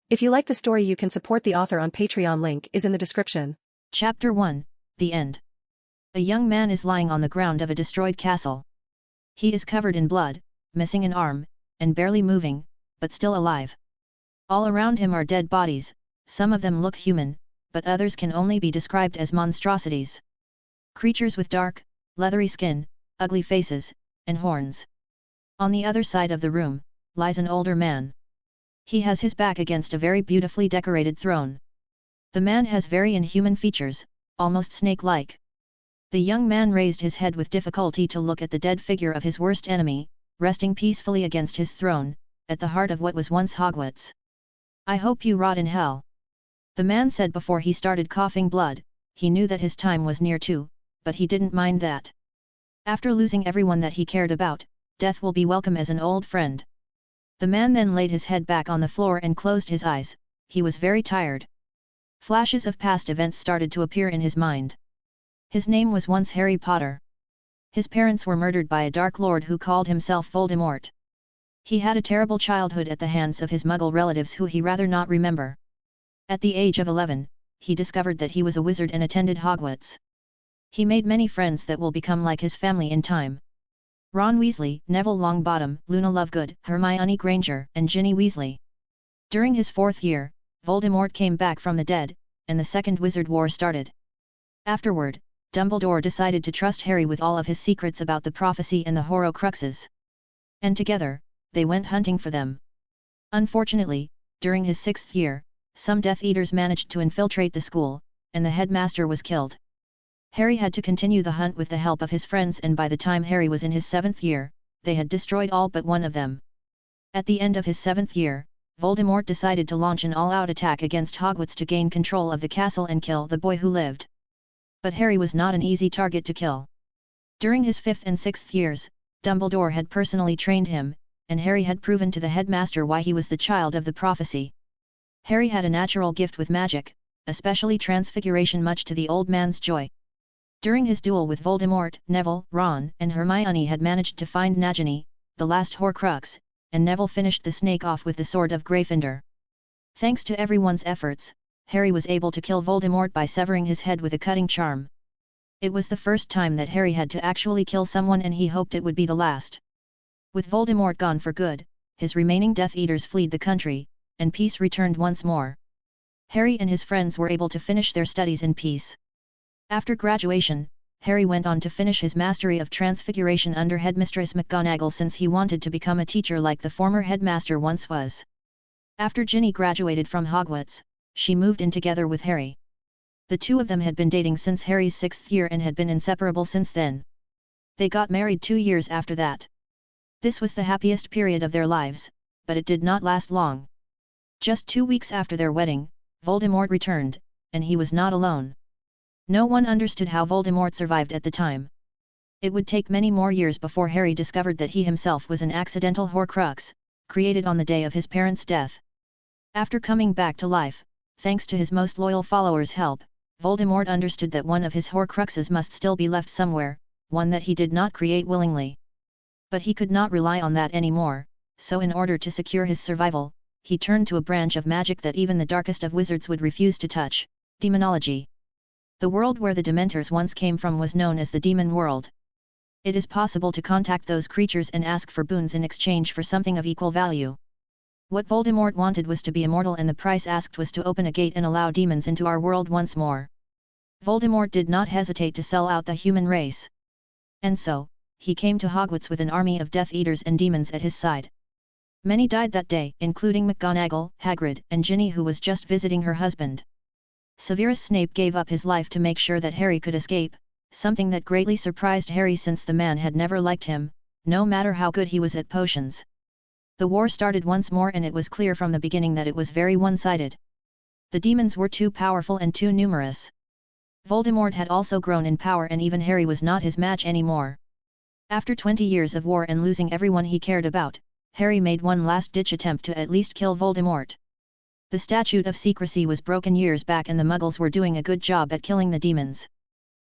If you like the story, you can support the author on Patreon. Link is in the description. Chapter 1, The End. A young man is lying on the ground of a destroyed castle. He is covered in blood, missing an arm, and barely moving, but still alive. All around him are dead bodies, some of them look human, but others can only be described as monstrosities. Creatures with dark, leathery skin, ugly faces, and horns. On the other side of the room, lies an older man. He has his back against a very beautifully decorated throne. The man has very inhuman features, almost snake-like. The young man raised his head with difficulty to look at the dead figure of his worst enemy, resting peacefully against his throne, at the heart of what was once Hogwarts. "I hope you rot in hell," the man said before he started coughing blood. He knew that his time was near too, but he didn't mind that. After losing everyone that he cared about, death will be welcome as an old friend. The man then laid his head back on the floor and closed his eyes. He was very tired. Flashes of past events started to appear in his mind. His name was once Harry Potter. His parents were murdered by a Dark Lord who called himself Voldemort. He had a terrible childhood at the hands of his Muggle relatives who he rather not remember. At the age of 11, he discovered that he was a wizard and attended Hogwarts. He made many friends that will become like his family in time. Ron Weasley, Neville Longbottom, Luna Lovegood, Hermione Granger, and Ginny Weasley. During his 4th year, Voldemort came back from the dead, and the Second Wizard War started. Afterward, Dumbledore decided to trust Harry with all of his secrets about the prophecy and the Horcruxes. And together, they went hunting for them. Unfortunately, during his 6th year, some Death Eaters managed to infiltrate the school, and the headmaster was killed. Harry had to continue the hunt with the help of his friends, and by the time Harry was in his 7th year, they had destroyed all but one of them. At the end of his 7th year, Voldemort decided to launch an all-out attack against Hogwarts to gain control of the castle and kill the boy who lived. But Harry was not an easy target to kill. During his 5th and 6th years, Dumbledore had personally trained him, and Harry had proven to the headmaster why he was the child of the prophecy. Harry had a natural gift with magic, especially transfiguration, much to the old man's joy. During his duel with Voldemort, Neville, Ron, and Hermione had managed to find Nagini, the last Horcrux, and Neville finished the snake off with the sword of Gryffindor. Thanks to everyone's efforts, Harry was able to kill Voldemort by severing his head with a cutting charm. It was the first time that Harry had to actually kill someone, and he hoped it would be the last. With Voldemort gone for good, his remaining Death Eaters fled the country, and peace returned once more. Harry and his friends were able to finish their studies in peace. After graduation, Harry went on to finish his mastery of transfiguration under Headmistress McGonagall, since he wanted to become a teacher like the former headmaster once was. After Ginny graduated from Hogwarts, she moved in together with Harry. The two of them had been dating since Harry's 6th year and had been inseparable since then. They got married 2 years after that. This was the happiest period of their lives, but it did not last long. Just 2 weeks after their wedding, Voldemort returned, and he was not alone. No one understood how Voldemort survived at the time. It would take many more years before Harry discovered that he himself was an accidental Horcrux, created on the day of his parents' death. After coming back to life, thanks to his most loyal followers' help, Voldemort understood that one of his Horcruxes must still be left somewhere, one that he did not create willingly. But he could not rely on that anymore, so in order to secure his survival, he turned to a branch of magic that even the darkest of wizards would refuse to touch: demonology. The world where the Dementors once came from was known as the Demon World. It is possible to contact those creatures and ask for boons in exchange for something of equal value. What Voldemort wanted was to be immortal, and the price asked was to open a gate and allow demons into our world once more. Voldemort did not hesitate to sell out the human race. And so, he came to Hogwarts with an army of Death Eaters and demons at his side. Many died that day, including McGonagall, Hagrid, and Ginny, who was just visiting her husband. Severus Snape gave up his life to make sure that Harry could escape, something that greatly surprised Harry since the man had never liked him, no matter how good he was at potions. The war started once more, and it was clear from the beginning that it was very one-sided. The demons were too powerful and too numerous. Voldemort had also grown in power, and even Harry was not his match anymore. After 20 years of war and losing everyone he cared about, Harry made one last-ditch attempt to at least kill Voldemort. The Statute of Secrecy was broken years back, and the Muggles were doing a good job at killing the demons.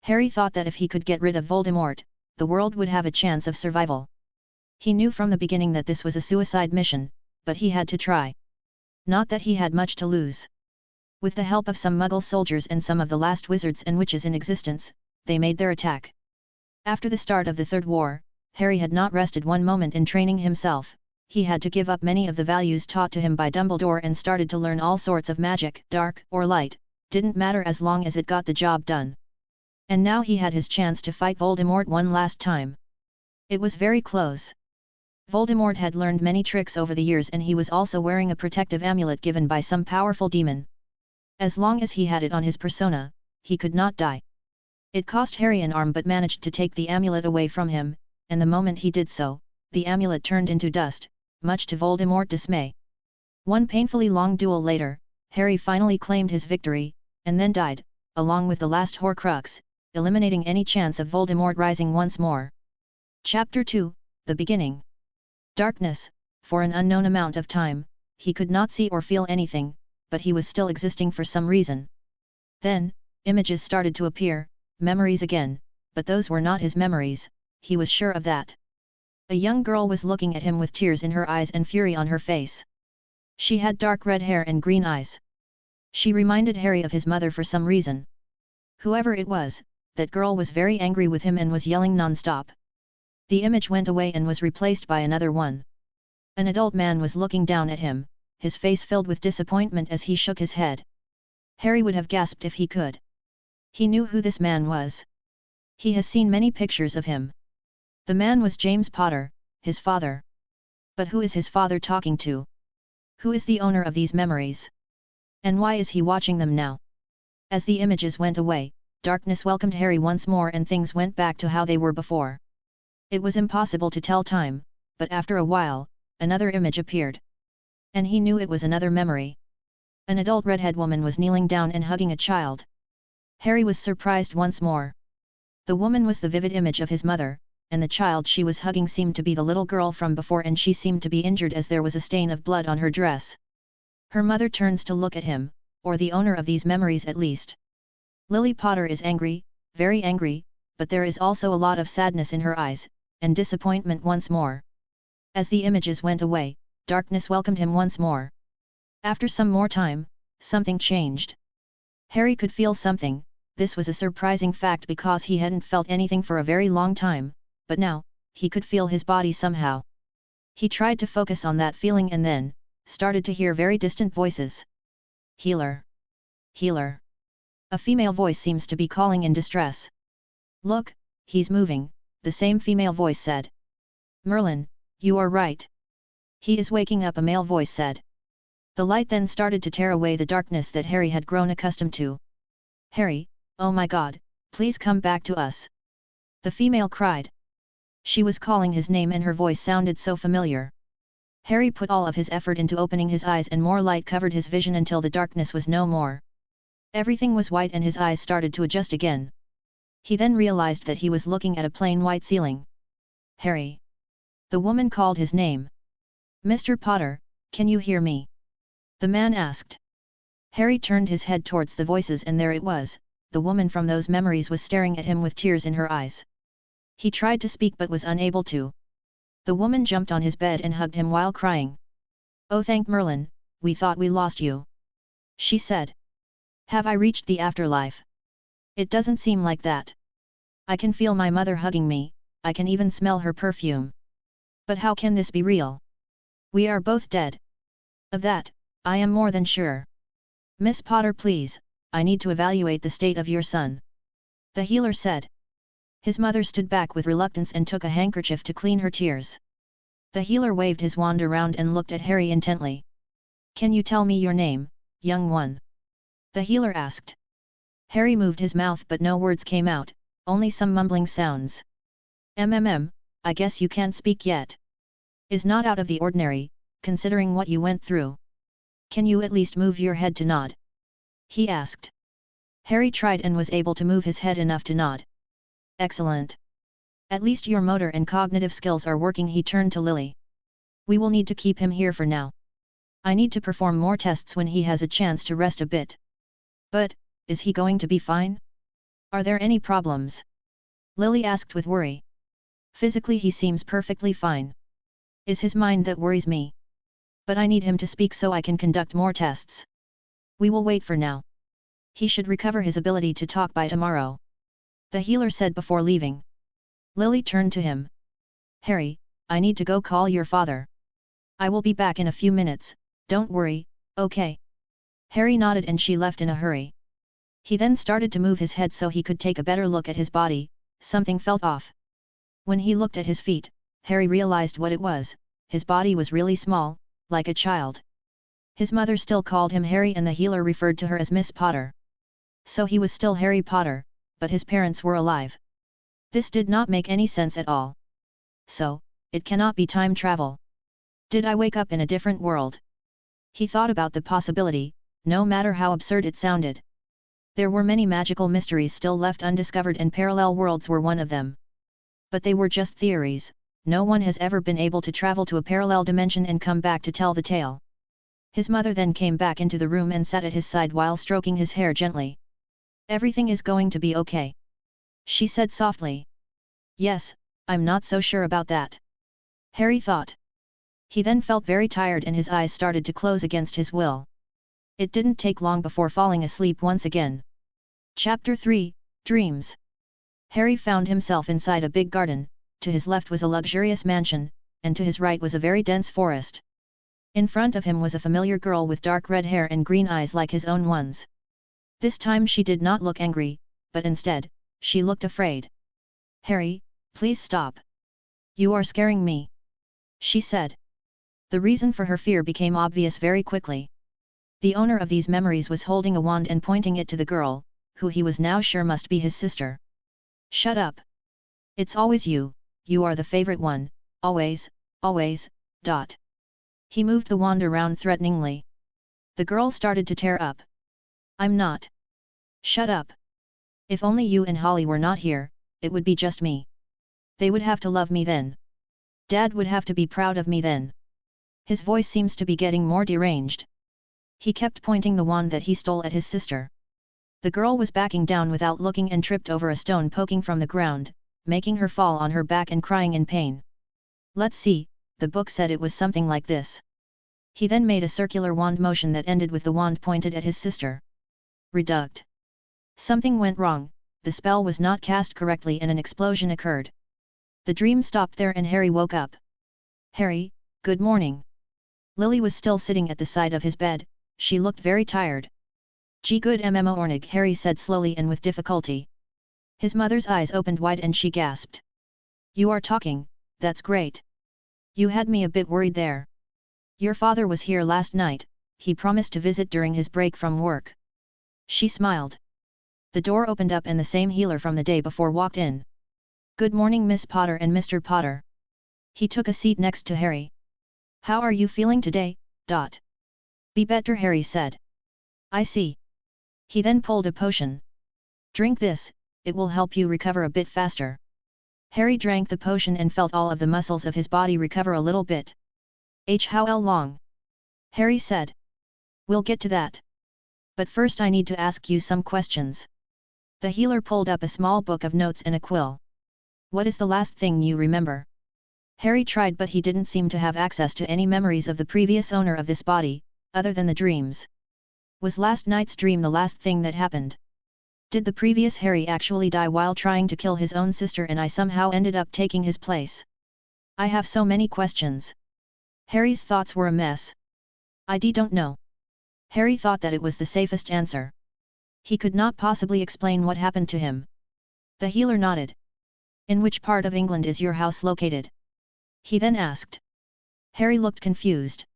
Harry thought that if he could get rid of Voldemort, the world would have a chance of survival. He knew from the beginning that this was a suicide mission, but he had to try. Not that he had much to lose. With the help of some Muggle soldiers and some of the last wizards and witches in existence, they made their attack. After the start of the Third War, Harry had not rested one moment in training himself. He had to give up many of the values taught to him by Dumbledore and started to learn all sorts of magic, dark or light, didn't matter as long as it got the job done. And now he had his chance to fight Voldemort one last time. It was very close. Voldemort had learned many tricks over the years and he was also wearing a protective amulet given by some powerful demon. As long as he had it on his persona, he could not die. It cost Harry an arm but managed to take the amulet away from him, and the moment he did so, the amulet turned into dust, much to Voldemort's dismay. One painfully long duel later, Harry finally claimed his victory, and then died, along with the last Horcrux, eliminating any chance of Voldemort rising once more. Chapter 2, The Beginning. Darkness. For an unknown amount of time, he could not see or feel anything, but he was still existing for some reason. Then, images started to appear, memories again, but those were not his memories, he was sure of that. A young girl was looking at him with tears in her eyes and fury on her face. She had dark red hair and green eyes. She reminded Harry of his mother for some reason. Whoever it was, that girl was very angry with him and was yelling non-stop. The image went away and was replaced by another one. An adult man was looking down at him, his face filled with disappointment as he shook his head. Harry would have gasped if he could. He knew who this man was. He has seen many pictures of him. The man was James Potter, his father. But who is his father talking to? Who is the owner of these memories? And why is he watching them now? As the images went away, darkness welcomed Harry once more and things went back to how they were before. It was impossible to tell time, but after a while, another image appeared. And he knew it was another memory. An adult redhead woman was kneeling down and hugging a child. Harry was surprised once more. The woman was the vivid image of his mother, and the child she was hugging seemed to be the little girl from before, and she seemed to be injured as there was a stain of blood on her dress. Her mother turns to look at him, or the owner of these memories at least. Lily Potter is angry, very angry, but there is also a lot of sadness in her eyes, and disappointment once more. As the images went away, darkness welcomed him once more. After some more time, something changed. Harry could feel something. This was a surprising fact because he hadn't felt anything for a very long time, but now, he could feel his body somehow. He tried to focus on that feeling and then, started to hear very distant voices. Healer! Healer! A female voice seems to be calling in distress. Look, he's moving, the same female voice said. Merlin, you are right. He is waking up, a male voice said. The light then started to tear away the darkness that Harry had grown accustomed to. Harry, oh my God, please come back to us! The female cried. She was calling his name and her voice sounded so familiar. Harry put all of his effort into opening his eyes and more light covered his vision until the darkness was no more. Everything was white and his eyes started to adjust again. He then realized that he was looking at a plain white ceiling. Harry! The woman called his name. Mr. Potter, can you hear me? The man asked. Harry turned his head towards the voices and there it was, the woman from those memories was staring at him with tears in her eyes. He tried to speak but was unable to. The woman jumped on his bed and hugged him while crying. Oh, thank Merlin, we thought we lost you. She said. Have I reached the afterlife? It doesn't seem like that. I can feel my mother hugging me, I can even smell her perfume. But how can this be real? We are both dead. Of that, I am more than sure. Miss Potter, please, I need to evaluate the state of your son. The healer said. His mother stood back with reluctance and took a handkerchief to clean her tears. The healer waved his wand around and looked at Harry intently. Can you tell me your name, young one? The healer asked. Harry moved his mouth but no words came out, only some mumbling sounds. I guess you can't speak yet. Is not out of the ordinary, considering what you went through. Can you at least move your head to nod? He asked. Harry tried and was able to move his head enough to nod. Excellent. At least your motor and cognitive skills are working. He turned to Lily. We will need to keep him here for now. I need to perform more tests when he has a chance to rest a bit. But, is he going to be fine? Are there any problems? Lily asked with worry. Physically he seems perfectly fine. Is his mind that worries me? But I need him to speak so I can conduct more tests. We will wait for now. He should recover his ability to talk by tomorrow. The healer said before leaving. Lily turned to him. Harry, I need to go call your father. I will be back in a few minutes, don't worry, okay. Harry nodded and she left in a hurry. He then started to move his head so he could take a better look at his body. Something felt off. When he looked at his feet, Harry realized what it was. His body was really small, like a child. His mother still called him Harry and the healer referred to her as Miss Potter. So he was still Harry Potter, but his parents were alive. This did not make any sense at all. So, it cannot be time travel. Did I wake up in a different world? He thought about the possibility, no matter how absurd it sounded. There were many magical mysteries still left undiscovered and parallel worlds were one of them. But they were just theories, no one has ever been able to travel to a parallel dimension and come back to tell the tale. His mother then came back into the room and sat at his side while stroking his hair gently. Everything is going to be okay. She said softly. Yes, I'm not so sure about that. Harry thought. He then felt very tired and his eyes started to close against his will. It didn't take long before falling asleep once again. Chapter 3, Dreams. Harry found himself inside a big garden, to his left was a luxurious mansion, and to his right was a very dense forest. In front of him was a familiar girl with dark red hair and green eyes like his own ones. This time she did not look angry, but instead, she looked afraid. Harry, please stop. You are scaring me. She said. The reason for her fear became obvious very quickly. The owner of these memories was holding a wand and pointing it to the girl, who he was now sure must be his sister. Shut up. It's always you, you are the favorite one, always, always, ... He moved the wand around threateningly. The girl started to tear up. I'm not. Shut up. If only you and Holly were not here, it would be just me. They would have to love me then. Dad would have to be proud of me then. His voice seems to be getting more deranged. He kept pointing the wand that he stole at his sister. The girl was backing down without looking and tripped over a stone poking from the ground, making her fall on her back and crying in pain. Let's see, the book said it was something like this. He then made a circular wand motion that ended with the wand pointed at his sister. Reduct. Something went wrong, the spell was not cast correctly and an explosion occurred. The dream stopped there and Harry woke up. Harry, good morning. Lily was still sitting at the side of his bed, she looked very tired. Good morning, Harry said slowly and with difficulty. His mother's eyes opened wide and she gasped. You are talking, that's great. You had me a bit worried there. Your father was here last night, he promised to visit during his break from work. She smiled. The door opened up and the same healer from the day before walked in. Good morning Miss Potter and Mr. Potter. He took a seat next to Harry. How are you feeling today? Be better, Harry said. I see. He then pulled a potion. Drink this, it will help you recover a bit faster. Harry drank the potion and felt all of the muscles of his body recover a little bit. How long? Harry said. We'll get to that. But first I need to ask you some questions. The healer pulled up a small book of notes and a quill. What is the last thing you remember? Harry tried but he didn't seem to have access to any memories of the previous owner of this body, other than the dreams. Was last night's dream the last thing that happened? Did the previous Harry actually die while trying to kill his own sister and I somehow ended up taking his place? I have so many questions. Harry's thoughts were a mess. I don't know. Harry thought that it was the safest answer. He could not possibly explain what happened to him. The healer nodded. In which part of England is your house located? He then asked. Harry looked confused.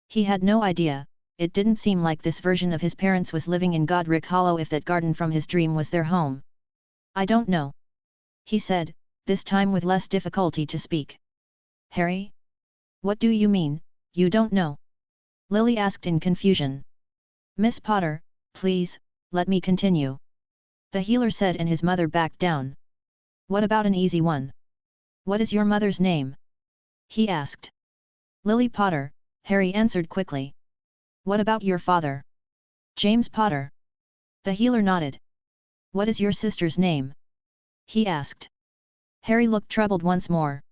He had no idea, it didn't seem like this version of his parents was living in Godric Hollow if that garden from his dream was their home. I don't know. He said, this time with less difficulty to speak. Harry? What do you mean, you don't know? Lily asked in confusion. Miss Potter, please, let me continue. The healer said and his mother backed down. What about an easy one? What is your mother's name? He asked. Lily Potter, Harry answered quickly. What about your father? James Potter. The healer nodded. What is your sister's name? He asked. Harry looked troubled once more.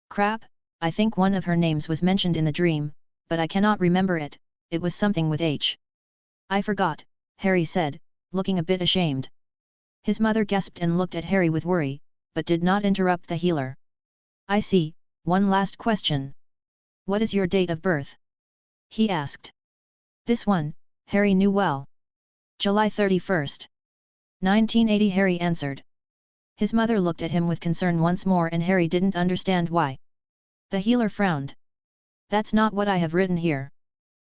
Crap, I think one of her names was mentioned in the dream, but I cannot remember it, it was something with H. I forgot, Harry said, looking a bit ashamed. His mother gasped and looked at Harry with worry, but did not interrupt the healer. I see, one last question. What is your date of birth? He asked. This one, Harry knew well. July 31st. 1980, Harry answered. His mother looked at him with concern once more and Harry didn't understand why. The healer frowned. That's not what I have written here.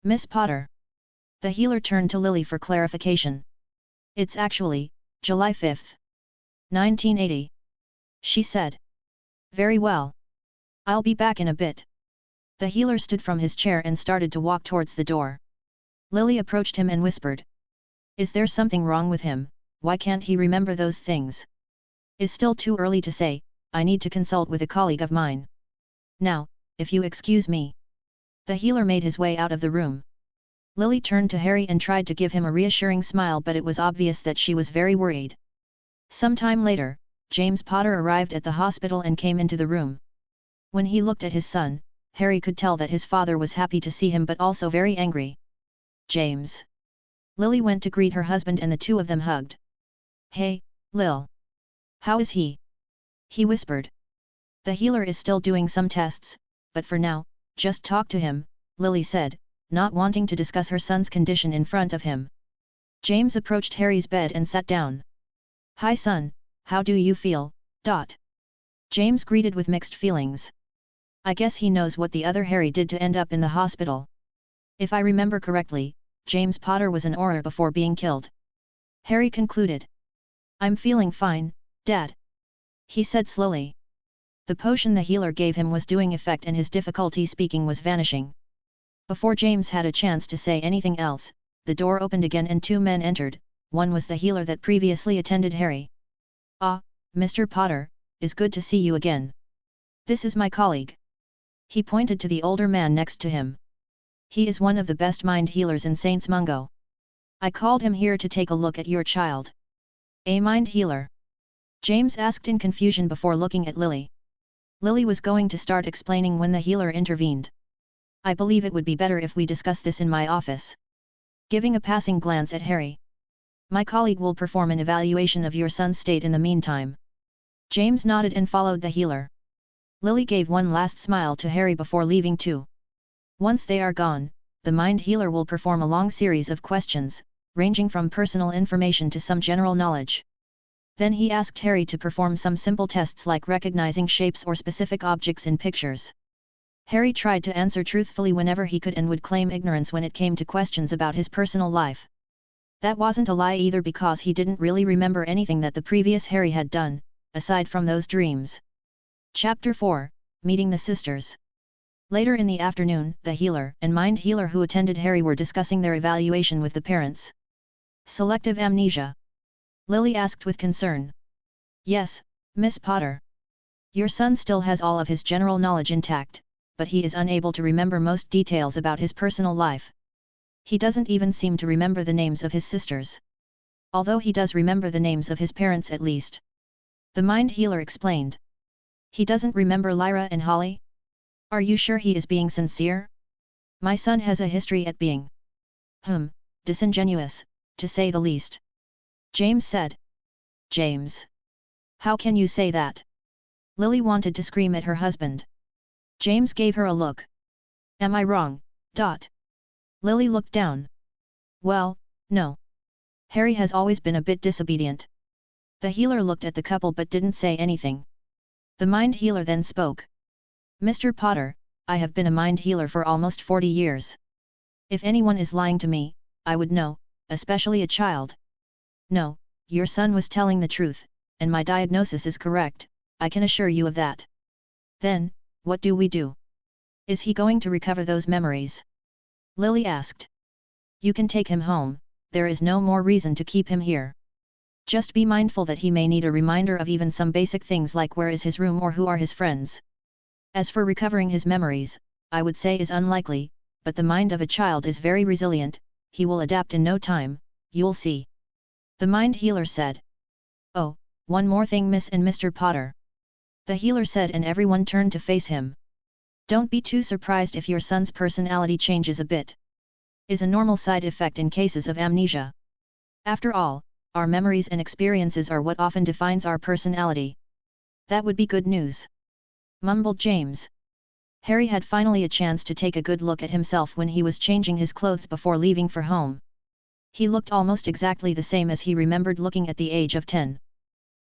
Miss Potter. The healer turned to Lily for clarification. It's actually, July 5th. 1980. She said. Very well. I'll be back in a bit. The healer stood from his chair and started to walk towards the door. Lily approached him and whispered. Is there something wrong with him? Why can't he remember those things? It's still too early to say, I need to consult with a colleague of mine. Now, if you excuse me. The healer made his way out of the room. Lily turned to Harry and tried to give him a reassuring smile, but it was obvious that she was very worried. Some time later, James Potter arrived at the hospital and came into the room. When he looked at his son, Harry could tell that his father was happy to see him but also very angry. James. Lily went to greet her husband and the two of them hugged. Hey, Lil. How is he? He whispered. The healer is still doing some tests, but for now, just talk to him, Lily said, not wanting to discuss her son's condition in front of him. James approached Harry's bed and sat down. Hi son, how do you feel? James greeted with mixed feelings. I guess he knows what the other Harry did to end up in the hospital. If I remember correctly, James Potter was an Auror before being killed. Harry concluded. I'm feeling fine, Dad. He said slowly. The potion the healer gave him was doing effect and his difficulty speaking was vanishing. Before James had a chance to say anything else, the door opened again and two men entered. One was the healer that previously attended Harry. Ah, Mr. Potter, it's good to see you again. This is my colleague. He pointed to the older man next to him. He is one of the best mind healers in Saints Mungo. I called him here to take a look at your child. A mind healer? James asked in confusion before looking at Lily. Lily was going to start explaining when the healer intervened. I believe it would be better if we discuss this in my office. Giving a passing glance at Harry. My colleague will perform an evaluation of your son's state in the meantime. James nodded and followed the healer. Lily gave one last smile to Harry before leaving too. Once they are gone, the mind healer will perform a long series of questions, ranging from personal information to some general knowledge. Then he asked Harry to perform some simple tests like recognizing shapes or specific objects in pictures. Harry tried to answer truthfully whenever he could and would claim ignorance when it came to questions about his personal life. That wasn't a lie either because he didn't really remember anything that the previous Harry had done, aside from those dreams. Chapter 4, Meeting the Sisters. Later in the afternoon, the healer and mind healer who attended Harry were discussing their evaluation with the parents. Selective amnesia? Lily asked with concern. Yes, Miss Potter. Your son still has all of his general knowledge intact, but he is unable to remember most details about his personal life. He doesn't even seem to remember the names of his sisters. Although he does remember the names of his parents at least. The mind healer explained. He doesn't remember Lyra and Holly? Are you sure he is being sincere? My son has a history at being disingenuous, to say the least. James said. James. How can you say that? Lily wanted to scream at her husband. James gave her a look. Am I wrong? Lily looked down. Well, no. Harry has always been a bit disobedient. The healer looked at the couple but didn't say anything. The mind healer then spoke. Mr. Potter, I have been a mind healer for almost 40 years. If anyone is lying to me, I would know, especially a child. No, your son was telling the truth, and my diagnosis is correct, I can assure you of that. Then, what do we do? Is he going to recover those memories? Lily asked. You can take him home, there is no more reason to keep him here. Just be mindful that he may need a reminder of even some basic things like where is his room or who are his friends. As for recovering his memories, I would say is unlikely, but the mind of a child is very resilient, he will adapt in no time, you'll see. The mind healer said. Oh, one more thing Miss and Mr. Potter. The healer said and everyone turned to face him. Don't be too surprised if your son's personality changes a bit. Is a normal side effect in cases of amnesia. After all, our memories and experiences are what often defines our personality. That would be good news, mumbled James. Harry had finally a chance to take a good look at himself when he was changing his clothes before leaving for home. He looked almost exactly the same as he remembered looking at the age of 10.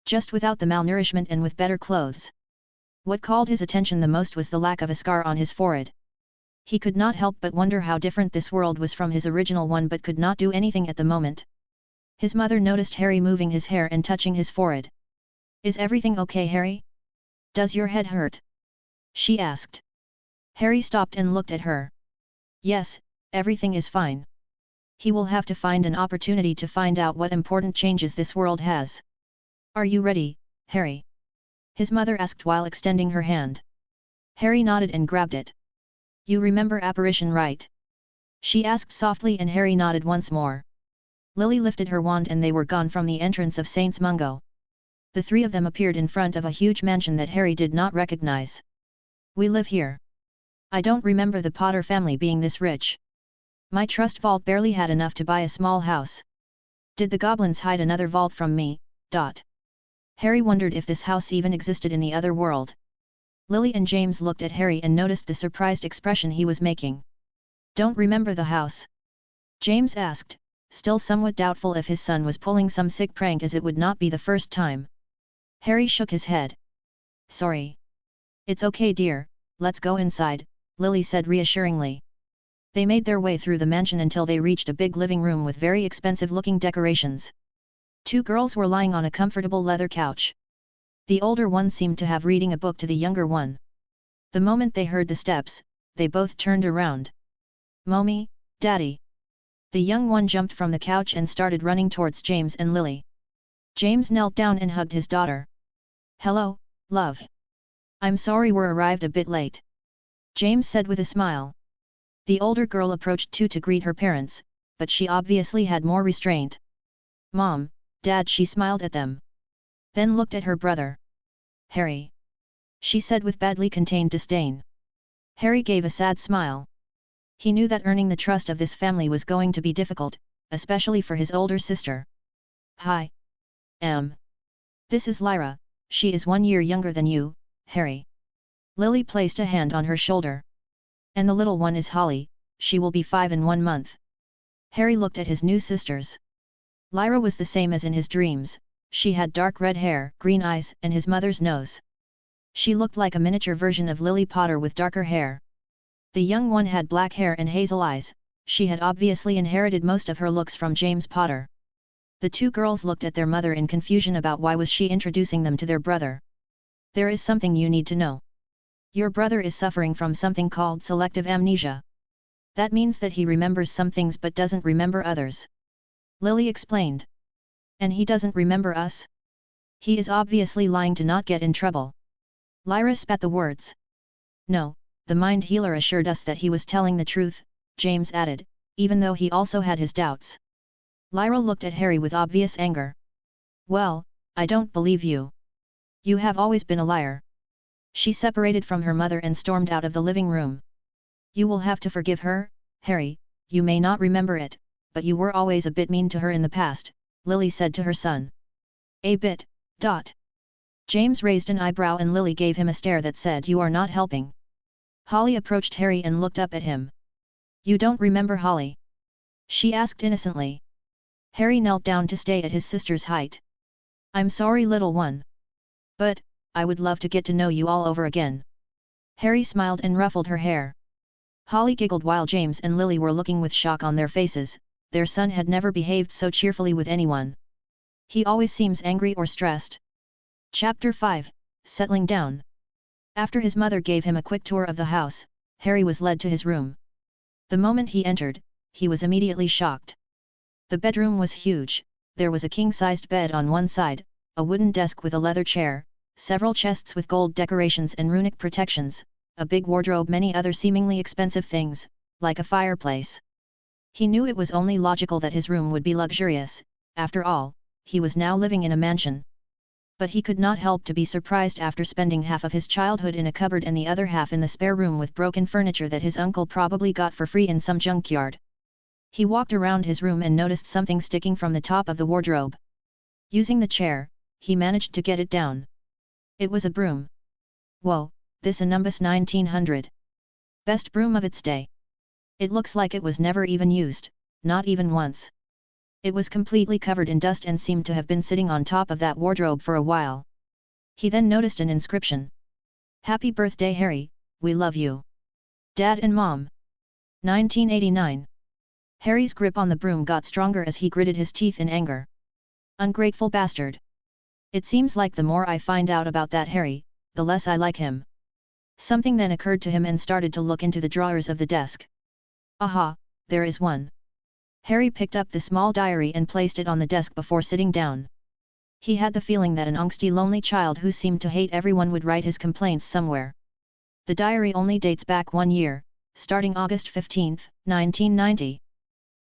Just without the malnourishment and with better clothes. What called his attention the most was the lack of a scar on his forehead. He could not help but wonder how different this world was from his original one, but could not do anything at the moment. His mother noticed Harry moving his hair and touching his forehead. Is everything okay, Harry? Does your head hurt? She asked. Harry stopped and looked at her. Yes, everything is fine. He will have to find an opportunity to find out what important changes this world has. Are you ready, Harry? His mother asked while extending her hand. Harry nodded and grabbed it. You remember apparition, right? She asked softly, and Harry nodded once more. Lily lifted her wand and they were gone from the entrance of Saints Mungo. The three of them appeared in front of a huge mansion that Harry did not recognize. We live here. I don't remember the Potter family being this rich. My trust vault barely had enough to buy a small house. Did the goblins hide another vault from me? Harry wondered if this house even existed in the other world. Lily and James looked at Harry and noticed the surprised expression he was making. Don't remember the house? James asked, still somewhat doubtful if his son was pulling some sick prank, as it would not be the first time. Harry shook his head. Sorry. It's okay, dear, let's go inside, Lily said reassuringly. They made their way through the mansion until they reached a big living room with very expensive-looking decorations. Two girls were lying on a comfortable leather couch. The older one seemed to have reading a book to the younger one. The moment they heard the steps, they both turned around. Mommy, Daddy. The young one jumped from the couch and started running towards James and Lily. James knelt down and hugged his daughter. Hello, love. I'm sorry we're arrived a bit late. James said with a smile. The older girl approached too to greet her parents, but she obviously had more restraint. Mom, Dad, she smiled at them. Then looked at her brother. Harry. She said with badly contained disdain. Harry gave a sad smile. He knew that earning the trust of this family was going to be difficult, especially for his older sister. Hi. This is Lyra, she is 1 year younger than you, Harry. Lily placed a hand on her shoulder. And the little one is Holly, she will be 5 in 1 month. Harry looked at his new sisters. Lyra was the same as in his dreams, she had dark red hair, green eyes, and his mother's nose. She looked like a miniature version of Lily Potter with darker hair. The young one had black hair and hazel eyes, she had obviously inherited most of her looks from James Potter. The two girls looked at their mother in confusion about why was she introducing them to their brother. There is something you need to know. Your brother is suffering from something called selective amnesia. That means that he remembers some things but doesn't remember others. Lily explained. And he doesn't remember us? He is obviously lying to not get in trouble. Lyra spat the words. No, the mind healer assured us that he was telling the truth, James added, even though he also had his doubts. Lyra looked at Harry with obvious anger. Well, I don't believe you. You have always been a liar. She separated from her mother and stormed out of the living room. You will have to forgive her, Harry, you may not remember it, but you were always a bit mean to her in the past, Lily said to her son. A bit. James raised an eyebrow and Lily gave him a stare that said you are not helping. Holly approached Harry and looked up at him. You don't remember Holly? She asked innocently. Harry knelt down to stay at his sister's height. I'm sorry, little one. But, I would love to get to know you all over again. Harry smiled and ruffled her hair. Holly giggled while James and Lily were looking with shock on their faces, their son had never behaved so cheerfully with anyone. He always seems angry or stressed. Chapter 5, Settling Down. After his mother gave him a quick tour of the house, Harry was led to his room. The moment he entered, he was immediately shocked. The bedroom was huge, there was a king-sized bed on one side, a wooden desk with a leather chair, several chests with gold decorations and runic protections, a big wardrobe, many other seemingly expensive things, like a fireplace. He knew it was only logical that his room would be luxurious, after all, he was now living in a mansion. But he could not help to be surprised after spending half of his childhood in a cupboard and the other half in the spare room with broken furniture that his uncle probably got for free in some junkyard. He walked around his room and noticed something sticking from the top of the wardrobe. Using the chair, he managed to get it down. It was a broom. Whoa, this Nimbus 1900. Best broom of its day. It looks like it was never even used, not even once. It was completely covered in dust and seemed to have been sitting on top of that wardrobe for a while. He then noticed an inscription. Happy birthday Harry, we love you. Dad and Mom. 1989. Harry's grip on the broom got stronger as he gritted his teeth in anger. Ungrateful bastard. It seems like the more I find out about that Harry, the less I like him. Something then occurred to him and started to look into the drawers of the desk. Aha, there is one. Harry picked up the small diary and placed it on the desk before sitting down. He had the feeling that an angsty lonely child who seemed to hate everyone would write his complaints somewhere. The diary only dates back 1 year, starting August 15, 1990.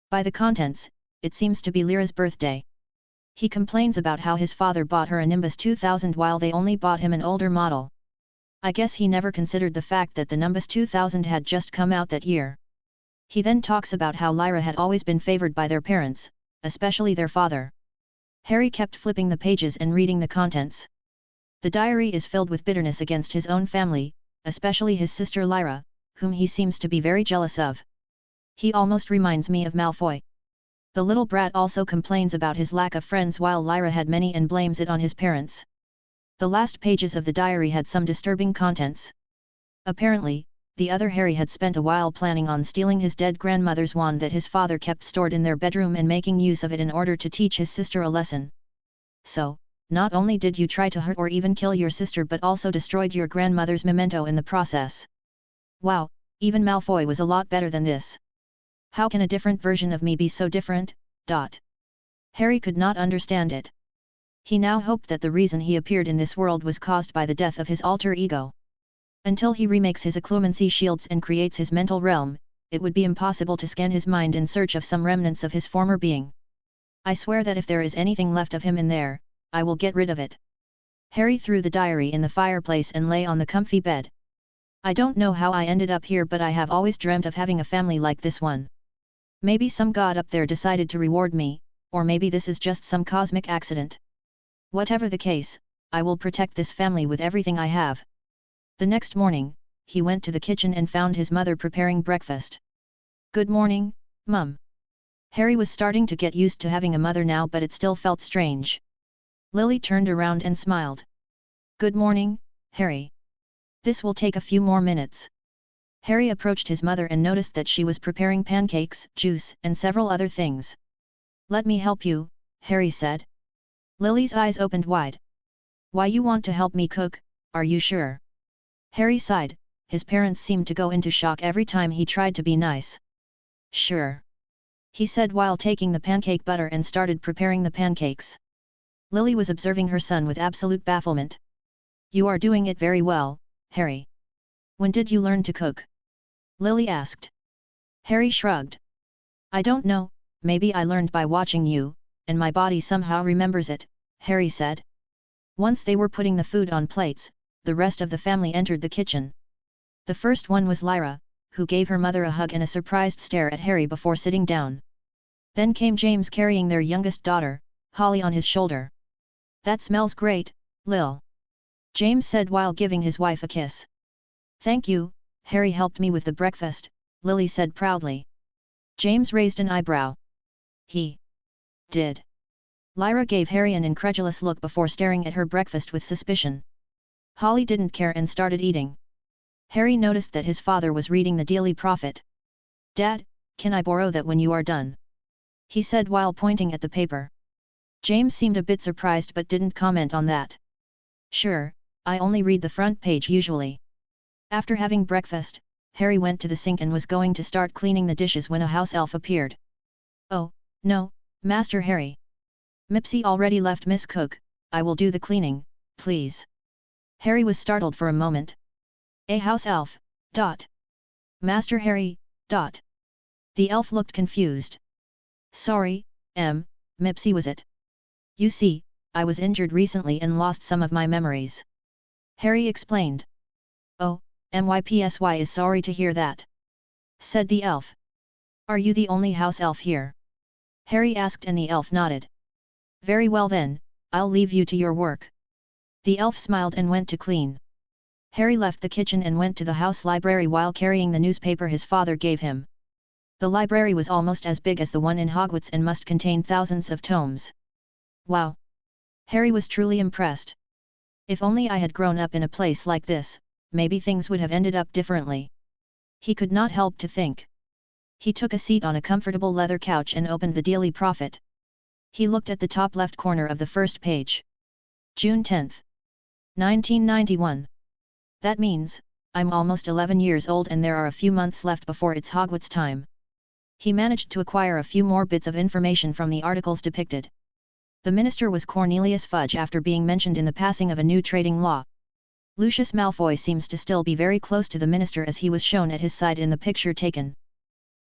By the contents, it seems to be Lyra's birthday. He complains about how his father bought her a Nimbus 2000 while they only bought him an older model. I guess he never considered the fact that the Nimbus 2000 had just come out that year. He then talks about how Lyra had always been favored by their parents, especially their father. Harry kept flipping the pages and reading the contents. The diary is filled with bitterness against his own family, especially his sister Lyra, whom he seems to be very jealous of. He almost reminds me of Malfoy. The little brat also complains about his lack of friends while Lyra had many and blames it on his parents. The last pages of the diary had some disturbing contents. Apparently, the other Harry had spent a while planning on stealing his dead grandmother's wand that his father kept stored in their bedroom and making use of it in order to teach his sister a lesson. So, not only did you try to hurt or even kill your sister but also destroyed your grandmother's memento in the process. Wow, even Malfoy was a lot better than this. How can a different version of me be so different? Harry could not understand it. He now hoped that the reason he appeared in this world was caused by the death of his alter ego. Until he remakes his occlumency shields and creates his mental realm, it would be impossible to scan his mind in search of some remnants of his former being. I swear that if there is anything left of him in there, I will get rid of it. Harry threw the diary in the fireplace and lay on the comfy bed. I don't know how I ended up here, but I have always dreamt of having a family like this one. Maybe some god up there decided to reward me, or maybe this is just some cosmic accident. Whatever the case, I will protect this family with everything I have. The next morning, he went to the kitchen and found his mother preparing breakfast. Good morning, Mum. Harry was starting to get used to having a mother now, but it still felt strange. Lily turned around and smiled. Good morning, Harry. This will take a few more minutes. Harry approached his mother and noticed that she was preparing pancakes, juice, and several other things. Let me help you, Harry said. Lily's eyes opened wide. Why you want to help me cook, are you sure? Harry sighed. His parents seemed to go into shock every time he tried to be nice. Sure. He said while taking the pancake butter and started preparing the pancakes. Lily was observing her son with absolute bafflement. You are doing it very well, Harry. When did you learn to cook? Lily asked. Harry shrugged. I don't know, maybe I learned by watching you, and my body somehow remembers it, Harry said. Once they were putting the food on plates, the rest of the family entered the kitchen. The first one was Lyra, who gave her mother a hug and a surprised stare at Harry before sitting down. Then came James carrying their youngest daughter, Holly, on his shoulder. That smells great, Lil. James said while giving his wife a kiss. Thank you, Harry helped me with the breakfast, Lily said proudly. James raised an eyebrow. He did. Lyra gave Harry an incredulous look before staring at her breakfast with suspicion. Holly didn't care and started eating. Harry noticed that his father was reading the Daily Prophet. Dad, can I borrow that when you are done? He said while pointing at the paper. James seemed a bit surprised but didn't comment on that. Sure, I only read the front page usually. After having breakfast, Harry went to the sink and was going to start cleaning the dishes when a house elf appeared. Oh, no, Master Harry. Mipsy already left Miss Cook, I will do the cleaning, please. Harry was startled for a moment. A house elf, ... Master Harry, ... The elf looked confused. Sorry, Mipsy was it? You see, I was injured recently and lost some of my memories. Harry explained. Oh, MYPSY is sorry to hear that, said the elf. Are you the only house elf here? Harry asked and the elf nodded. Very well then, I'll leave you to your work. The elf smiled and went to clean. Harry left the kitchen and went to the house library while carrying the newspaper his father gave him. The library was almost as big as the one in Hogwarts and must contain thousands of tomes. Wow! Harry was truly impressed. If only I had grown up in a place like this, maybe things would have ended up differently. He could not help to think. He took a seat on a comfortable leather couch and opened the Daily Prophet. He looked at the top left corner of the first page. June 10, 1991. That means, I'm almost 11 years old and there are a few months left before it's Hogwarts time. He managed to acquire a few more bits of information from the articles depicted. The minister was Cornelius Fudge after being mentioned in the passing of a new trading law. Lucius Malfoy seems to still be very close to the minister as he was shown at his side in the picture taken.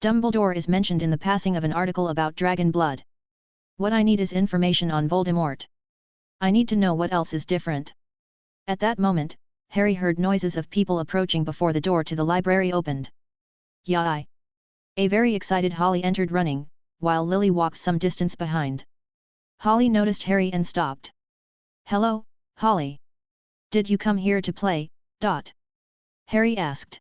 Dumbledore is mentioned in the passing of an article about dragon blood. What I need is information on Voldemort. I need to know what else is different. At that moment, Harry heard noises of people approaching before the door to the library opened. Yai! A very excited Holly entered running, while Lily walked some distance behind. Holly noticed Harry and stopped. Hello, Holly. Did you come here to play? Harry asked.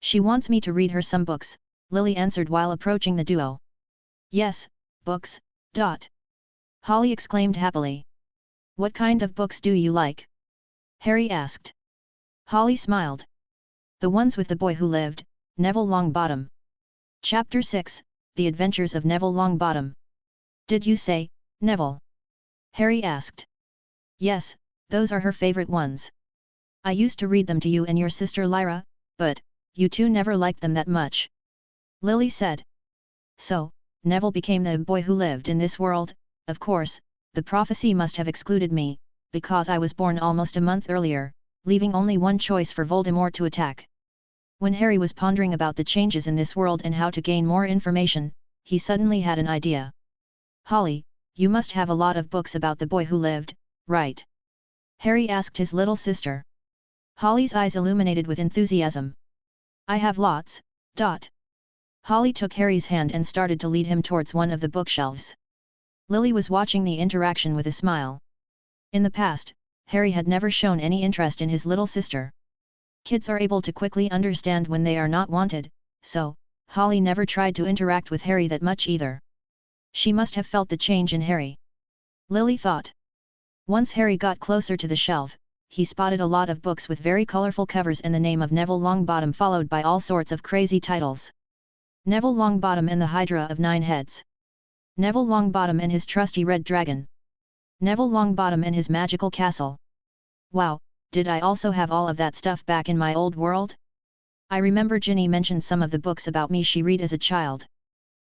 She wants me to read her some books, Lily answered while approaching the duo. Yes, books. Holly exclaimed happily. What kind of books do you like? Harry asked. Holly smiled. The ones with the boy who lived, Neville Longbottom. Chapter 6, The Adventures of Neville Longbottom. Did you say, Neville? Harry asked. Yes, those are her favorite ones. I used to read them to you and your sister Lyra, but, you two never liked them that much. Lily said. So, Neville became the boy who lived in this world. Of course, the prophecy must have excluded me, because I was born almost a month earlier, leaving only one choice for Voldemort to attack. When Harry was pondering about the changes in this world and how to gain more information, he suddenly had an idea. Holly, you must have a lot of books about the boy who lived, right? Harry asked his little sister. Holly's eyes illuminated with enthusiasm. I have lots. Holly took Harry's hand and started to lead him towards one of the bookshelves. Lily was watching the interaction with a smile. In the past, Harry had never shown any interest in his little sister. Kids are able to quickly understand when they are not wanted, so, Holly never tried to interact with Harry that much either. She must have felt the change in Harry. Lily thought. Once Harry got closer to the shelf, he spotted a lot of books with very colorful covers and the name of Neville Longbottom followed by all sorts of crazy titles. Neville Longbottom and the Hydra of 9 Heads. Neville Longbottom and his trusty red dragon. Neville Longbottom and his magical castle. Wow, did I also have all of that stuff back in my old world? I remember Ginny mentioned some of the books about me she read as a child.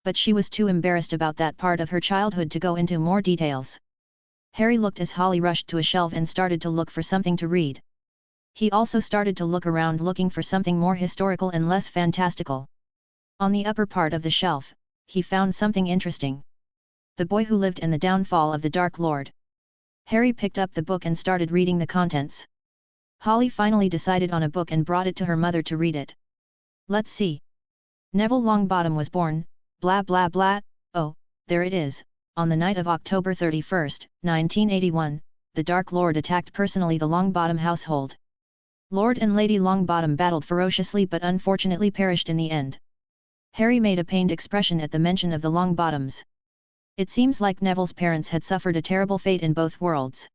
But she was too embarrassed about that part of her childhood to go into more details. Harry looked as Holly rushed to a shelf and started to look for something to read. He also started to look around looking for something more historical and less fantastical. On the upper part of the shelf, he found something interesting. The Boy Who Lived and the Downfall of the Dark Lord. Harry picked up the book and started reading the contents. Holly finally decided on a book and brought it to her mother to read it. Let's see. Neville Longbottom was born, blah blah blah, oh, there it is. On the night of October 31, 1981, the Dark Lord attacked personally the Longbottom household. Lord and Lady Longbottom battled ferociously but unfortunately perished in the end. Harry made a pained expression at the mention of the Longbottoms. It seems like Neville's parents had suffered a terrible fate in both worlds.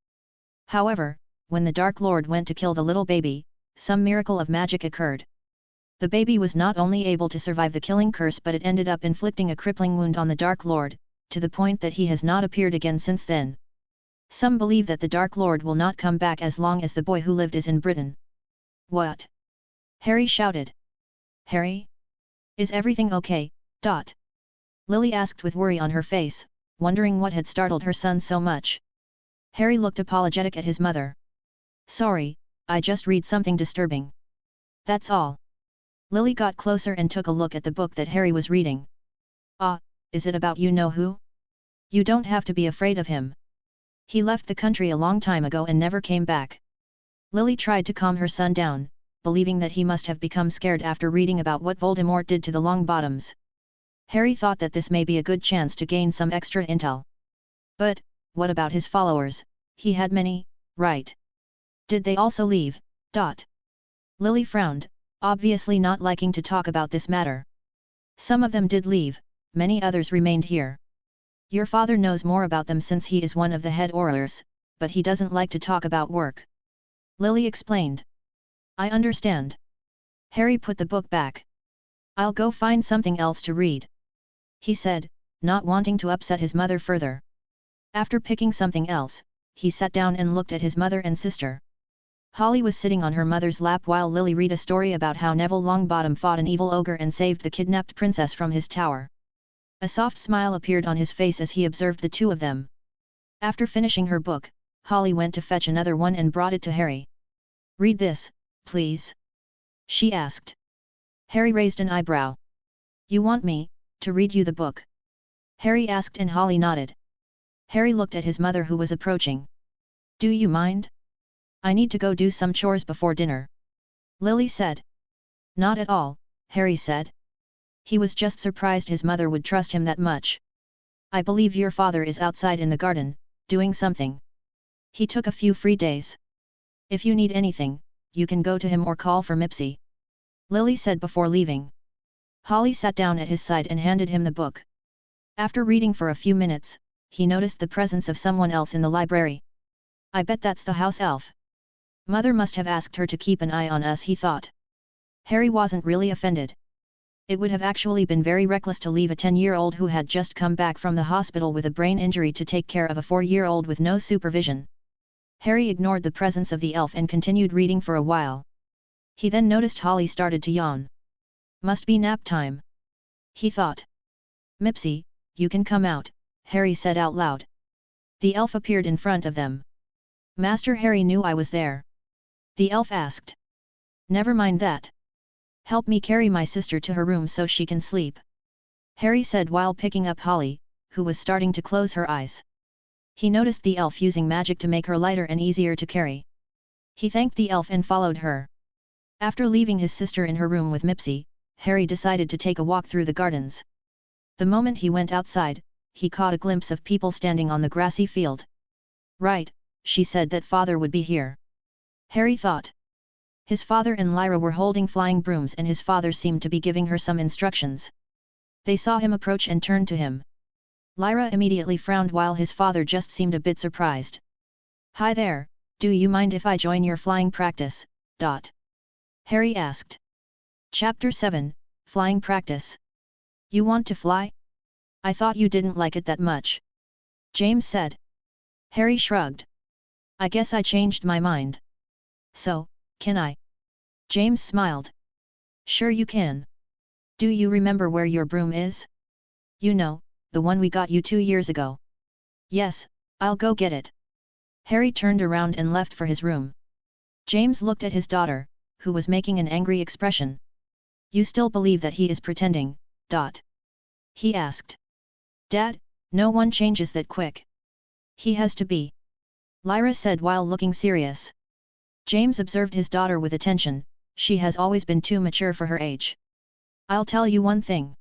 However, when the Dark Lord went to kill the little baby, some miracle of magic occurred. The baby was not only able to survive the killing curse but it ended up inflicting a crippling wound on the Dark Lord, to the point that he has not appeared again since then. Some believe that the Dark Lord will not come back as long as the Boy Who Lived is in Britain. What? Harry shouted. Harry? Is everything okay? Lily asked with worry on her face, wondering what had startled her son so much. Harry looked apologetic at his mother. Sorry, I just read something disturbing. That's all. Lily got closer and took a look at the book that Harry was reading. Ah, is it about you-know-who? You don't have to be afraid of him. He left the country a long time ago and never came back. Lily tried to calm her son down, believing that he must have become scared after reading about what Voldemort did to the Longbottoms. Harry thought that this may be a good chance to gain some extra intel. But, what about his followers? He had many, right? Did they also leave? Lily frowned, obviously not liking to talk about this matter. Some of them did leave, many others remained here. Your father knows more about them since he is one of the head Aurors, but he doesn't like to talk about work. Lily explained. I understand. Harry put the book back. I'll go find something else to read, he said, not wanting to upset his mother further. After picking something else, he sat down and looked at his mother and sister. Holly was sitting on her mother's lap while Lily read a story about how Neville Longbottom fought an evil ogre and saved the kidnapped princess from his tower. A soft smile appeared on his face as he observed the two of them. After finishing her book, Holly went to fetch another one and brought it to Harry. Read this, please, she asked. Harry raised an eyebrow. You want me to read you the book? Harry asked and Holly nodded. Harry looked at his mother who was approaching. Do you mind? I need to go do some chores before dinner, Lily said. Not at all, Harry said. He was just surprised his mother would trust him that much. I believe your father is outside in the garden, doing something. He took a few free days. If you need anything, you can go to him or call for Mipsy, Lily said before leaving. Holly sat down at his side and handed him the book. After reading for a few minutes, he noticed the presence of someone else in the library. I bet that's the house elf. Mother must have asked her to keep an eye on us, he thought. Harry wasn't really offended. It would have actually been very reckless to leave a 10-year-old who had just come back from the hospital with a brain injury to take care of a 4-year-old with no supervision. Harry ignored the presence of the elf and continued reading for a while. He then noticed Holly started to yawn. Must be nap time, he thought. Mipsy, you can come out, Harry said out loud. The elf appeared in front of them. Master Harry knew I was there, the elf asked. Never mind that. Help me carry my sister to her room so she can sleep, Harry said while picking up Holly, who was starting to close her eyes. He noticed the elf using magic to make her lighter and easier to carry. He thanked the elf and followed her. After leaving his sister in her room with Mipsy, Harry decided to take a walk through the gardens. The moment he went outside, he caught a glimpse of people standing on the grassy field. Right, she said that father would be here, Harry thought. His father and Lyra were holding flying brooms and his father seemed to be giving her some instructions. They saw him approach and turned to him. Lyra immediately frowned while his father just seemed a bit surprised. Hi there, do you mind if I join your flying practice? Harry asked. Chapter 7, Flying Practice. You want to fly? I thought you didn't like it that much, James said. Harry shrugged. I guess I changed my mind. So, can I? James smiled. Sure you can. Do you remember where your broom is? You know, the one we got you 2 years ago. Yes, I'll go get it. Harry turned around and left for his room. James looked at his daughter, who was making an angry expression. You still believe that he is pretending, he asked. Dad, no one changes that quick. He has to be, Lyra said while looking serious. James observed his daughter with attention. She has always been too mature for her age. I'll tell you one thing.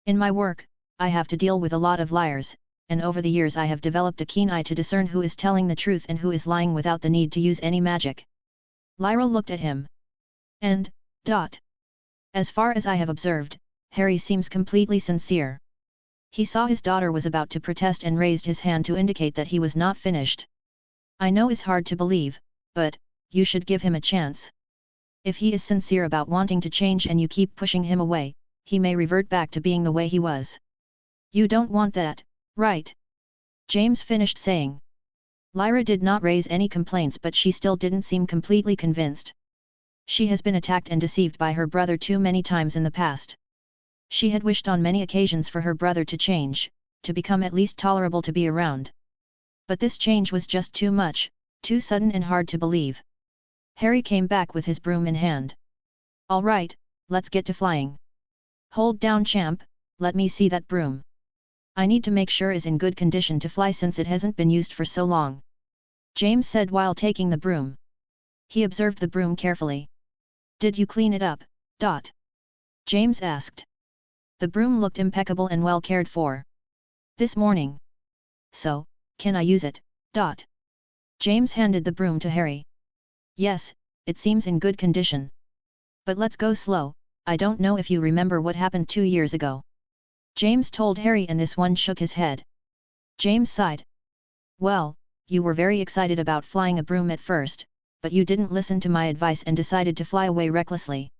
In my work, I have to deal with a lot of liars, and over the years I have developed a keen eye to discern who is telling the truth and who is lying without the need to use any magic. Lyra looked at him. And, as far as I have observed, Harry seems completely sincere. He saw his daughter was about to protest and raised his hand to indicate that he was not finished. I know it's hard to believe, but, you should give him a chance. If he is sincere about wanting to change and you keep pushing him away, he may revert back to being the way he was. You don't want that, right? James finished saying. Lyra did not raise any complaints, but she still didn't seem completely convinced. She has been attacked and deceived by her brother too many times in the past. She had wished on many occasions for her brother to change, to become at least tolerable to be around. But this change was just too much, too sudden and hard to believe. Harry came back with his broom in hand. All right, let's get to flying. Hold down, champ, let me see that broom. I need to make sure is in good condition to fly since it hasn't been used for so long. James said while taking the broom. He observed the broom carefully. Did you clean it up? James asked. The broom looked impeccable and well cared for. This morning. So, can I use it? James handed the broom to Harry. Yes, it seems in good condition. But let's go slow, I don't know if you remember what happened 2 years ago. James told Harry and this one shook his head. James sighed. Well, you were very excited about flying a broom at first, but you didn't listen to my advice and decided to fly away recklessly.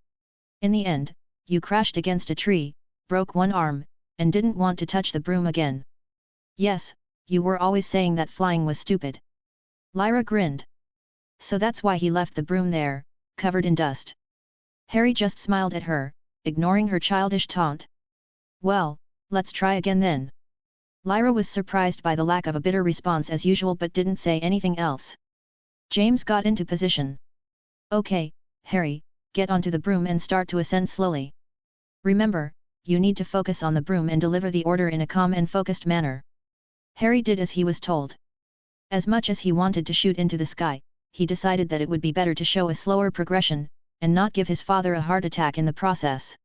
In the end, you crashed against a tree, broke one arm, and didn't want to touch the broom again. Yes, you were always saying that flying was stupid. Lyra grinned. So that's why he left the broom there, covered in dust. Harry just smiled at her, ignoring her childish taunt. Well, let's try again then. Lyra was surprised by the lack of a bitter response as usual but didn't say anything else. James got into position. Okay, Harry, get onto the broom and start to ascend slowly. Remember, you need to focus on the broom and deliver the order in a calm and focused manner. Harry did as he was told. As much as he wanted to shoot into the sky, he decided that it would be better to show a slower progression, and not give his father a heart attack in the process.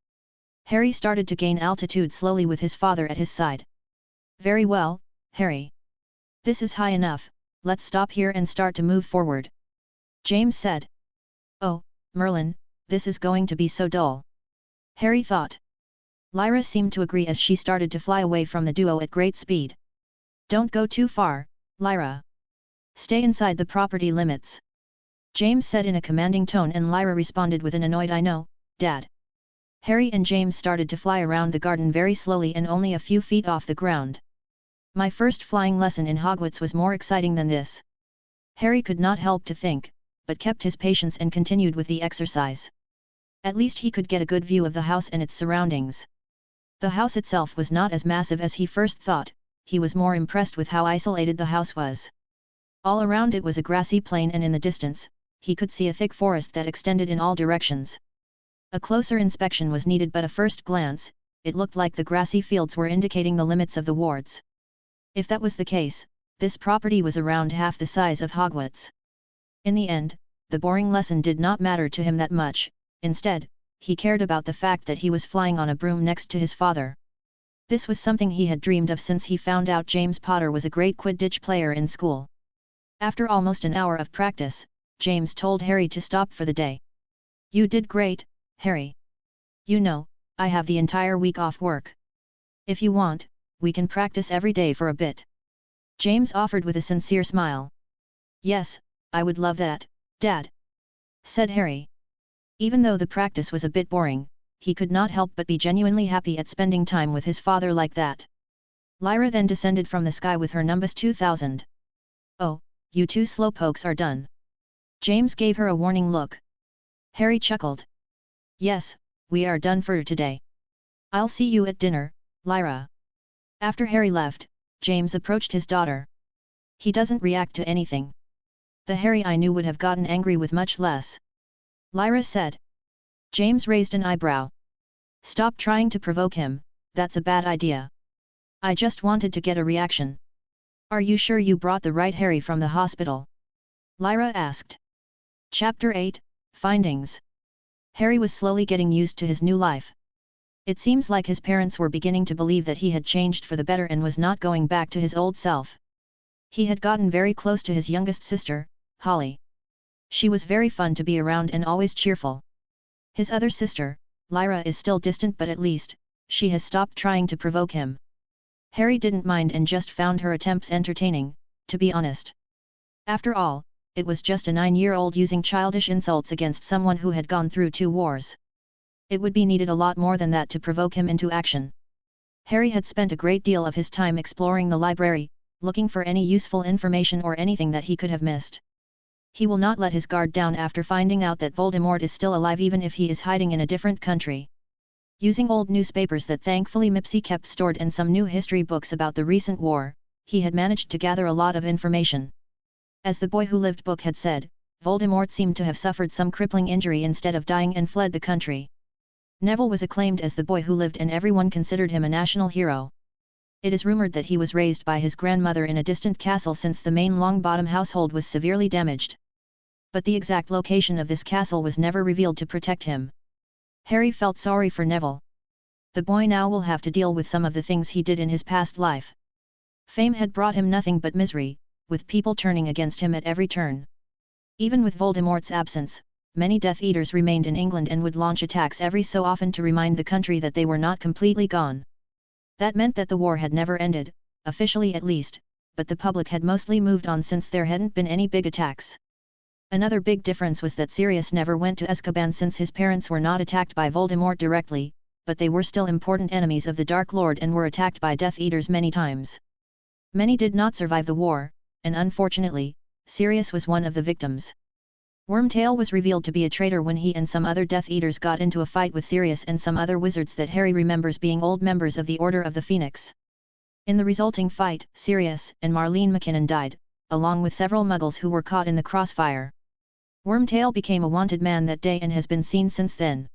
Harry started to gain altitude slowly with his father at his side. Very well, Harry. This is high enough, let's stop here and start to move forward. James said. Oh, Merlin, this is going to be so dull. Harry thought. Lyra seemed to agree as she started to fly away from the duo at great speed. Don't go too far, Lyra. Stay inside the property limits. James said in a commanding tone and Lyra responded with an annoyed I know, Dad. Harry and James started to fly around the garden very slowly and only a few feet off the ground. My first flying lesson in Hogwarts was more exciting than this. Harry could not help to think, but kept his patience and continued with the exercise. At least he could get a good view of the house and its surroundings. The house itself was not as massive as he first thought, he was more impressed with how isolated the house was. All around it was a grassy plain and in the distance, he could see a thick forest that extended in all directions. A closer inspection was needed but a first glance, it looked like the grassy fields were indicating the limits of the wards. If that was the case, this property was around half the size of Hogwarts. In the end, the boring lesson did not matter to him that much, instead, he cared about the fact that he was flying on a broom next to his father. This was something he had dreamed of since he found out James Potter was a great Quidditch player in school. After almost an hour of practice, James told Harry to stop for the day. You did great, Harry. You know, I have the entire week off work. If you want, we can practice every day for a bit. James offered with a sincere smile. Yes, I would love that, Dad, said Harry. Even though the practice was a bit boring, he could not help but be genuinely happy at spending time with his father like that. Lyra then descended from the sky with her Nimbus 2000. Oh, you two slowpokes are done. James gave her a warning look. Harry chuckled. Yes, we are done for today. I'll see you at dinner, Lyra. After Harry left, James approached his daughter. He doesn't react to anything. The Harry I knew would have gotten angry with much less. Lyra said. James raised an eyebrow. Stop trying to provoke him, that's a bad idea. I just wanted to get a reaction. Are you sure you brought the right Harry from the hospital? Lyra asked. Chapter 8, Findings. Harry was slowly getting used to his new life. It seems like his parents were beginning to believe that he had changed for the better and was not going back to his old self. He had gotten very close to his youngest sister, Holly. She was very fun to be around and always cheerful. His other sister, Lyra, is still distant but at least, she has stopped trying to provoke him. Harry didn't mind and just found her attempts entertaining, to be honest. After all, it was just a 9-year-old using childish insults against someone who had gone through 2 wars. It would be needed a lot more than that to provoke him into action. Harry had spent a great deal of his time exploring the library, looking for any useful information or anything that he could have missed. He will not let his guard down after finding out that Voldemort is still alive even if he is hiding in a different country. Using old newspapers that thankfully Mipsy kept stored and some new history books about the recent war, he had managed to gather a lot of information. As the Boy Who Lived book had said, Voldemort seemed to have suffered some crippling injury instead of dying and fled the country. Neville was acclaimed as the Boy Who Lived and everyone considered him a national hero. It is rumored that he was raised by his grandmother in a distant castle since the main Longbottom household was severely damaged. But the exact location of this castle was never revealed to protect him. Harry felt sorry for Neville. The boy now will have to deal with some of the things he did in his past life. Fame had brought him nothing but misery, with people turning against him at every turn. Even with Voldemort's absence, many Death Eaters remained in England and would launch attacks every so often to remind the country that they were not completely gone. That meant that the war had never ended, officially at least, but the public had mostly moved on since there hadn't been any big attacks. Another big difference was that Sirius never went to Azkaban since his parents were not attacked by Voldemort directly, but they were still important enemies of the Dark Lord and were attacked by Death Eaters many times. Many did not survive the war, and unfortunately, Sirius was one of the victims. Wormtail was revealed to be a traitor when he and some other Death Eaters got into a fight with Sirius and some other wizards that Harry remembers being old members of the Order of the Phoenix. In the resulting fight, Sirius and Marlene McKinnon died, along with several Muggles who were caught in the crossfire. Wormtail became a wanted man that day and has been seen since then.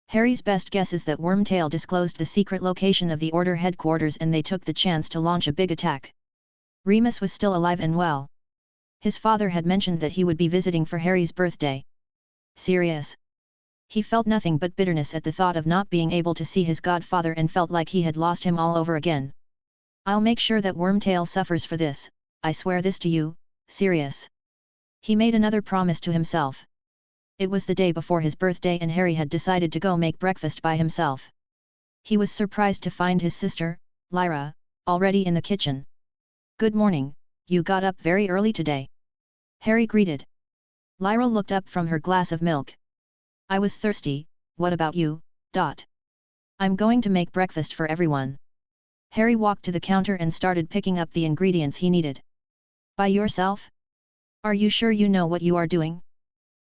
Harry's best guess is that Wormtail disclosed the secret location of the Order headquarters and they took the chance to launch a big attack. Remus was still alive and well. His father had mentioned that he would be visiting for Harry's birthday. Sirius. He felt nothing but bitterness at the thought of not being able to see his godfather and felt like he had lost him all over again. I'll make sure that Wormtail suffers for this, I swear this to you, Sirius. He made another promise to himself. It was the day before his birthday and Harry had decided to go make breakfast by himself. He was surprised to find his sister, Lyra, already in the kitchen. Good morning, you got up very early today. Harry greeted. Lyra looked up from her glass of milk. I was thirsty, what about you, Dot? I'm going to make breakfast for everyone. Harry walked to the counter and started picking up the ingredients he needed. By yourself? Are you sure you know what you are doing?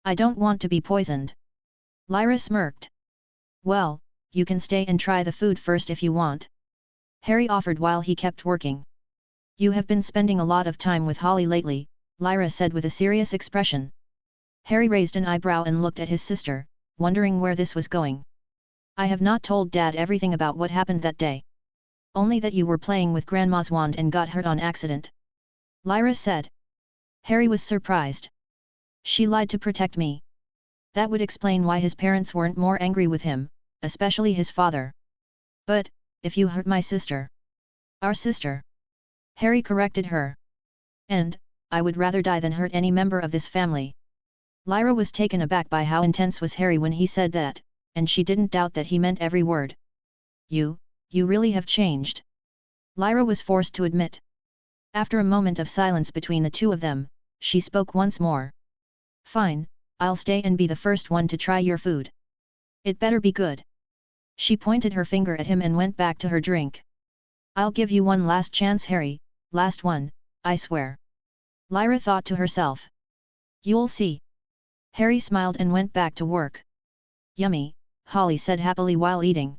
I don't want to be poisoned. Lyra smirked. Well, you can stay and try the food first if you want. Harry offered while he kept working. You have been spending a lot of time with Holly lately, Lyra said with a serious expression. Harry raised an eyebrow and looked at his sister, wondering where this was going. I have not told Dad everything about what happened that day. Only that you were playing with Grandma's wand and got hurt on accident. Lyra said. Harry was surprised. She lied to protect me. That would explain why his parents weren't more angry with him, especially his father. But, if you hurt my sister. Our sister. Harry corrected her. And, I would rather die than hurt any member of this family. Lyra was taken aback by how intense was Harry when he said that, and she didn't doubt that he meant every word. You really have changed. Lyra was forced to admit. After a moment of silence between the two of them, she spoke once more. Fine, I'll stay and be the first one to try your food. It better be good. She pointed her finger at him and went back to her drink. I'll give you one last chance, Harry, last one, I swear. Lyra thought to herself. You'll see. Harry smiled and went back to work. Yummy, Holly said happily while eating.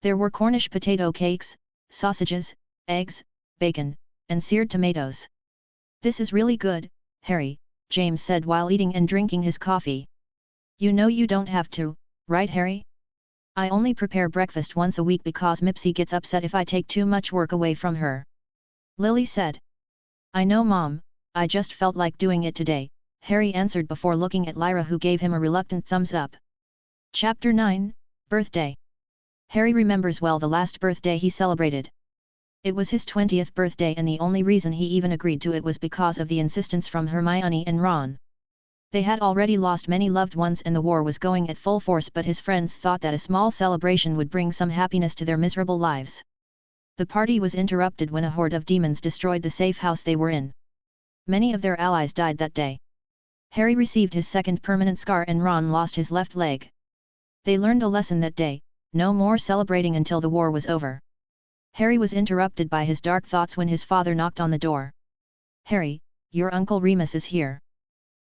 There were Cornish potato cakes, sausages, eggs, bacon, and seared tomatoes. This is really good, Harry, James said while eating and drinking his coffee. You know you don't have to, right Harry? I only prepare breakfast once a week because Mipsy gets upset if I take too much work away from her. Lily said. I know Mom, I just felt like doing it today, Harry answered before looking at Lyra who gave him a reluctant thumbs up. Chapter 9, Birthday. Harry remembers well the last birthday he celebrated. It was his 20th birthday and the only reason he even agreed to it was because of the insistence from Hermione and Ron. They had already lost many loved ones and the war was going at full force, but his friends thought that a small celebration would bring some happiness to their miserable lives. The party was interrupted when a horde of demons destroyed the safe house they were in. Many of their allies died that day. Harry received his second permanent scar and Ron lost his left leg. They learned a lesson that day, no more celebrating until the war was over. Harry was interrupted by his dark thoughts when his father knocked on the door. Harry, your Uncle Remus is here.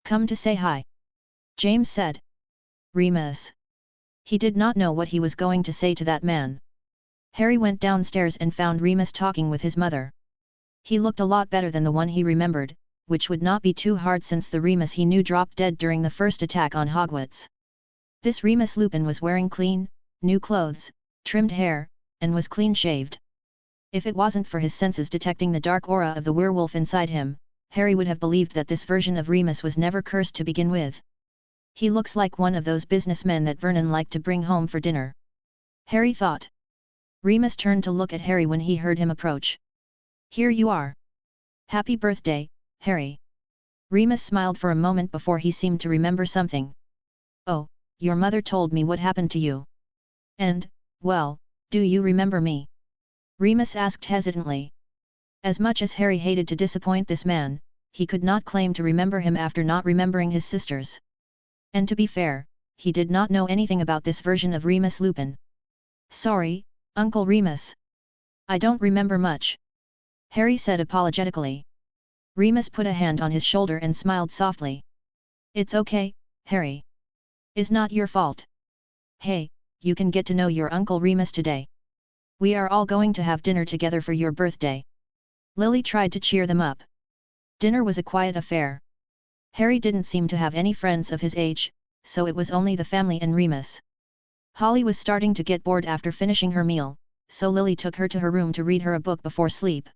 Come to say hi. James said. Remus. He did not know what he was going to say to that man. Harry went downstairs and found Remus talking with his mother. He looked a lot better than the one he remembered, which would not be too hard since the Remus he knew dropped dead during the first attack on Hogwarts. This Remis Lupin was wearing clean, new clothes, trimmed hair, and was clean-shaved. If it wasn't for his senses detecting the dark aura of the werewolf inside him, Harry would have believed that this version of Remus was never cursed to begin with. He looks like one of those businessmen that Vernon liked to bring home for dinner. Harry thought. Remus turned to look at Harry when he heard him approach. Here you are. Happy birthday, Harry. Remus smiled for a moment before he seemed to remember something. Oh, your mother told me what happened to you. And, well, do you remember me? Remus asked hesitantly. As much as Harry hated to disappoint this man, he could not claim to remember him after not remembering his sisters. And to be fair, he did not know anything about this version of Remis Lupin. Sorry, Uncle Remus. I don't remember much. Harry said apologetically. Remus put a hand on his shoulder and smiled softly. It's okay, Harry. It's not your fault. Hey, you can get to know your Uncle Remus today. We are all going to have dinner together for your birthday. Lily tried to cheer them up. Dinner was a quiet affair. Harry didn't seem to have any friends of his age, so it was only the family and Remus. Holly was starting to get bored after finishing her meal, so Lily took her to her room to read her a book before sleep.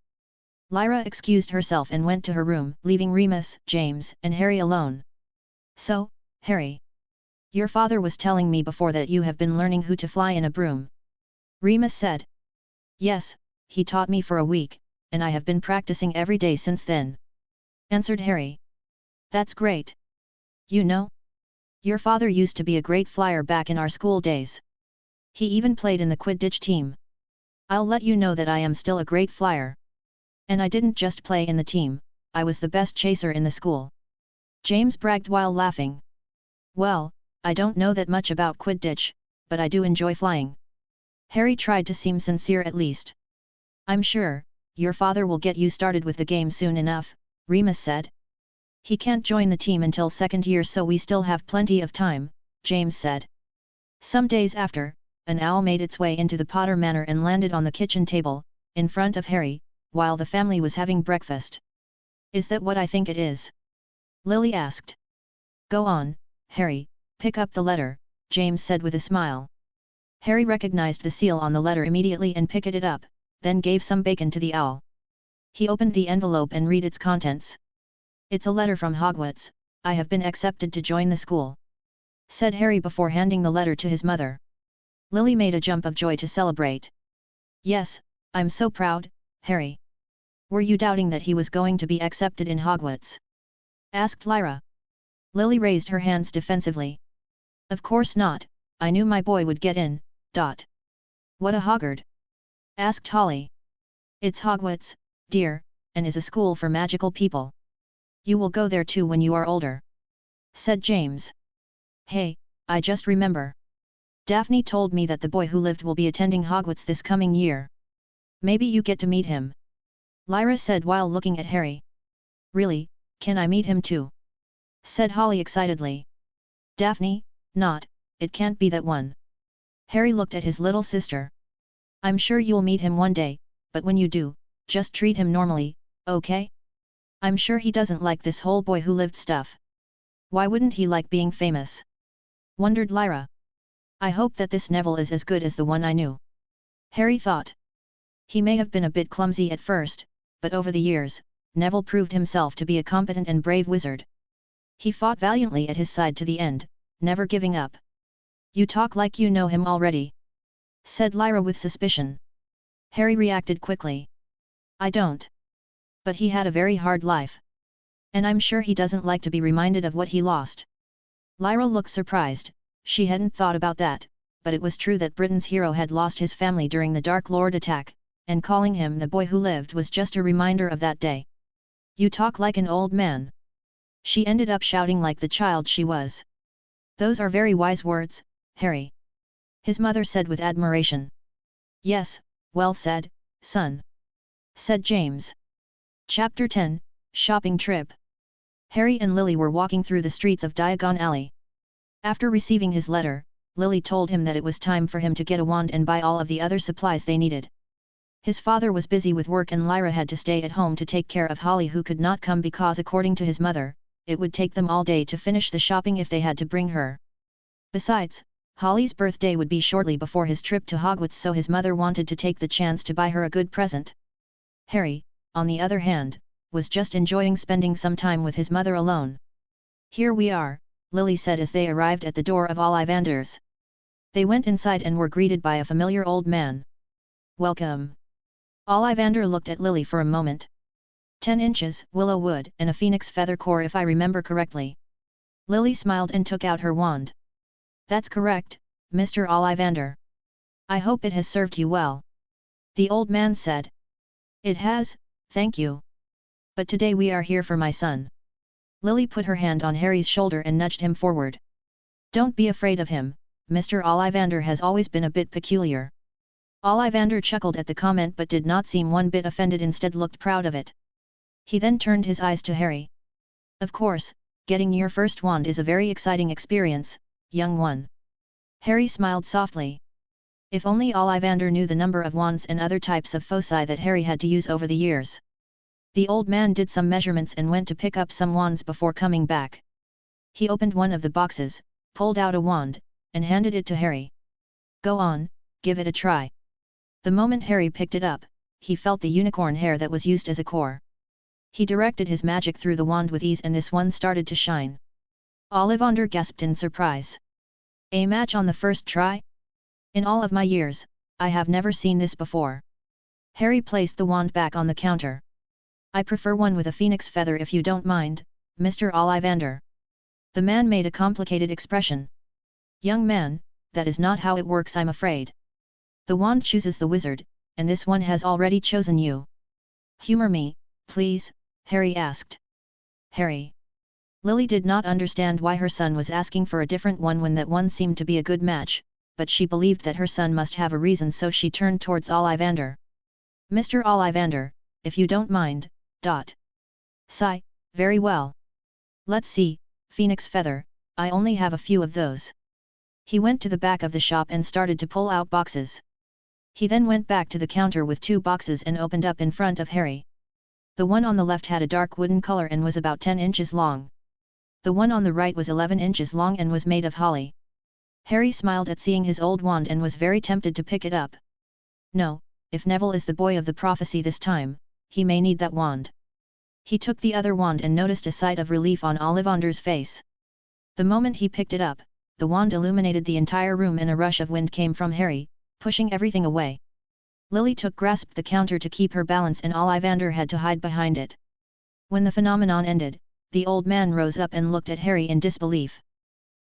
Lyra excused herself and went to her room, leaving Remus, James, and Harry alone. So, Harry. Your father was telling me before that you have been learning how to fly in a broom. Remus said. Yes, he taught me for a week, and I have been practicing every day since then. Answered Harry. That's great. You know? Your father used to be a great flyer back in our school days. He even played in the Quidditch team. I'll let you know that I am still a great flyer. And I didn't just play in the team, I was the best chaser in the school. James bragged while laughing. Well, I don't know that much about Quidditch, but I do enjoy flying. Harry tried to seem sincere at least. I'm sure, your father will get you started with the game soon enough, Remus said. He can't join the team until second year, so we still have plenty of time, James said. Some days after, an owl made its way into the Potter Manor and landed on the kitchen table, in front of Harry, while the family was having breakfast. Is that what I think it is? Lily asked. Go on, Harry, pick up the letter, James said with a smile. Harry recognized the seal on the letter immediately and picked it up, then gave some bacon to the owl. He opened the envelope and read its contents. It's a letter from Hogwarts, I have been accepted to join the school. Said Harry before handing the letter to his mother. Lily made a jump of joy to celebrate. Yes, I'm so proud, Harry. Were you doubting that he was going to be accepted in Hogwarts? Asked Lyra. Lily raised her hands defensively. Of course not, I knew my boy would get in, ... What a Hoggard? Asked Holly. It's Hogwarts, dear, and is a school for magical people. You will go there too when you are older. Said James. Hey, I just remember. Daphne told me that the boy who lived will be attending Hogwarts this coming year. Maybe you get to meet him. Lyra said while looking at Harry. Really, can I meet him too? Said Holly excitedly. Daphne, not, it can't be that one. Harry looked at his little sister. I'm sure you'll meet him one day, but when you do, just treat him normally, okay? I'm sure he doesn't like this whole boy who lived stuff. Why wouldn't he like being famous? Wondered Lyra. I hope that this Neville is as good as the one I knew. Harry thought. He may have been a bit clumsy at first, but over the years, Neville proved himself to be a competent and brave wizard. He fought valiantly at his side to the end, never giving up. You talk like you know him already. Said Lyra with suspicion. Harry reacted quickly. I don't. But he had a very hard life. And I'm sure he doesn't like to be reminded of what he lost. Lyra looked surprised, she hadn't thought about that, but it was true that Britain's hero had lost his family during the Dark Lord attack, and calling him the boy who lived was just a reminder of that day. You talk like an old man. She ended up shouting like the child she was. Those are very wise words, Harry. His mother said with admiration. Yes, well said, son. Said James. Chapter 10, Shopping Trip. Harry and Lily were walking through the streets of Diagon Alley. After receiving his letter, Lily told him that it was time for him to get a wand and buy all of the other supplies they needed. His father was busy with work and Lyra had to stay at home to take care of Holly, who could not come because according to his mother, it would take them all day to finish the shopping if they had to bring her. Besides, Holly's birthday would be shortly before his trip to Hogwarts, so his mother wanted to take the chance to buy her a good present. Harry, on the other hand, was just enjoying spending some time with his mother alone. "Here we are," Lily said as they arrived at the door of Ollivander's. They went inside and were greeted by a familiar old man. "Welcome." Ollivander looked at Lily for a moment. 10 inches, willow wood, and a phoenix feather core if I remember correctly. Lily smiled and took out her wand. "That's correct, Mr. Ollivander. I hope it has served you well," the old man said. "It has, thank you. But today we are here for my son." Lily put her hand on Harry's shoulder and nudged him forward. "Don't be afraid of him, Mr. Ollivander has always been a bit peculiar." Ollivander chuckled at the comment but did not seem one bit offended, instead looked proud of it. He then turned his eyes to Harry. "Of course, getting your first wand is a very exciting experience, young one." Harry smiled softly. If only Ollivander knew the number of wands and other types of foci that Harry had to use over the years. The old man did some measurements and went to pick up some wands before coming back. He opened one of the boxes, pulled out a wand, and handed it to Harry. "Go on, give it a try." The moment Harry picked it up, he felt the unicorn hair that was used as a core. He directed his magic through the wand with ease and this one started to shine. Ollivander gasped in surprise. "A match on the first try? In all of my years, I have never seen this before." Harry placed the wand back on the counter. "I prefer one with a phoenix feather if you don't mind, Mr. Ollivander." The man made a complicated expression. "Young man, that is not how it works, I'm afraid. The wand chooses the wizard, and this one has already chosen you." "Humor me, please," Harry asked. "Harry." Lily did not understand why her son was asking for a different one when that one seemed to be a good match, but she believed that her son must have a reason, so she turned towards Ollivander. "Mr. Ollivander, if you don't mind, Sigh, very well. Let's see, phoenix feather, I only have a few of those." He went to the back of the shop and started to pull out boxes. He then went back to the counter with 2 boxes and opened up in front of Harry. The one on the left had a dark wooden color and was about 10 inches long. The one on the right was 11 inches long and was made of holly. Harry smiled at seeing his old wand and was very tempted to pick it up. No, if Neville is the boy of the prophecy this time, he may need that wand. He took the other wand and noticed a sight of relief on Ollivander's face. The moment he picked it up, the wand illuminated the entire room and a rush of wind came from Harry, pushing everything away. Lily grasped the counter to keep her balance and Ollivander had to hide behind it. When the phenomenon ended, the old man rose up and looked at Harry in disbelief.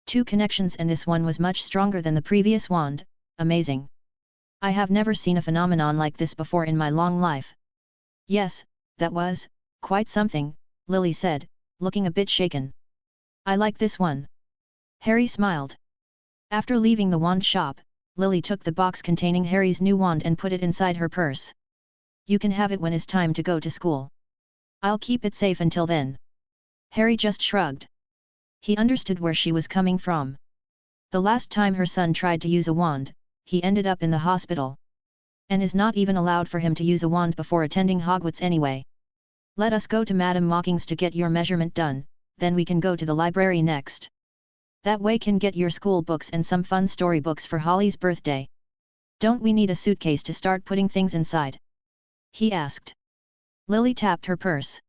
2 connections and this one was much stronger than the previous wand, amazing. I have never seen a phenomenon like this before in my long life. Yes, that was quite something, Lily said, looking a bit shaken. I like this one. Harry smiled. After leaving the wand shop, Lily took the box containing Harry's new wand and put it inside her purse. You can have it when it's time to go to school. I'll keep it safe until then. Harry just shrugged. He understood where she was coming from. The last time her son tried to use a wand, he ended up in the hospital. And is not even allowed for him to use a wand before attending Hogwarts anyway. Let us go to Madame Mocking's to get your measurement done, then we can go to the library next. That way can get your school books and some fun storybooks for Holly's birthday. Don't we need a suitcase to start putting things inside? He asked. Lily tapped her purse.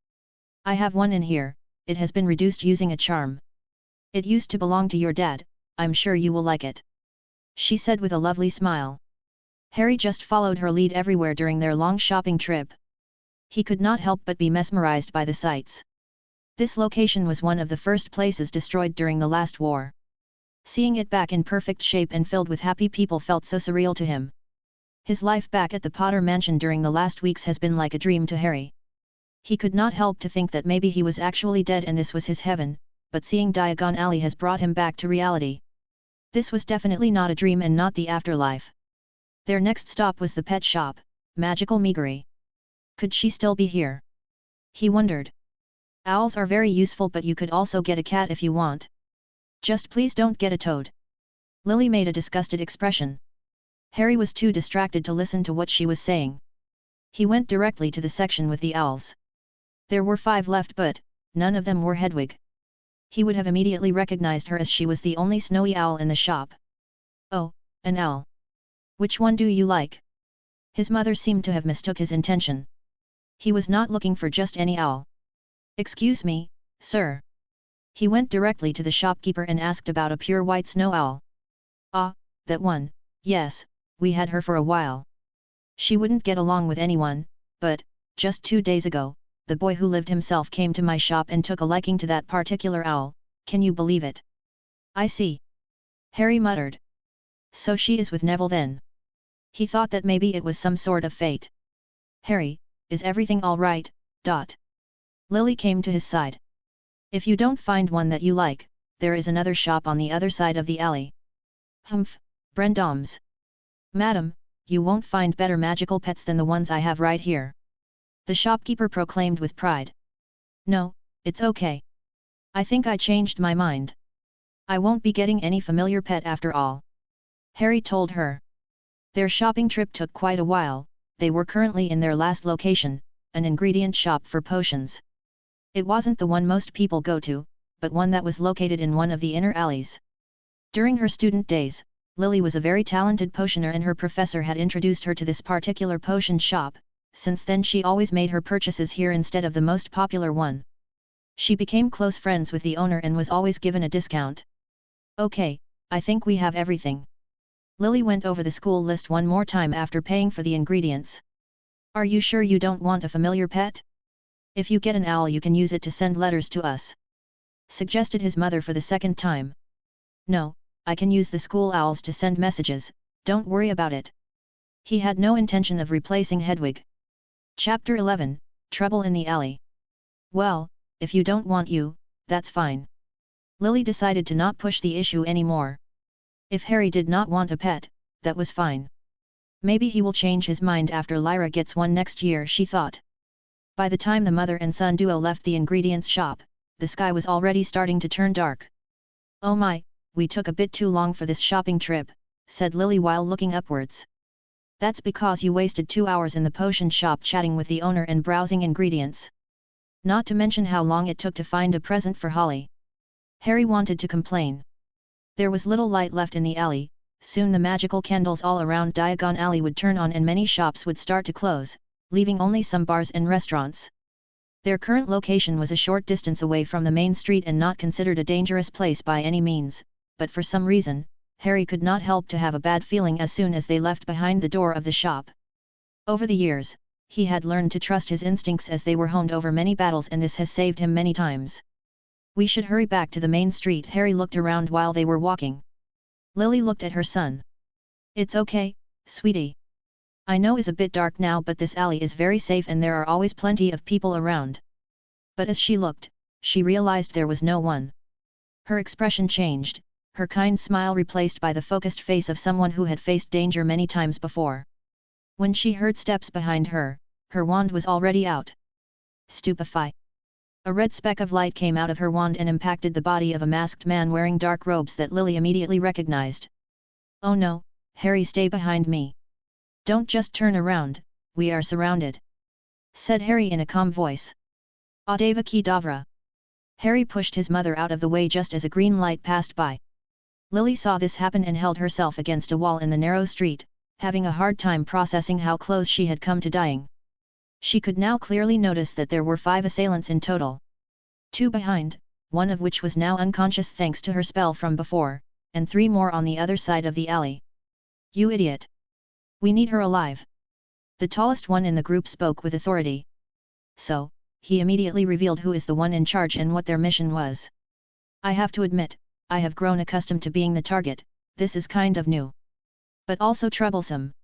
I have one in here, it has been reduced using a charm. It used to belong to your dad, I'm sure you will like it. She said with a lovely smile. Harry just followed her lead everywhere during their long shopping trip. He could not help but be mesmerized by the sights. This location was one of the first places destroyed during the last war. Seeing it back in perfect shape and filled with happy people felt so surreal to him. His life back at the Potter Mansion during the last weeks has been like a dream to Harry. He could not help to think that maybe he was actually dead and this was his heaven, but seeing Diagon Alley has brought him back to reality. This was definitely not a dream and not the afterlife. Their next stop was the pet shop, Magical Megary. Could she still be here? He wondered. Owls are very useful, but you could also get a cat if you want. Just please don't get a toad. Lily made a disgusted expression. Harry was too distracted to listen to what she was saying. He went directly to the section with the owls. There were 5 left, but none of them were Hedwig. He would have immediately recognized her as she was the only snowy owl in the shop. Oh, an owl. Which one do you like? His mother seemed to have mistook his intention. He was not looking for just any owl. Excuse me, sir. He went directly to the shopkeeper and asked about a pure white snow owl. Ah, that one, yes, we had her for a while. She wouldn't get along with anyone, but, just 2 days ago, the boy who lived himself came to my shop and took a liking to that particular owl, can you believe it? I see. Harry muttered. So she is with Neville then. He thought that maybe it was some sort of fate. Harry, is everything all right? Lily came to his side. If you don't find one that you like, there is another shop on the other side of the alley. Humph, Brendoms. Madam, you won't find better magical pets than the ones I have right here. The shopkeeper proclaimed with pride. No, it's okay. I think I changed my mind. I won't be getting any familiar pet after all. Harry told her. Their shopping trip took quite a while. They were currently in their last location, an ingredient shop for potions. It wasn't the one most people go to, but one that was located in one of the inner alleys. During her student days, Lily was a very talented potioner and her professor had introduced her to this particular potion shop. Since then she always made her purchases here instead of the most popular one. She became close friends with the owner and was always given a discount. Okay, I think we have everything. Lily went over the school list one more time after paying for the ingredients. Are you sure you don't want a familiar pet? If you get an owl you can use it to send letters to us. Suggested his mother for the second time. No, I can use the school owls to send messages, don't worry about it. He had no intention of replacing Hedwig. Chapter 11, Trouble in the Alley. Well, if you don't want you, that's fine. Lily decided to not push the issue anymore. If Harry did not want a pet, that was fine. Maybe he will change his mind after Lyra gets one next year, she thought. By the time the mother and son duo left the ingredients shop, the sky was already starting to turn dark. Oh my, we took a bit too long for this shopping trip, said Lily while looking upwards. That's because you wasted 2 hours in the potion shop chatting with the owner and browsing ingredients. Not to mention how long it took to find a present for Holly. Harry wanted to complain. There was little light left in the alley, soon the magical candles all around Diagon Alley would turn on and many shops would start to close, leaving only some bars and restaurants. Their current location was a short distance away from the main street and not considered a dangerous place by any means, but for some reason, Harry could not help to have a bad feeling as soon as they left behind the door of the shop. Over the years, he had learned to trust his instincts as they were honed over many battles and this has saved him many times. We should hurry back to the main street. Harry looked around while they were walking. Lily looked at her son. It's okay, sweetie. I know it's a bit dark now but this alley is very safe and there are always plenty of people around. But as she looked, she realized there was no one. Her expression changed, her kind smile replaced by the focused face of someone who had faced danger many times before. When she heard steps behind her, her wand was already out. Stupefy. A red speck of light came out of her wand and impacted the body of a masked man wearing dark robes that Lily immediately recognized. Oh no, Harry, stay behind me. Don't just turn around, we are surrounded. Said Harry in a calm voice. Adeva Kedavra. Harry pushed his mother out of the way just as a green light passed by. Lily saw this happen and held herself against a wall in the narrow street, having a hard time processing how close she had come to dying. She could now clearly notice that there were 5 assailants in total. 2 behind, one of which was now unconscious thanks to her spell from before, and 3 more on the other side of the alley. You idiot! We need her alive. The tallest one in the group spoke with authority. So, he immediately revealed who is the one in charge and what their mission was. I have to admit, I have grown accustomed to being the target, this is kind of new. But also troublesome.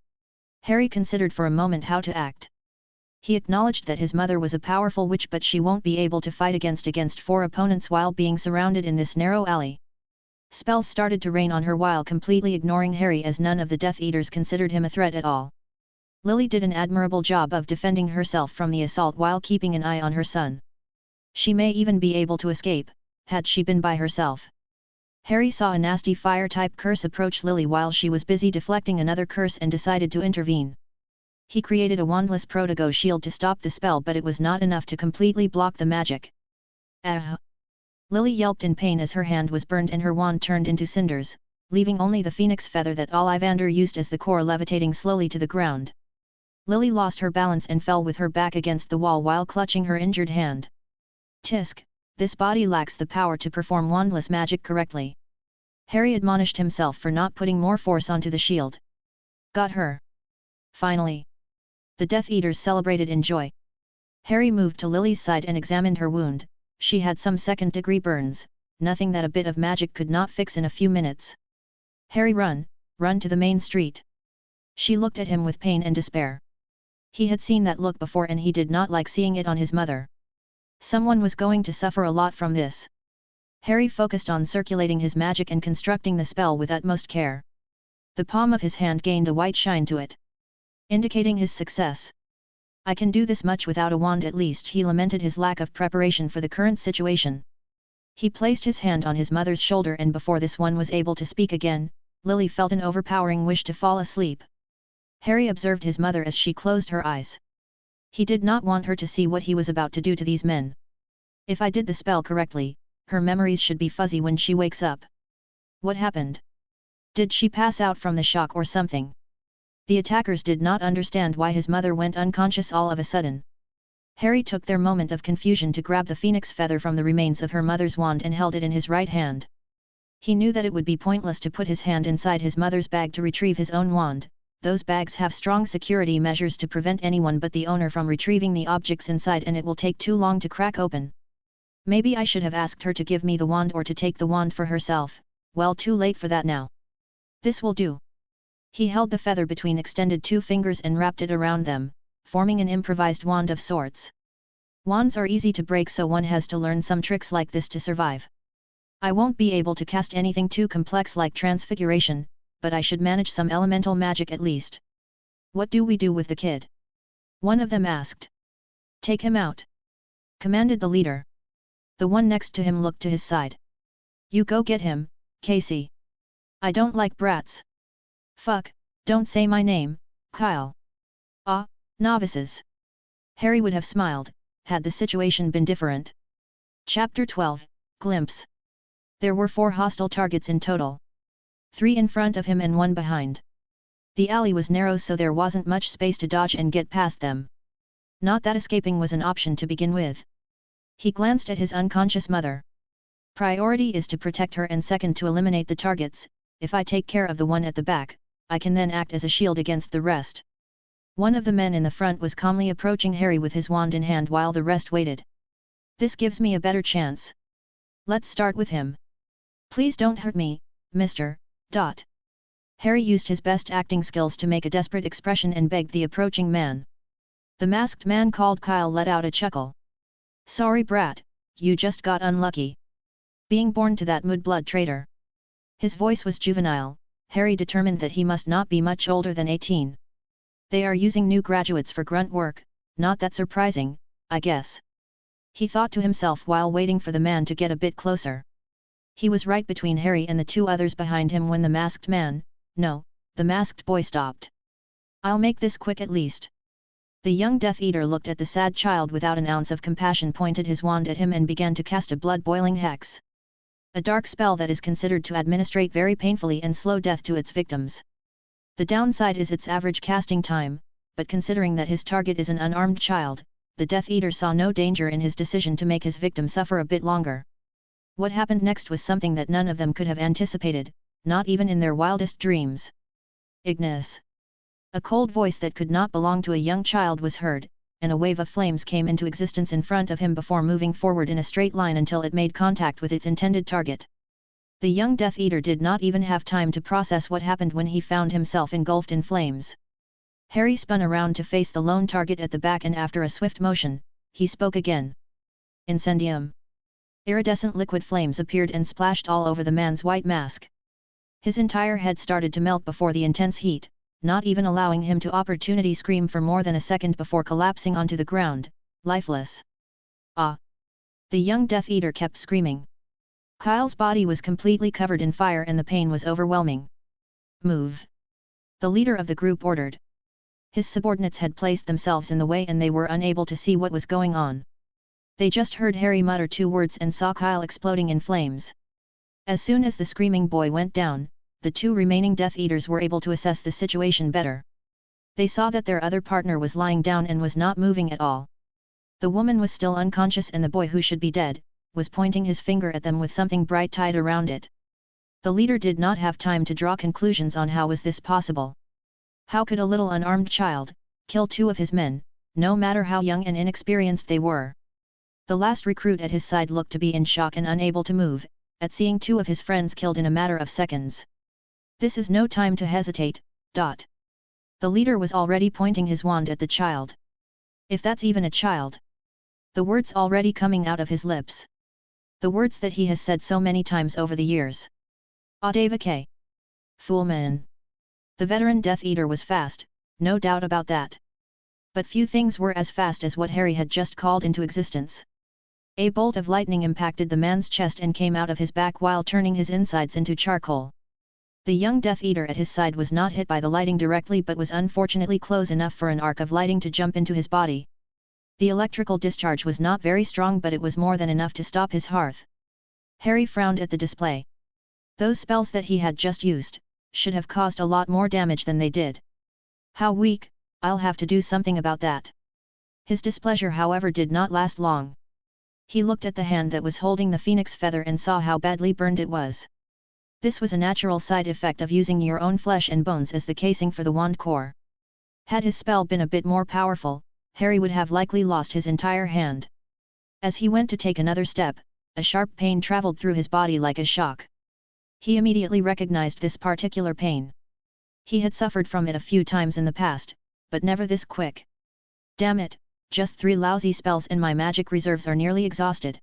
Harry considered for a moment how to act. He acknowledged that his mother was a powerful witch but she won't be able to fight against 4 opponents while being surrounded in this narrow alley. Spells started to rain on her while completely ignoring Harry as none of the Death Eaters considered him a threat at all. Lily did an admirable job of defending herself from the assault while keeping an eye on her son. She may even be able to escape, had she been by herself. Harry saw a nasty fire-type curse approach Lily while she was busy deflecting another curse and decided to intervene. He created a Wandless Protego shield to stop the spell but it was not enough to completely block the magic. Ah! Lily yelped in pain as her hand was burned and her wand turned into cinders, leaving only the phoenix feather that Ollivander used as the core levitating slowly to the ground. Lily lost her balance and fell with her back against the wall while clutching her injured hand. Tisk, this body lacks the power to perform wandless magic correctly. Harry admonished himself for not putting more force onto the shield. Got her. Finally. The Death Eaters celebrated in joy. Harry moved to Lily's side and examined her wound. She had some second-degree burns, nothing that a bit of magic could not fix in a few minutes. Harry, run to the main street. She looked at him with pain and despair. He had seen that look before and he did not like seeing it on his mother. Someone was going to suffer a lot from this. Harry focused on circulating his magic and constructing the spell with utmost care. The palm of his hand gained a white shine to it, indicating his success. I can do this much without a wand at least. He lamented his lack of preparation for the current situation. He placed his hand on his mother's shoulder and before this one was able to speak again, Lily felt an overpowering wish to fall asleep. Harry observed his mother as she closed her eyes. He did not want her to see what he was about to do to these men. If I did the spell correctly, her memories should be fuzzy when she wakes up. What happened? Did she pass out from the shock or something? The attackers did not understand why his mother went unconscious all of a sudden. Harry took their moment of confusion to grab the phoenix feather from the remains of her mother's wand and held it in his right hand. He knew that it would be pointless to put his hand inside his mother's bag to retrieve his own wand. Those bags have strong security measures to prevent anyone but the owner from retrieving the objects inside and it will take too long to crack open. Maybe I should have asked her to give me the wand or to take the wand for herself. Well, too late for that now. This will do. He held the feather between extended two fingers and wrapped it around them, forming an improvised wand of sorts. Wands are easy to break, so one has to learn some tricks like this to survive. I won't be able to cast anything too complex like transfiguration, but I should manage some elemental magic at least. What do we do with the kid? One of them asked. Take him out, commanded the leader. The one next to him looked to his side. You go get him, Casey. I don't like brats. Fuck, don't say my name, Kyle. Ah, novices. Harry would have smiled, had the situation been different. Chapter 12, Glimpse. There were 4 hostile targets in total. 3 in front of him and 1 behind. The alley was narrow, so there wasn't much space to dodge and get past them. Not that escaping was an option to begin with. He glanced at his unconscious mother. Priority is to protect her and second to eliminate the targets. If I take care of the one at the back, I can then act as a shield against the rest. One of the men in the front was calmly approaching Harry with his wand in hand while the rest waited. This gives me a better chance. Let's start with him. Please don't hurt me, Mr. Dot. Harry used his best acting skills to make a desperate expression and begged the approaching man. The masked man called Kyle let out a chuckle. Sorry brat, you just got unlucky. Being born to that mudblood traitor. His voice was juvenile. Harry determined that he must not be much older than 18. They are using new graduates for grunt work, not that surprising, I guess. He thought to himself while waiting for the man to get a bit closer. He was right between Harry and the 2 others behind him when the masked man, no, the masked boy stopped. I'll make this quick at least. The young Death Eater looked at the sad child without an ounce of compassion, pointed his wand at him and began to cast a blood-boiling hex. A dark spell that is considered to administrate very painfully and slow death to its victims. The downside is its average casting time, but considering that his target is an unarmed child, the Death Eater saw no danger in his decision to make his victim suffer a bit longer. What happened next was something that none of them could have anticipated, not even in their wildest dreams. Ignis. A cold voice that could not belong to a young child was heard, and a wave of flames came into existence in front of him before moving forward in a straight line until it made contact with its intended target. The young Death Eater did not even have time to process what happened when he found himself engulfed in flames. Harry spun around to face the lone target at the back and after a swift motion, he spoke again. Incendium. Iridescent liquid flames appeared and splashed all over the man's white mask. His entire head started to melt before the intense heat, not even allowing him to opportunity scream for more than a second before collapsing onto the ground, lifeless. Ah! The young Death Eater kept screaming. Kyle's body was completely covered in fire and the pain was overwhelming. Move! The leader of the group ordered. His subordinates had placed themselves in the way and they were unable to see what was going on. They just heard Harry mutter 2 words and saw Kyle exploding in flames. As soon as the screaming boy went down, the two remaining Death Eaters were able to assess the situation better. They saw that their other partner was lying down and was not moving at all. The woman was still unconscious and the boy who should be dead, was pointing his finger at them with something bright tied around it. The leader did not have time to draw conclusions on how was this possible. How could a little unarmed child kill two of his men, no matter how young and inexperienced they were? The last recruit at his side looked to be in shock and unable to move, at seeing two of his friends killed in a matter of seconds. This is no time to hesitate. The leader was already pointing his wand at the child. If that's even a child. The words already coming out of his lips. The words that he has said so many times over the years. Audavake. Foolman. The veteran Death Eater was fast, no doubt about that. But few things were as fast as what Harry had just called into existence. A bolt of lightning impacted the man's chest and came out of his back while turning his insides into charcoal. The young Death Eater at his side was not hit by the lighting directly but was unfortunately close enough for an arc of lighting to jump into his body. The electrical discharge was not very strong but it was more than enough to stop his hearth. Harry frowned at the display. Those spells that he had just used should have caused a lot more damage than they did. How weak, I'll have to do something about that. His displeasure however did not last long. He looked at the hand that was holding the phoenix feather and saw how badly burned it was. This was a natural side effect of using your own flesh and bones as the casing for the wand core. Had his spell been a bit more powerful, Harry would have likely lost his entire hand. As he went to take another step, a sharp pain traveled through his body like a shock. He immediately recognized this particular pain. He had suffered from it a few times in the past, but never this quick. Damn it, just 3 lousy spells and my magic reserves are nearly exhausted.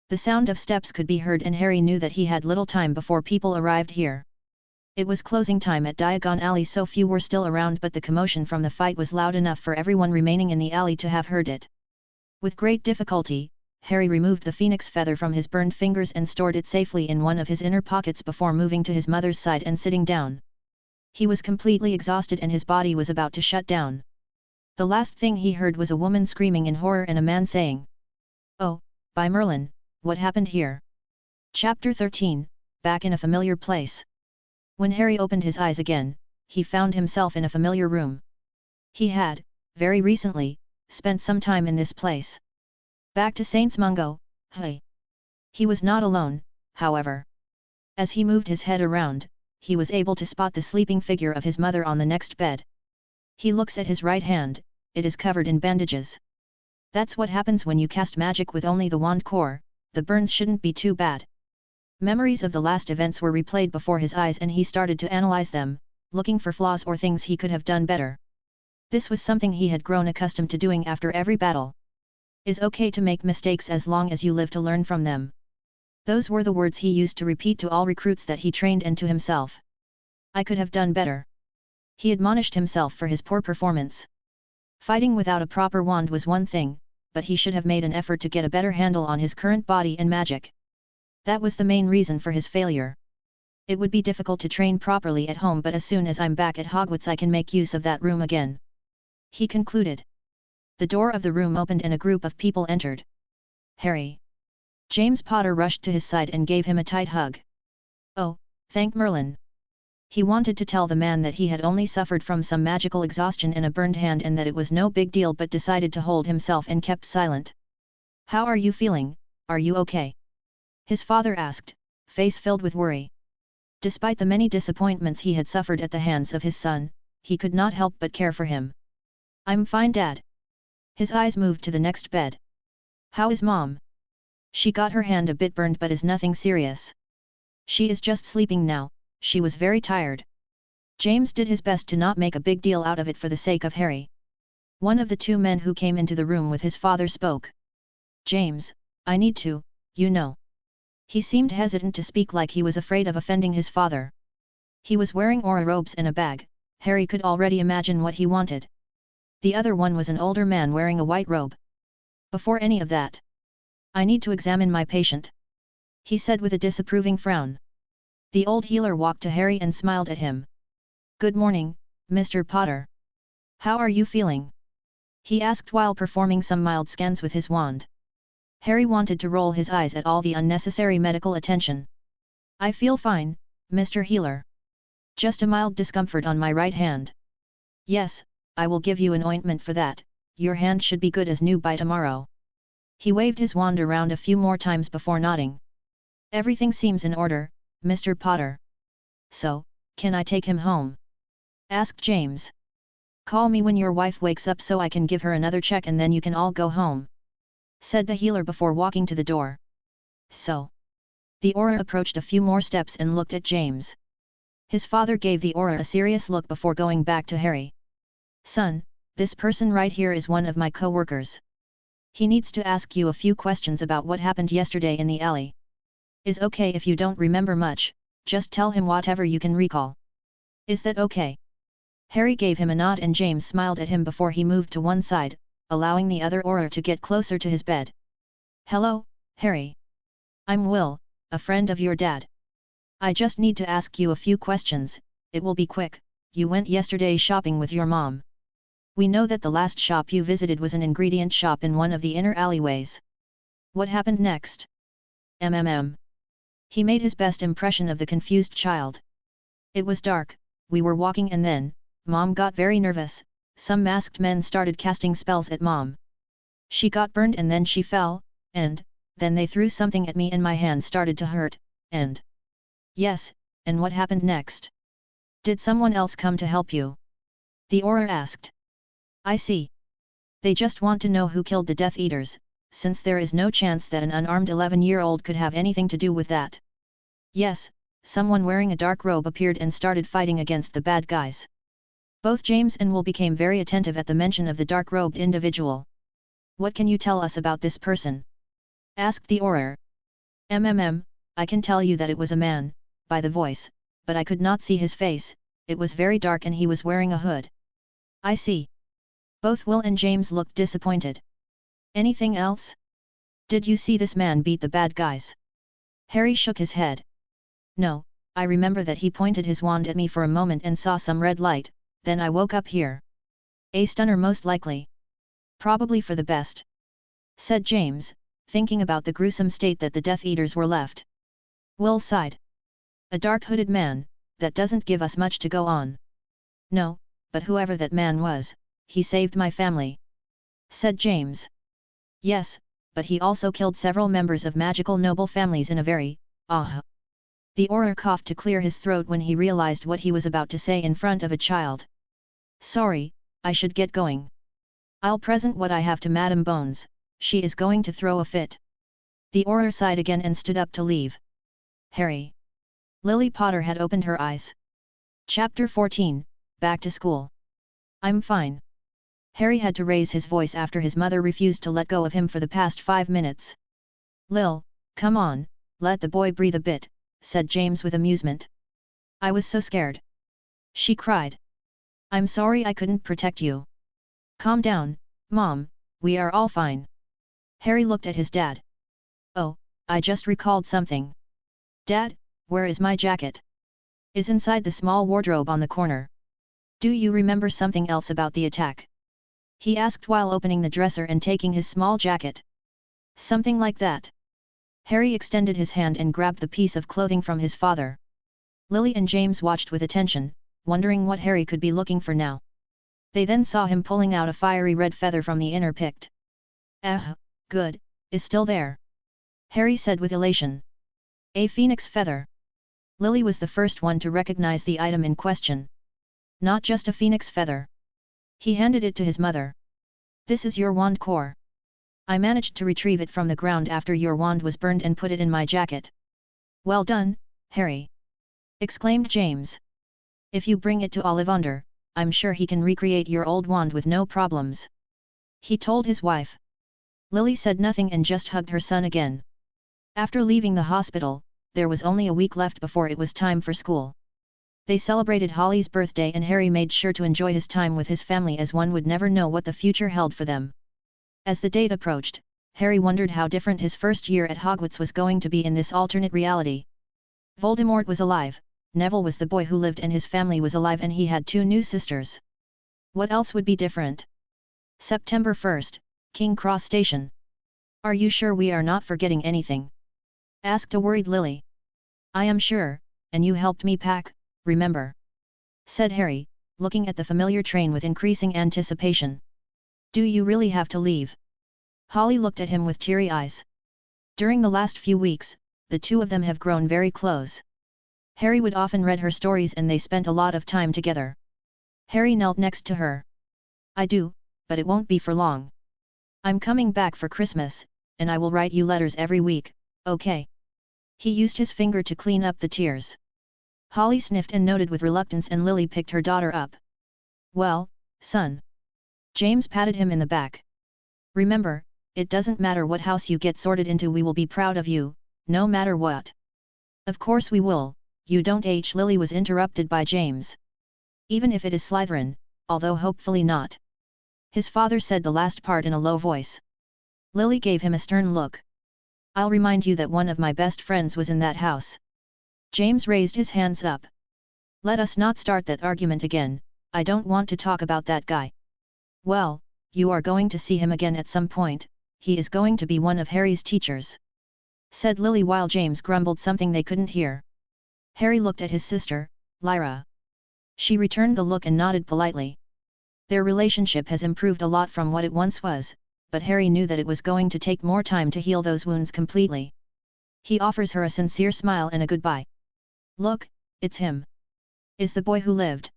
The sound of steps could be heard and Harry knew that he had little time before people arrived here. It was closing time at Diagon Alley so few were still around but the commotion from the fight was loud enough for everyone remaining in the alley to have heard it. With great difficulty, Harry removed the phoenix feather from his burned fingers and stored it safely in one of his inner pockets before moving to his mother's side and sitting down. He was completely exhausted and his body was about to shut down. The last thing he heard was a woman screaming in horror and a man saying, "Oh, by Merlin, what happened here?" Chapter 13, Back in a Familiar Place. When Harry opened his eyes again, he found himself in a familiar room. He had, very recently, spent some time in this place. Back to Saints Mungo, hey. He was not alone, however. As he moved his head around, he was able to spot the sleeping figure of his mother on the next bed. He looks at his right hand, it is covered in bandages. That's what happens when you cast magic with only the wand core, the burns shouldn't be too bad. Memories of the last events were replayed before his eyes and he started to analyze them, looking for flaws or things he could have done better. This was something he had grown accustomed to doing after every battle. It's okay to make mistakes as long as you live to learn from them. Those were the words he used to repeat to all recruits that he trained and to himself. I could have done better. He admonished himself for his poor performance. Fighting without a proper wand was one thing, but he should have made an effort to get a better handle on his current body and magic. That was the main reason for his failure. It would be difficult to train properly at home but as soon as I'm back at Hogwarts I can make use of that room again. He concluded. The door of the room opened and a group of people entered. Harry. James Potter rushed to his side and gave him a tight hug. Oh, thank Merlin. He wanted to tell the man that he had only suffered from some magical exhaustion and a burned hand and that it was no big deal but decided to hold himself and kept silent. How are you feeling, are you okay? His father asked, face filled with worry. Despite the many disappointments he had suffered at the hands of his son, he could not help but care for him. I'm fine, Dad. His eyes moved to the next bed. How is Mom? She got her hand a bit burned but is nothing serious. She is just sleeping now, she was very tired. James did his best to not make a big deal out of it for the sake of Harry. One of the two men who came into the room with his father spoke. James, I need to, you know. He seemed hesitant to speak like he was afraid of offending his father. He was wearing aura robes and a bag, Harry could already imagine what he wanted. The other one was an older man wearing a white robe. Before any of that, I need to examine my patient, he said with a disapproving frown. The old healer walked to Harry and smiled at him. Good morning, Mr. Potter. How are you feeling? He asked while performing some mild scans with his wand. Harry wanted to roll his eyes at all the unnecessary medical attention. I feel fine, Mr. Healer. Just a mild discomfort on my right hand. Yes, I will give you an ointment for that, your hand should be good as new by tomorrow. He waved his wand around a few more times before nodding. Everything seems in order, Mr. Potter. So, can I take him home? Asked James. Call me when your wife wakes up so I can give her another check and then you can all go home, said the healer before walking to the door. So. The Auror approached a few more steps and looked at James. His father gave the Auror a serious look before going back to Harry. Son, this person right here is one of my co-workers. He needs to ask you a few questions about what happened yesterday in the alley. Is okay if you don't remember much, just tell him whatever you can recall. Is that okay? Harry gave him a nod and James smiled at him before he moved to one side, allowing the other Auror to get closer to his bed. Hello, Harry. I'm Will, a friend of your dad. I just need to ask you a few questions, it will be quick. You went yesterday shopping with your mom. We know that the last shop you visited was an ingredient shop in one of the inner alleyways. What happened next? He made his best impression of the confused child. It was dark, we were walking and then, Mom got very nervous, some masked men started casting spells at Mom. She got burned and then she fell, and, then they threw something at me and my hand started to hurt, and... Yes, and what happened next? Did someone else come to help you? The Auror asked. I see. They just want to know who killed the Death Eaters, since there is no chance that an unarmed 11-year-old could have anything to do with that. Yes, someone wearing a dark robe appeared and started fighting against the bad guys. Both James and Will became very attentive at the mention of the dark-robed individual. What can you tell us about this person? Asked the Auror. I can tell you that it was a man, by the voice, but I could not see his face, it was very dark and he was wearing a hood. I see. Both Will and James looked disappointed. Anything else? Did you see this man beat the bad guys? Harry shook his head. No, I remember that he pointed his wand at me for a moment and saw some red light, then I woke up here. A stunner most likely. Probably for the best. Said James, thinking about the gruesome state that the Death Eaters were left. Will sighed. A dark hooded man, that doesn't give us much to go on. No, but whoever that man was, he saved my family. Said James. Yes, but he also killed several members of magical noble families in a very, The Auror coughed to clear his throat when he realized what he was about to say in front of a child. Sorry, I should get going. I'll present what I have to Madame Bones, she is going to throw a fit. The Auror sighed again and stood up to leave. Harry. Lily Potter had opened her eyes. Chapter 14, Back to School. I'm fine. Harry had to raise his voice after his mother refused to let go of him for the past 5 minutes. Lil, come on, let the boy breathe a bit, said James with amusement. I was so scared. She cried. I'm sorry I couldn't protect you. Calm down, Mom, we are all fine. Harry looked at his dad. Oh, I just recalled something. Dad, where is my jacket? Is inside the small wardrobe on the corner. Do you remember something else about the attack? He asked while opening the dresser and taking his small jacket. Something like that. Harry extended his hand and grabbed the piece of clothing from his father. Lily and James watched with attention, wondering what Harry could be looking for now. They then saw him pulling out a fiery red feather from the inner pict. Good, is still there. Harry said with elation. A phoenix feather. Lily was the first one to recognize the item in question. Not just a phoenix feather. He handed it to his mother. This is your wand core. I managed to retrieve it from the ground after your wand was burned and put it in my jacket. Well done, Harry! Exclaimed James. If you bring it to Ollivander, I'm sure he can recreate your old wand with no problems. He told his wife. Lily said nothing and just hugged her son again. After leaving the hospital, there was only a week left before it was time for school. They celebrated Holly's birthday and Harry made sure to enjoy his time with his family as one would never know what the future held for them. As the date approached, Harry wondered how different his first year at Hogwarts was going to be in this alternate reality. Voldemort was alive, Neville was the boy who lived and his family was alive and he had 2 new sisters. What else would be different? September 1st, King Cross Station. Are you sure we are not forgetting anything? Asked a worried Lily. I am sure, and you helped me pack, remember? said Harry, looking at the familiar train with increasing anticipation. Do you really have to leave? Holly looked at him with teary eyes. During the last few weeks, the two of them have grown very close. Harry would often read her stories and they spent a lot of time together. Harry knelt next to her. I do, but it won't be for long. I'm coming back for Christmas, and I will write you letters every week, okay? He used his finger to clean up the tears. Holly sniffed and nodded with reluctance and Lily picked her daughter up. Well, son. James patted him in the back. Remember, it doesn't matter what house you get sorted into, we will be proud of you, no matter what. Of course we will, you don't. Lily was interrupted by James. Even if it is Slytherin, although hopefully not. His father said the last part in a low voice. Lily gave him a stern look. I'll remind you that one of my best friends was in that house. James raised his hands up. Let us not start that argument again, I don't want to talk about that guy. Well, you are going to see him again at some point, he is going to be one of Harry's teachers. Said Lily while James grumbled something they couldn't hear. Harry looked at his sister, Lyra. She returned the look and nodded politely. Their relationship has improved a lot from what it once was, but Harry knew that it was going to take more time to heal those wounds completely. He offers her a sincere smile and a goodbye. Look, it's him. Is the boy who lived.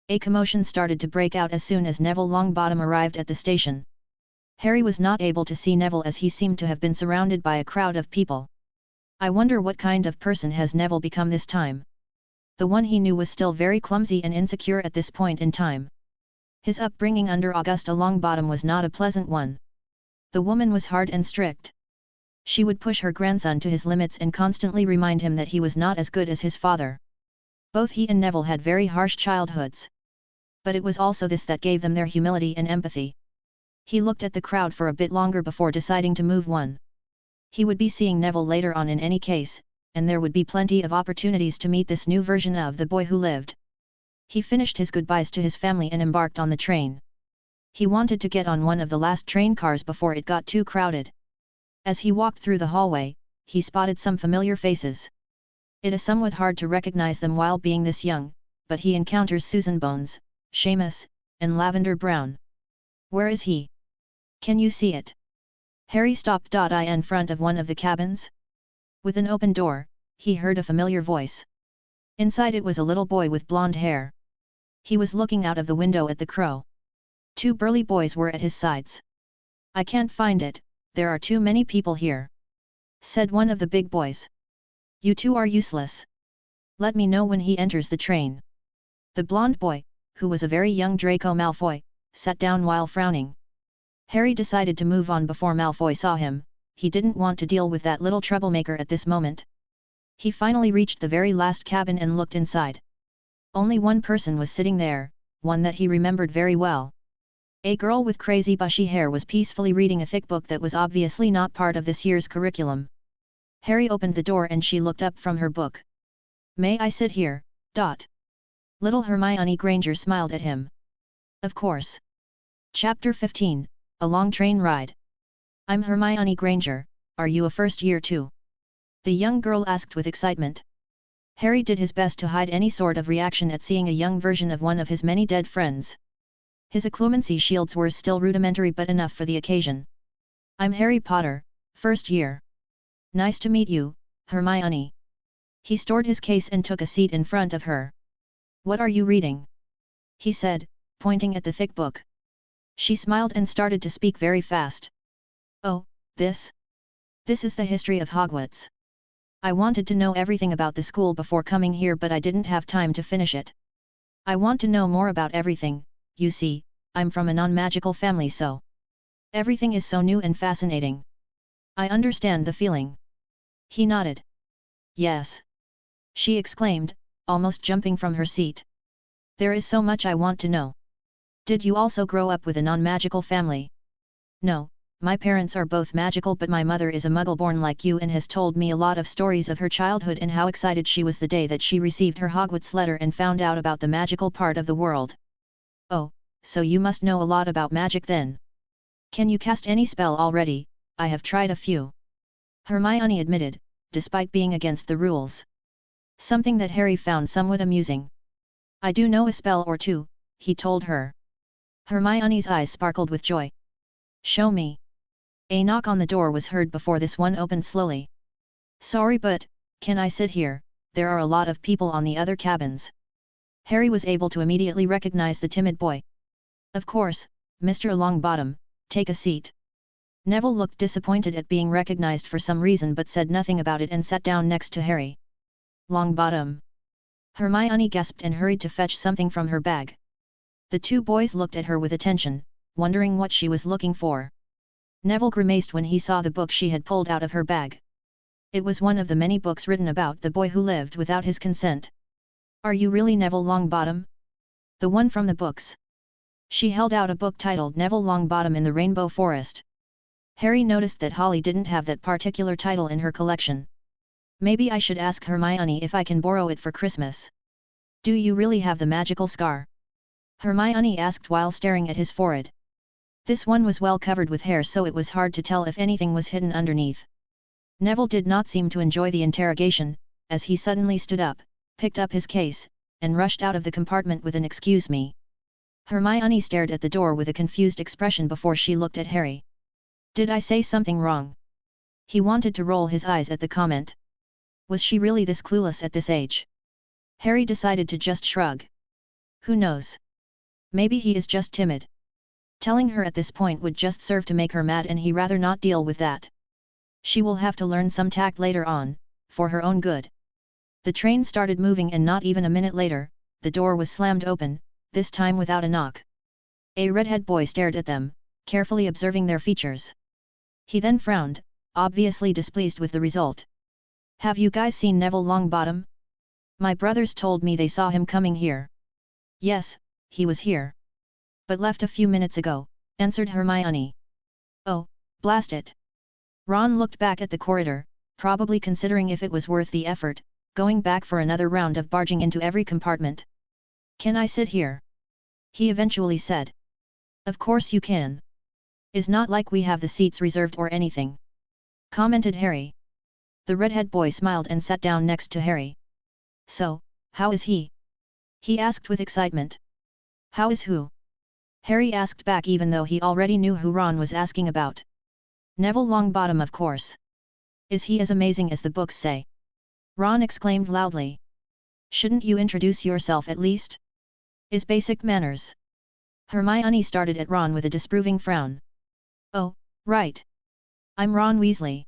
A commotion started to break out as soon as Neville Longbottom arrived at the station. Harry was not able to see Neville as he seemed to have been surrounded by a crowd of people. I wonder what kind of person has Neville become this time. The one he knew was still very clumsy and insecure at this point in time. His upbringing under Augusta Longbottom was not a pleasant one. The woman was hard and strict. She would push her grandson to his limits and constantly remind him that he was not as good as his father. Both he and Neville had very harsh childhoods. But it was also this that gave them their humility and empathy. He looked at the crowd for a bit longer before deciding to move on. He would be seeing Neville later on in any case, and there would be plenty of opportunities to meet this new version of the boy who lived. He finished his goodbyes to his family and embarked on the train. He wanted to get on one of the last train cars before it got too crowded. As he walked through the hallway, he spotted some familiar faces. It is somewhat hard to recognize them while being this young, but he encounters Susan Bones, Seamus, and Lavender Brown. Where is he? Can you see it? Harry stopped in front of one of the cabins. With an open door, he heard a familiar voice. Inside it was a little boy with blonde hair. He was looking out of the window at the crow. Two burly boys were at his sides. I can't find it, there are too many people here. Said one of the big boys. You two are useless. Let me know when he enters the train. The blonde boy, who was a very young Draco Malfoy, sat down while frowning. Harry decided to move on before Malfoy saw him, he didn't want to deal with that little troublemaker at this moment. He finally reached the very last cabin and looked inside. Only one person was sitting there, one that he remembered very well. A girl with crazy bushy hair was peacefully reading a thick book that was obviously not part of this year's curriculum. Harry opened the door and she looked up from her book. May I sit here? Little Hermione Granger smiled at him. Of course. Chapter 15, A Long Train Ride. I'm Hermione Granger, are you a first year too? The young girl asked with excitement. Harry did his best to hide any sort of reaction at seeing a young version of one of his many dead friends. His occlumency shields were still rudimentary but enough for the occasion. I'm Harry Potter, first year. Nice to meet you, Hermione. He stored his case and took a seat in front of her. What are you reading? He said, pointing at the thick book. She smiled and started to speak very fast. Oh, this? This is the history of Hogwarts. I wanted to know everything about the school before coming here but I didn't have time to finish it. I want to know more about everything, you see, I'm from a non-magical family so. Everything is so new and fascinating. I understand the feeling. He nodded. Yes. She exclaimed, almost jumping from her seat. There is so much I want to know. Did you also grow up with a non-magical family? No, my parents are both magical but my mother is a muggle born like you and has told me a lot of stories of her childhood and how excited she was the day that she received her Hogwarts letter and found out about the magical part of the world. Oh, so you must know a lot about magic then. Can you cast any spell already? I have tried a few. Hermione admitted, despite being against the rules. Something that Harry found somewhat amusing. I do know a spell or two, he told her. Hermione's eyes sparkled with joy. Show me. A knock on the door was heard before this one opened slowly. Sorry, but can I sit here? There are a lot of people on the other cabins. Harry was able to immediately recognize the timid boy. Of course, Mr. Longbottom, take a seat. Neville looked disappointed at being recognized for some reason but said nothing about it and sat down next to Harry. Longbottom. Hermione gasped and hurried to fetch something from her bag. The two boys looked at her with attention, wondering what she was looking for. Neville grimaced when he saw the book she had pulled out of her bag. It was one of the many books written about the boy who lived without his consent. Are you really Neville Longbottom? The one from the books. She held out a book titled Neville Longbottom in the Rainbow Forest. Harry noticed that Holly didn't have that particular title in her collection. Maybe I should ask Hermione if I can borrow it for Christmas. Do you really have the magical scar? Hermione asked while staring at his forehead. This one was well covered with hair, so it was hard to tell if anything was hidden underneath. Neville did not seem to enjoy the interrogation, as he suddenly stood up, picked up his case, and rushed out of the compartment with an "excuse me." Hermione stared at the door with a confused expression before she looked at Harry. Did I say something wrong? He wanted to roll his eyes at the comment. Was she really this clueless at this age? Harry decided to just shrug. Who knows? Maybe he is just timid. Telling her at this point would just serve to make her mad, and he rather not deal with that. She will have to learn some tact later on, for her own good. The train started moving and not even a minute later, the door was slammed open, this time without a knock. A redhead boy stared at them, carefully observing their features. He then frowned, obviously displeased with the result. Have you guys seen Neville Longbottom? My brothers told me they saw him coming here. Yes, he was here. But left a few minutes ago, answered Hermione. Oh, blast it. Ron looked back at the corridor, probably considering if it was worth the effort, going back for another round of barging into every compartment. Can I sit here? He eventually said. Of course you can. It's not like we have the seats reserved or anything. Commented Harry. The redhead boy smiled and sat down next to Harry. So, how is he? He asked with excitement. How is who? Harry asked back, even though he already knew who Ron was asking about. Neville Longbottom, of course. Is he as amazing as the books say? Ron exclaimed loudly. Shouldn't you introduce yourself at least? Is basic manners. Hermione started at Ron with a disapproving frown. Oh, right. I'm Ron Weasley.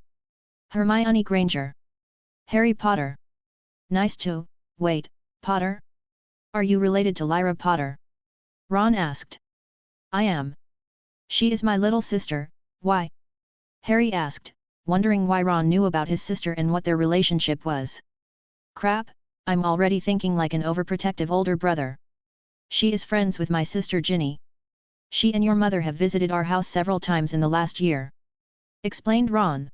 Hermione Granger. Harry Potter. Nice to, wait, Potter? Are you related to Lyra Potter? Ron asked. I am. She is my little sister, why? Harry asked, wondering why Ron knew about his sister and what their relationship was. Crap, I'm already thinking like an overprotective older brother. She is friends with my sister Ginny. She and your mother have visited our house several times in the last year. Explained Ron.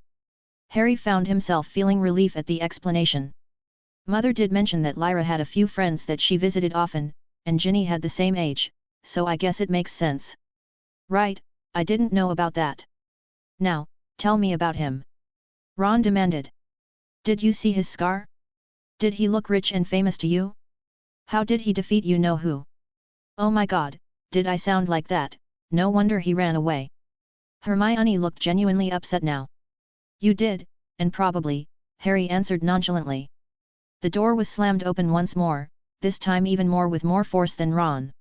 Harry found himself feeling relief at the explanation. Mother did mention that Lyra had a few friends that she visited often, and Ginny had the same age, so I guess it makes sense. Right, I didn't know about that. Now, tell me about him. Ron demanded. Did you see his scar? Did he look rich and famous to you? How did he defeat you know who? Oh my god, did I sound like that? No wonder he ran away. Hermione looked genuinely upset now. You did, and probably, Harry answered nonchalantly. The door was slammed open once more, this time even more with more force than Ron.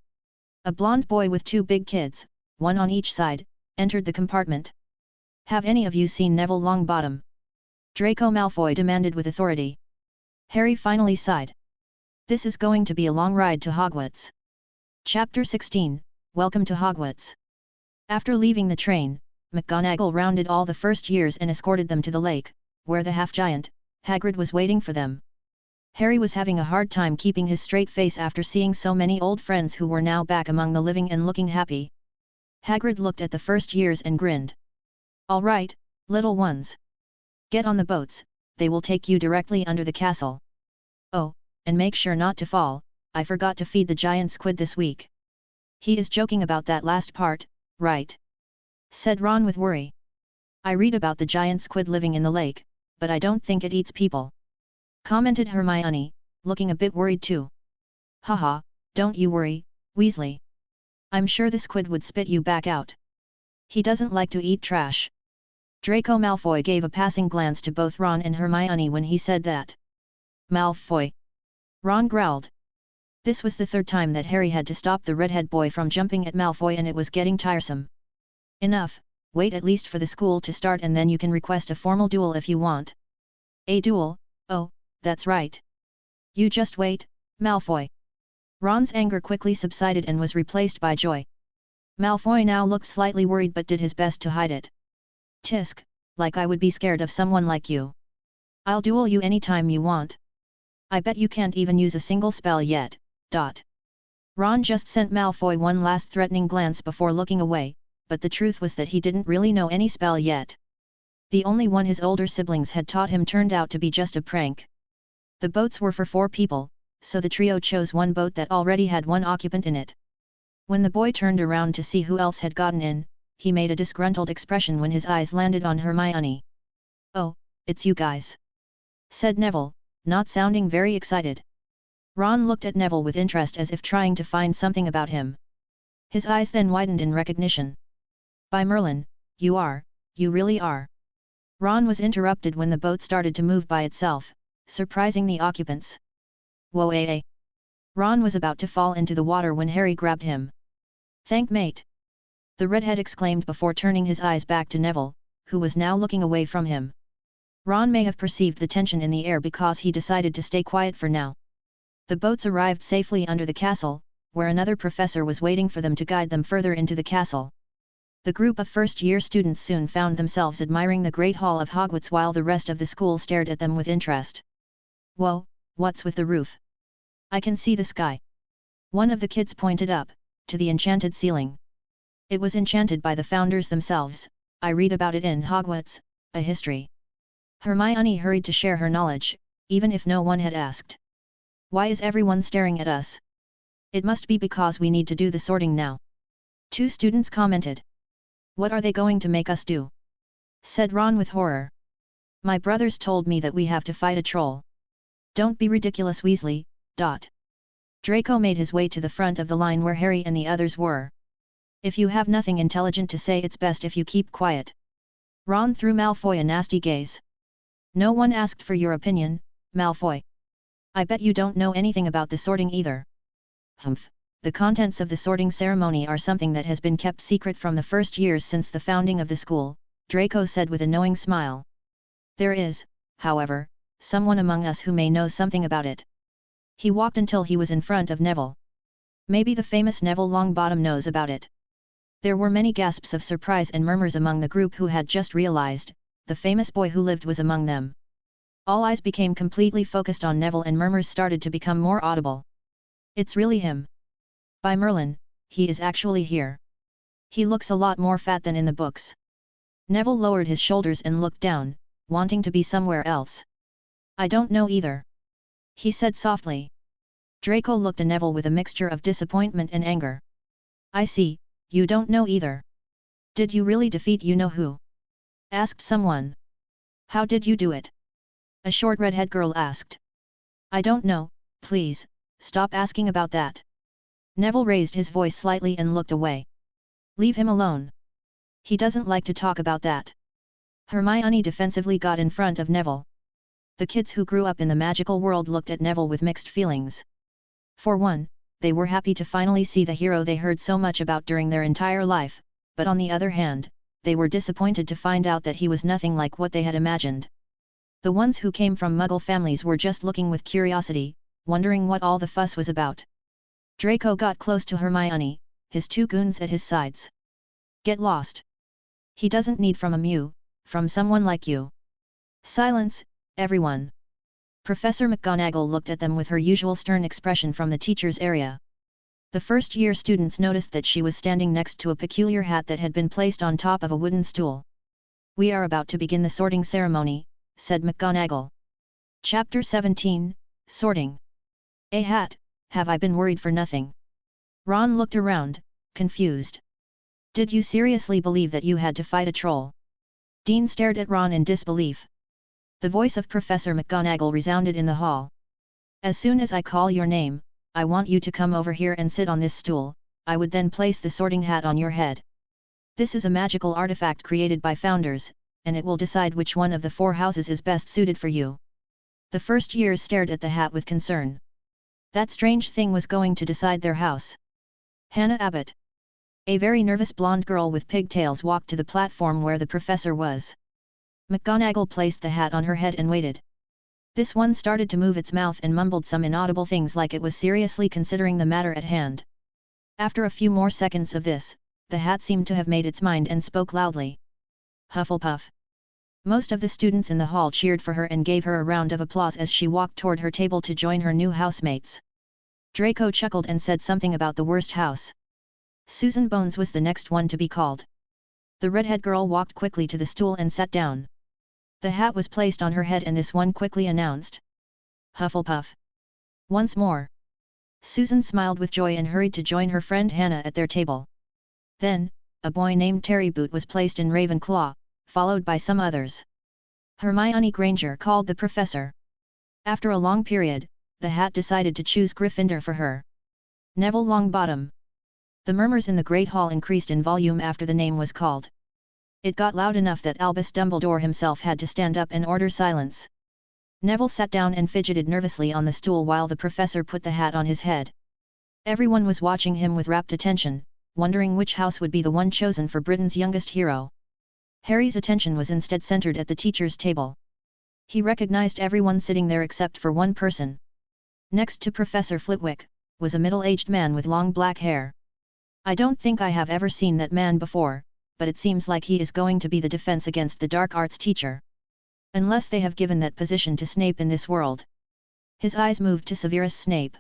A blonde boy with two big kids, one on each side, entered the compartment. Have any of you seen Neville Longbottom? Draco Malfoy demanded with authority. Harry finally sighed. This is going to be a long ride to Hogwarts. Chapter 16, Welcome to Hogwarts. After leaving the train, McGonagall rounded all the first years and escorted them to the lake, where the half-giant, Hagrid, was waiting for them. Harry was having a hard time keeping his straight face after seeing so many old friends who were now back among the living and looking happy. Hagrid looked at the first years and grinned. All right, little ones. Get on the boats, they will take you directly under the castle. Oh, and make sure not to fall, I forgot to feed the giant squid this week. He is joking about that last part, right? Said Ron with worry. I read about the giant squid living in the lake, but I don't think it eats people. Commented Hermione, looking a bit worried too. Haha, Don't you worry, Weasley. I'm sure the squid would spit you back out. He doesn't like to eat trash. Draco Malfoy gave a passing glance to both Ron and Hermione when he said that. Malfoy! Ron growled. This was the third time that Harry had to stop the redhead boy from jumping at Malfoy and it was getting tiresome. Enough, wait at least for the school to start and then you can request a formal duel if you want. A duel? Oh, that's right. You just wait, Malfoy. Ron's anger quickly subsided and was replaced by joy. Malfoy now looked slightly worried but did his best to hide it. Tisk, like I would be scared of someone like you. I'll duel you anytime you want. I bet you can't even use a single spell yet. Ron just sent Malfoy one last threatening glance before looking away, but the truth was that he didn't really know any spell yet. The only one his older siblings had taught him turned out to be just a prank. The boats were for 4 people, so the trio chose one boat that already had 1 occupant in it. When the boy turned around to see who else had gotten in, he made a disgruntled expression when his eyes landed on Hermione. "Oh, it's you guys," said Neville, not sounding very excited. Ron looked at Neville with interest as if trying to find something about him. His eyes then widened in recognition. "By Merlin, you really are." Ron was interrupted when the boat started to move by itself, surprising the occupants. "Whoa, eh. Ron was about to fall into the water when Harry grabbed him. "Thank mate!" the redhead exclaimed before turning his eyes back to Neville, who was now looking away from him. Ron may have perceived the tension in the air because he decided to stay quiet for now. The boats arrived safely under the castle, where another professor was waiting for them to guide them further into the castle. The group of first-year students soon found themselves admiring the Great Hall of Hogwarts while the rest of the school stared at them with interest. "Whoa, what's with the roof? I can see the sky." One of the kids pointed up, to the enchanted ceiling. "It was enchanted by the founders themselves, I read about it in Hogwarts, a history." Hermione hurried to share her knowledge, even if no one had asked. "Why is everyone staring at us? It must be because we need to do the sorting now." 2 students commented. "What are they going to make us do?" said Ron with horror. "My brothers told me that we have to fight a troll." "Don't be ridiculous, Weasley." Draco made his way to the front of the line where Harry and the others were. "If you have nothing intelligent to say, it's best if you keep quiet." Ron threw Malfoy a nasty gaze. "No one asked for your opinion, Malfoy. I bet you don't know anything about the sorting either." "Humph, the contents of the sorting ceremony are something that has been kept secret from the first years since the founding of the school," Draco said with a knowing smile. "There is, however, someone among us who may know something about it." He walked until he was in front of Neville. "Maybe the famous Neville Longbottom knows about it." There were many gasps of surprise and murmurs among the group who had just realized, the famous boy who lived was among them. All eyes became completely focused on Neville and murmurs started to become more audible. "It's really him. By Merlin, he is actually here. He looks a lot more fat than in the books." Neville lowered his shoulders and looked down, wanting to be somewhere else. "I don't know either," he said softly. Draco looked at Neville with a mixture of disappointment and anger. "I see, you don't know either. Did you really defeat you-know-who?" asked someone. "How did you do it?" a short redhead girl asked. "I don't know, please, stop asking about that." Neville raised his voice slightly and looked away. "Leave him alone. He doesn't like to talk about that." Hermione defensively got in front of Neville. The kids who grew up in the magical world looked at Neville with mixed feelings. For one, they were happy to finally see the hero they heard so much about during their entire life, but on the other hand, they were disappointed to find out that he was nothing like what they had imagined. The ones who came from Muggle families were just looking with curiosity, wondering what all the fuss was about. Draco got close to Hermione, his 2 goons at his sides. "Get lost. He doesn't need from someone like you." "Silence, everyone." Professor McGonagall looked at them with her usual stern expression from the teacher's area. The first-year students noticed that she was standing next to a peculiar hat that had been placed on top of a wooden stool. "We are about to begin the sorting ceremony," said McGonagall. Chapter 17, Sorting. "A hat, have I been worried for nothing?" Ron looked around, confused. "Did you seriously believe that you had to fight a troll?" Dean stared at Ron in disbelief. The voice of Professor McGonagall resounded in the hall. "As soon as I call your name, I want you to come over here and sit on this stool, I would then place the sorting hat on your head. This is a magical artifact created by founders, and it will decide which one of the 4 houses is best suited for you. The first years stared at the hat with concern. That strange thing was going to decide their house. Hannah Abbott. A very nervous blonde girl with pigtails walked to the platform where the professor was. McGonagall placed the hat on her head and waited. This one started to move its mouth and mumbled some inaudible things like it was seriously considering the matter at hand. After a few more seconds of this, the hat seemed to have made its mind and spoke loudly. Hufflepuff. Most of the students in the hall cheered for her and gave her a round of applause as she walked toward her table to join her new housemates. Draco chuckled and said something about the worst house. Susan Bones was the next one to be called. The redhead girl walked quickly to the stool and sat down. The hat was placed on her head and this one quickly announced. Hufflepuff. Once more. Susan smiled with joy and hurried to join her friend Hannah at their table. Then, a boy named Terry Boot was placed in Ravenclaw, followed by some others. Hermione Granger called the professor. After a long period, the hat decided to choose Gryffindor for her. Neville Longbottom. The murmurs in the Great Hall increased in volume after the name was called. It got loud enough that Albus Dumbledore himself had to stand up and order silence. Neville sat down and fidgeted nervously on the stool while the professor put the hat on his head. Everyone was watching him with rapt attention, wondering which house would be the one chosen for Britain's youngest hero. Harry's attention was instead centered at the teacher's table. He recognized everyone sitting there except for one person. Next to Professor Flitwick, was a middle-aged man with long black hair. I don't think I have ever seen that man before, but it seems like he is going to be the defense against the dark arts teacher. Unless they have given that position to Snape in this world. His eyes moved to Severus Snape.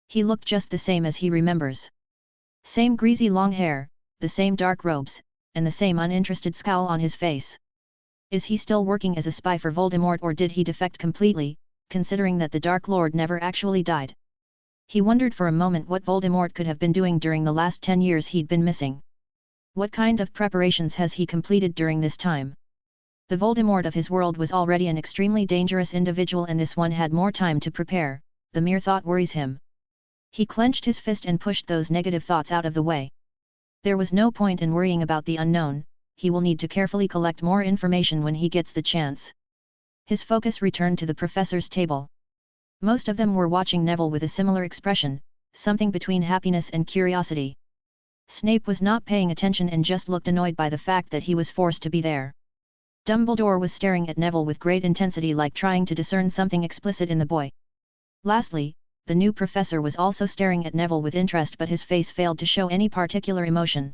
He looked just the same as he remembers. Same greasy long hair, the same dark robes, and the same uninterested scowl on his face. Is he still working as a spy for Voldemort or did he defect completely, considering that the Dark Lord never actually died? He wondered for a moment what Voldemort could have been doing during the last 10 years he'd been missing. What kind of preparations has he completed during this time? The Voldemort of his world was already an extremely dangerous individual and this one had more time to prepare, the mere thought worries him. He clenched his fist and pushed those negative thoughts out of the way. There was no point in worrying about the unknown, he will need to carefully collect more information when he gets the chance. His focus returned to the professor's table. Most of them were watching Neville with a similar expression, something between happiness and curiosity. Snape was not paying attention and just looked annoyed by the fact that he was forced to be there. Dumbledore was staring at Neville with great intensity like trying to discern something explicit in the boy. Lastly, the new professor was also staring at Neville with interest but his face failed to show any particular emotion.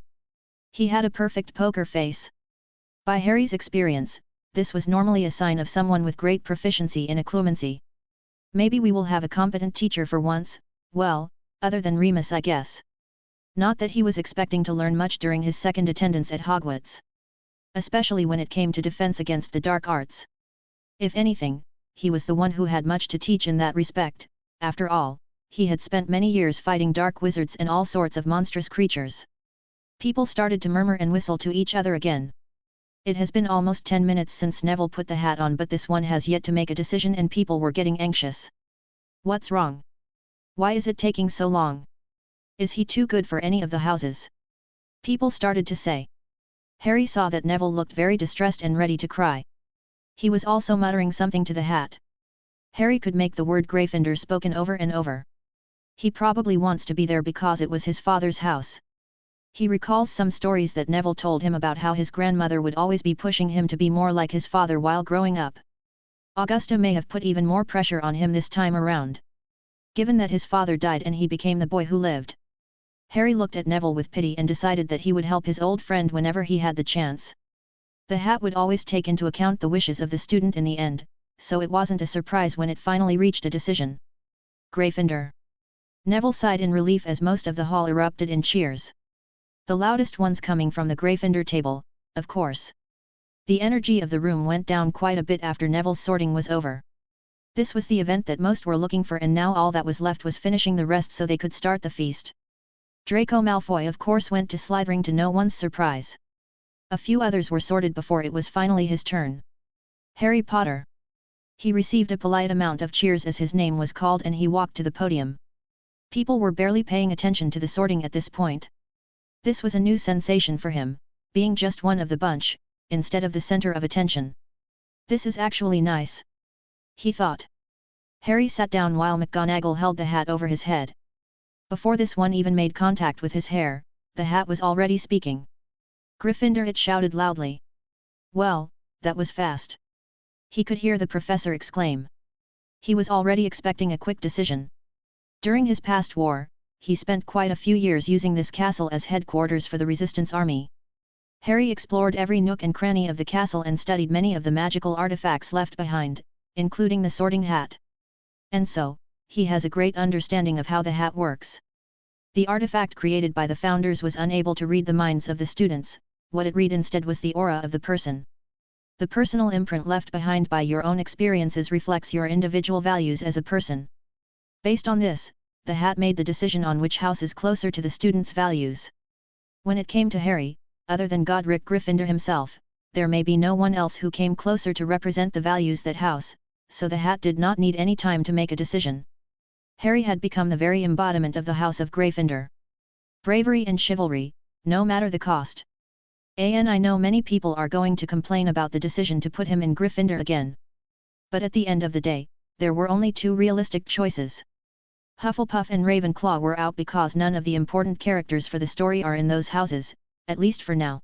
He had a perfect poker face. By Harry's experience, this was normally a sign of someone with great proficiency in occlumency. Maybe we will have a competent teacher for once, well, other than Remus I guess. Not that he was expecting to learn much during his second attendance at Hogwarts. Especially when it came to defense against the dark arts. If anything, he was the one who had much to teach in that respect, after all, he had spent many years fighting dark wizards and all sorts of monstrous creatures. People started to murmur and whistle to each other again. It has been almost 10 minutes since Neville put the hat on but this one has yet to make a decision and people were getting anxious. What's wrong? Why is it taking so long? Is he too good for any of the houses? People started to say. Harry saw that Neville looked very distressed and ready to cry. He was also muttering something to the hat. Harry could make the word Gryffindor spoken over and over. He probably wants to be there because it was his father's house. He recalls some stories that Neville told him about how his grandmother would always be pushing him to be more like his father while growing up. Augusta may have put even more pressure on him this time around. Given that his father died and he became the boy who lived. Harry looked at Neville with pity and decided that he would help his old friend whenever he had the chance. The hat would always take into account the wishes of the student in the end, so it wasn't a surprise when it finally reached a decision. Gryffindor. Neville sighed in relief as most of the hall erupted in cheers. The loudest ones coming from the Gryffindor table, of course. The energy of the room went down quite a bit after Neville's sorting was over. This was the event that most were looking for and now all that was left was finishing the rest so they could start the feast. Draco Malfoy of course went to Slytherin to no one's surprise. A few others were sorted before it was finally his turn. Harry Potter. He received a polite amount of cheers as his name was called and he walked to the podium. People were barely paying attention to the sorting at this point. This was a new sensation for him, being just one of the bunch, instead of the center of attention. This is actually nice, he thought. Harry sat down while McGonagall held the hat over his head. Before this one even made contact with his hair, the hat was already speaking. Gryffindor, it shouted loudly. Well, that was fast. He could hear the professor exclaim. He was already expecting a quick decision. During his past war, he spent quite a few years using this castle as headquarters for the Resistance Army. Harry explored every nook and cranny of the castle and studied many of the magical artifacts left behind, including the sorting hat. And so, he has a great understanding of how the hat works. The artifact created by the founders was unable to read the minds of the students, what it read instead was the aura of the person. The personal imprint left behind by your own experiences reflects your individual values as a person. Based on this, the hat made the decision on which house is closer to the student's values. When it came to Harry, other than Godric Gryffindor himself, there may be no one else who came closer to represent the values that house, so the hat did not need any time to make a decision. Harry had become the very embodiment of the House of Gryffindor. Bravery and chivalry, no matter the cost. And I know many people are going to complain about the decision to put him in Gryffindor again. But at the end of the day, there were only two realistic choices. Hufflepuff and Ravenclaw were out because none of the important characters for the story are in those houses, at least for now.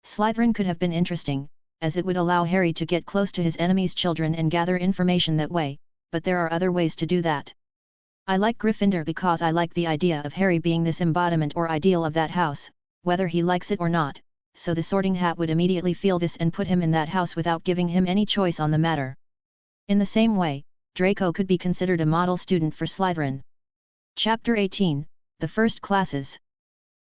Slytherin could have been interesting, as it would allow Harry to get close to his enemies' children and gather information that way, but there are other ways to do that. I like Gryffindor because I like the idea of Harry being this embodiment or ideal of that house, whether he likes it or not, so the sorting hat would immediately feel this and put him in that house without giving him any choice on the matter. In the same way, Draco could be considered a model student for Slytherin. Chapter 18, The First Classes.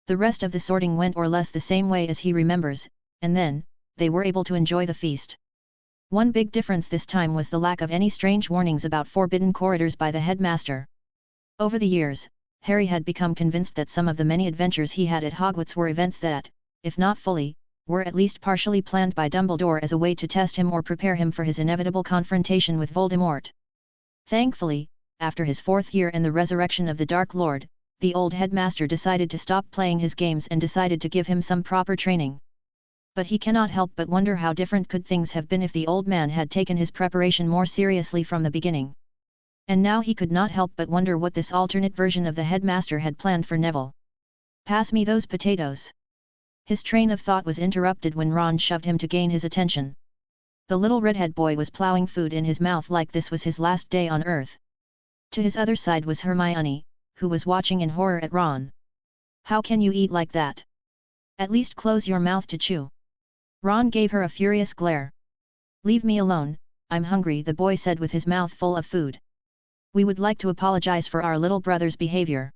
The rest of the sorting went or less the same way as he remembers, and then, they were able to enjoy the feast. One big difference this time was the lack of any strange warnings about forbidden corridors by the headmaster. Over the years, Harry had become convinced that some of the many adventures he had at Hogwarts were events that, if not fully, were at least partially planned by Dumbledore as a way to test him or prepare him for his inevitable confrontation with Voldemort. Thankfully, after his 4th year and the resurrection of the Dark Lord, the old headmaster decided to stop playing his games and decided to give him some proper training. But he cannot help but wonder how different could things have been if the old man had taken his preparation more seriously from the beginning. And now he could not help but wonder what this alternate version of the headmaster had planned for Neville. Pass me those potatoes. His train of thought was interrupted when Ron shoved him to gain his attention. The little redhead boy was plowing food in his mouth like this was his last day on Earth. To his other side was Hermione, who was watching in horror at Ron. How can you eat like that? At least close your mouth to chew. Ron gave her a furious glare. Leave me alone, I'm hungry, the boy said with his mouth full of food. We would like to apologize for our little brother's behavior.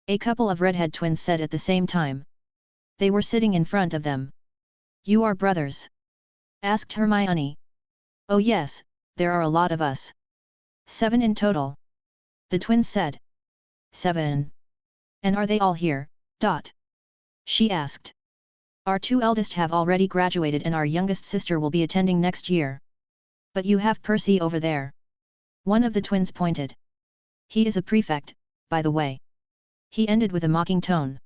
A couple of redhead twins said at the same time. They were sitting in front of them. You are brothers? Asked Hermione. Oh yes, there are a lot of us. 7 in total. The twins said. 7. And are they all here? She asked. Our 2 eldest have already graduated and our youngest sister will be attending next year. But you have Percy over there. One of the twins pointed. He is a prefect, by the way. He ended with a mocking tone.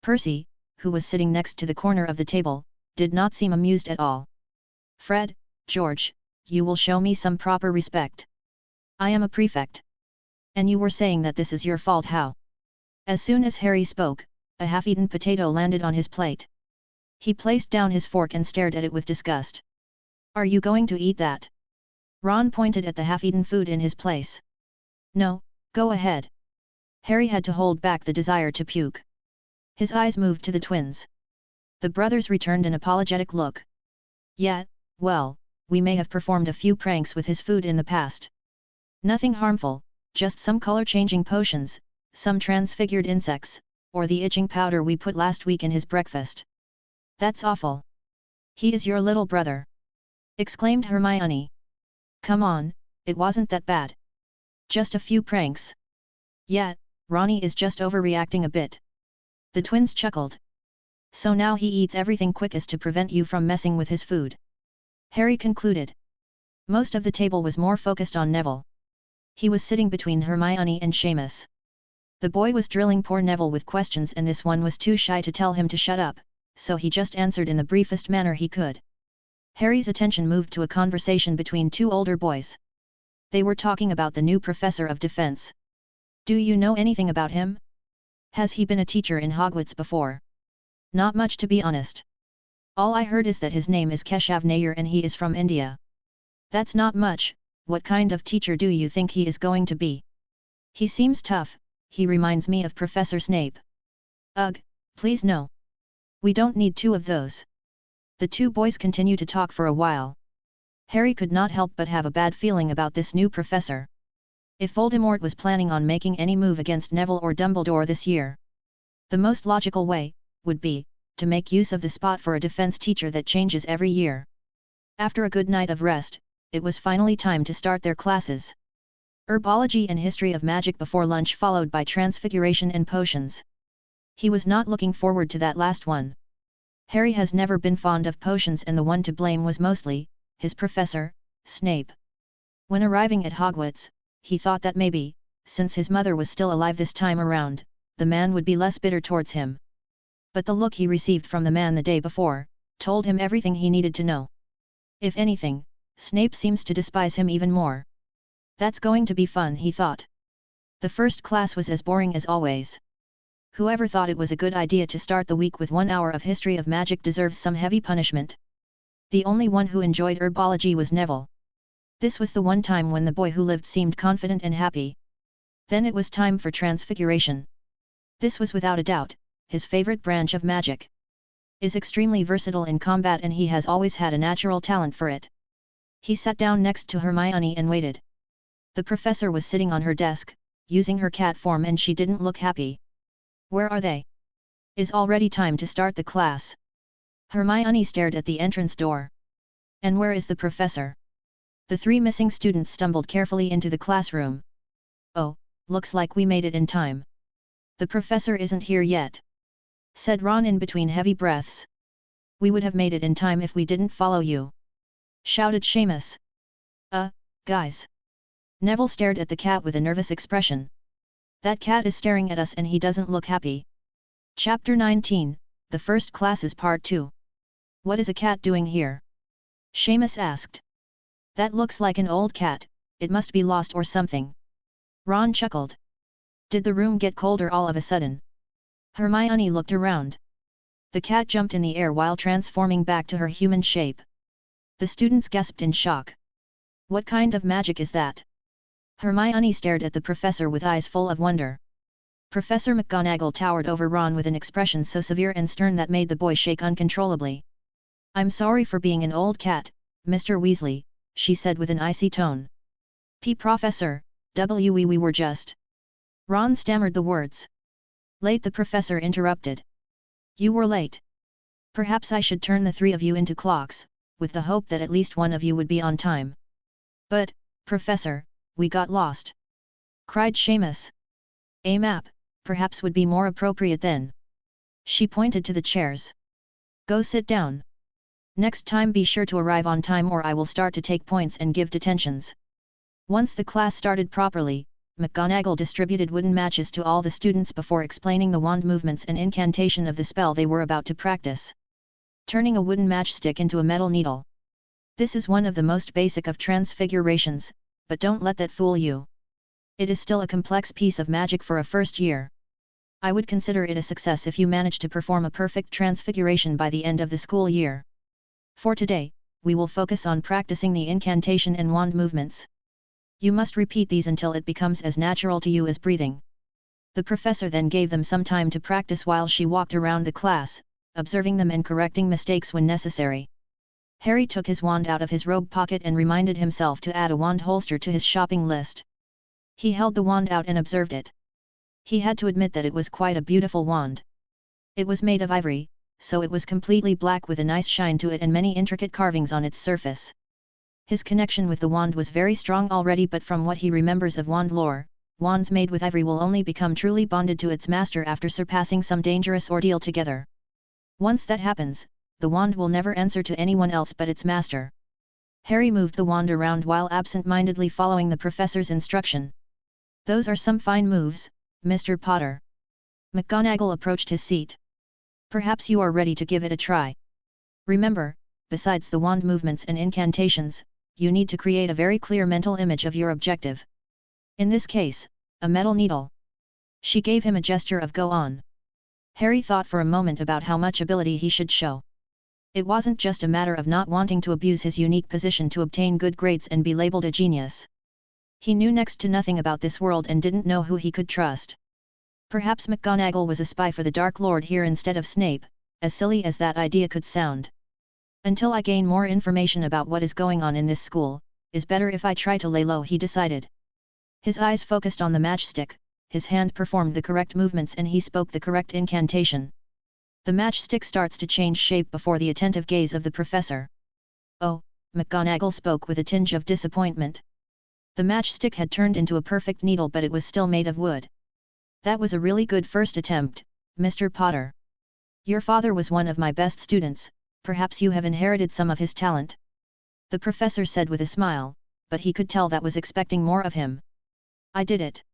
Percy, who was sitting next to the corner of the table, did not seem amused at all. Fred, George, you will show me some proper respect. I am a prefect. And you were saying that this is your fault, how? As soon as Harry spoke, a half-eaten potato landed on his plate. He placed down his fork and stared at it with disgust. Are you going to eat that? Ron pointed at the half-eaten food in his place. No, go ahead. Harry had to hold back the desire to puke. His eyes moved to the twins. The brothers returned an apologetic look. Yeah, well, we may have performed a few pranks with his food in the past. Nothing harmful, just some color-changing potions, some transfigured insects, or the itching powder we put last week in his breakfast. That's awful. He is your little brother, exclaimed Hermione. Come on, it wasn't that bad. Just a few pranks. Yeah, Ronnie is just overreacting a bit. The twins chuckled. So now he eats everything quickest to prevent you from messing with his food. Harry concluded. Most of the table was more focused on Neville. He was sitting between Hermione and Seamus. The boy was drilling poor Neville with questions and this one was too shy to tell him to shut up, so he just answered in the briefest manner he could. Harry's attention moved to a conversation between two older boys. They were talking about the new professor of defense. Do you know anything about him? Has he been a teacher in Hogwarts before? Not much, to be honest. All I heard is that his name is Keshav Nair and he is from India. That's not much. What kind of teacher do you think he is going to be? He seems tough. He reminds me of Professor Snape. Ugh, please no. We don't need two of those. The two boys continued to talk for a while. Harry could not help but have a bad feeling about this new professor. If Voldemort was planning on making any move against Neville or Dumbledore this year, the most logical way would be to make use of the spot for a defense teacher that changes every year. After a good night of rest, it was finally time to start their classes. Herbology and history of magic before lunch, followed by transfiguration and potions. He was not looking forward to that last one. Harry has never been fond of potions and the one to blame was mostly his professor, Snape. When arriving at Hogwarts, he thought that maybe, since his mother was still alive this time around, the man would be less bitter towards him. But the look he received from the man the day before told him everything he needed to know. If anything, Snape seems to despise him even more. That's going to be fun, he thought. The first class was as boring as always. Whoever thought it was a good idea to start the week with 1 hour of history of magic deserves some heavy punishment. The only one who enjoyed herbology was Neville. This was the one time when the boy who lived seemed confident and happy. Then it was time for transfiguration. This was without a doubt his favorite branch of magic. Is extremely versatile in combat and he has always had a natural talent for it. He sat down next to Hermione and waited. The professor was sitting on her desk, using her cat form, and she didn't look happy. Where are they? Is already time to start the class. Hermione stared at the entrance door. And where is the professor? The three missing students stumbled carefully into the classroom. Oh, looks like we made it in time. The professor isn't here yet, said Ron in between heavy breaths. We would have made it in time if we didn't follow you, shouted Seamus. Guys. Neville stared at the cat with a nervous expression. That cat is staring at us and he doesn't look happy. Chapter 19, The First Classes Part 2. What is a cat doing here? Seamus asked. That looks like an old cat, it must be lost or something. Ron chuckled. Did the room get colder all of a sudden? Hermione looked around. The cat jumped in the air while transforming back to her human shape. The students gasped in shock. What kind of magic is that? Hermione stared at the professor with eyes full of wonder. Professor McGonagall towered over Ron with an expression so severe and stern that made the boy shake uncontrollably. I'm sorry for being an old cat, Mr. Weasley, she said with an icy tone. Professor, we were just... Ron stammered the words. Late, the professor interrupted. You were late. Perhaps I should turn the three of you into clocks, with the hope that at least one of you would be on time. But, Professor, we got lost, cried Seamus. A map, perhaps, would be more appropriate then. She pointed to the chairs. Go sit down. Next time be sure to arrive on time or I will start to take points and give detentions. Once the class started properly, McGonagall distributed wooden matches to all the students before explaining the wand movements and incantation of the spell they were about to practice. Turning a wooden matchstick into a metal needle. This is one of the most basic of transfigurations, but don't let that fool you. It is still a complex piece of magic for a first year. I would consider it a success if you manage to perform a perfect transfiguration by the end of the school year. For today, we will focus on practicing the incantation and wand movements. You must repeat these until it becomes as natural to you as breathing. The professor then gave them some time to practice while she walked around the class, observing them and correcting mistakes when necessary. Harry took his wand out of his robe pocket and reminded himself to add a wand holster to his shopping list. He held the wand out and observed it. He had to admit that it was quite a beautiful wand. It was made of ivory, so it was completely black with a nice shine to it and many intricate carvings on its surface. His connection with the wand was very strong already, but from what he remembers of wand lore, wands made with ivory will only become truly bonded to its master after surpassing some dangerous ordeal together. Once that happens, the wand will never answer to anyone else but its master. Harry moved the wand around while absent-mindedly following the professor's instruction. Those are some fine moves, Mr. Potter. McGonagall approached his seat. Perhaps you are ready to give it a try. Remember, besides the wand movements and incantations, you need to create a very clear mental image of your objective. In this case, a metal needle. She gave him a gesture of go on. Harry thought for a moment about how much ability he should show. It wasn't just a matter of not wanting to abuse his unique position to obtain good grades and be labeled a genius. He knew next to nothing about this world and didn't know who he could trust. Perhaps McGonagall was a spy for the Dark Lord here instead of Snape, as silly as that idea could sound. Until I gain more information about what is going on in this school, is better if I try to lay low, he decided. His eyes focused on the matchstick, his hand performed the correct movements and he spoke the correct incantation. The matchstick starts to change shape before the attentive gaze of the professor. Oh, McGonagall spoke with a tinge of disappointment. The matchstick had turned into a perfect needle, but it was still made of wood. That was a really good first attempt, Mr. Potter. Your father was one of my best students, perhaps you have inherited some of his talent. The professor said with a smile, but he could tell that was expecting more of him. I did it!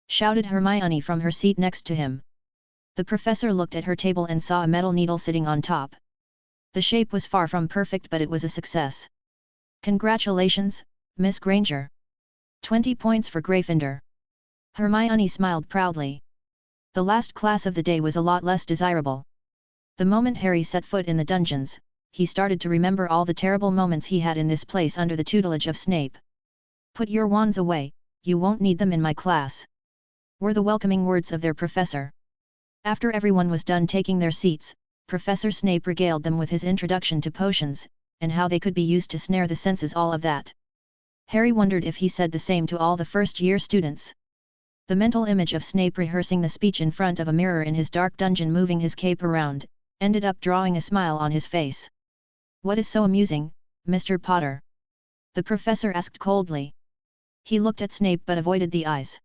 Shouted Hermione from her seat next to him. The professor looked at her table and saw a metal needle sitting on top. The shape was far from perfect, but it was a success. Congratulations, Miss Granger. 20 points for Gryffindor. Hermione smiled proudly. The last class of the day was a lot less desirable. The moment Harry set foot in the dungeons, he started to remember all the terrible moments he had in this place under the tutelage of Snape. Put your wands away, you won't need them in my class, were the welcoming words of their professor. After everyone was done taking their seats, Professor Snape regaled them with his introduction to potions, and how they could be used to snare the senses, all of that. Harry wondered if he said the same to all the first-year students. The mental image of Snape rehearsing the speech in front of a mirror in his dark dungeon, moving his cape around, ended up drawing a smile on his face. What is so amusing, Mr. Potter? The professor asked coldly. He looked at Snape but avoided the eyes.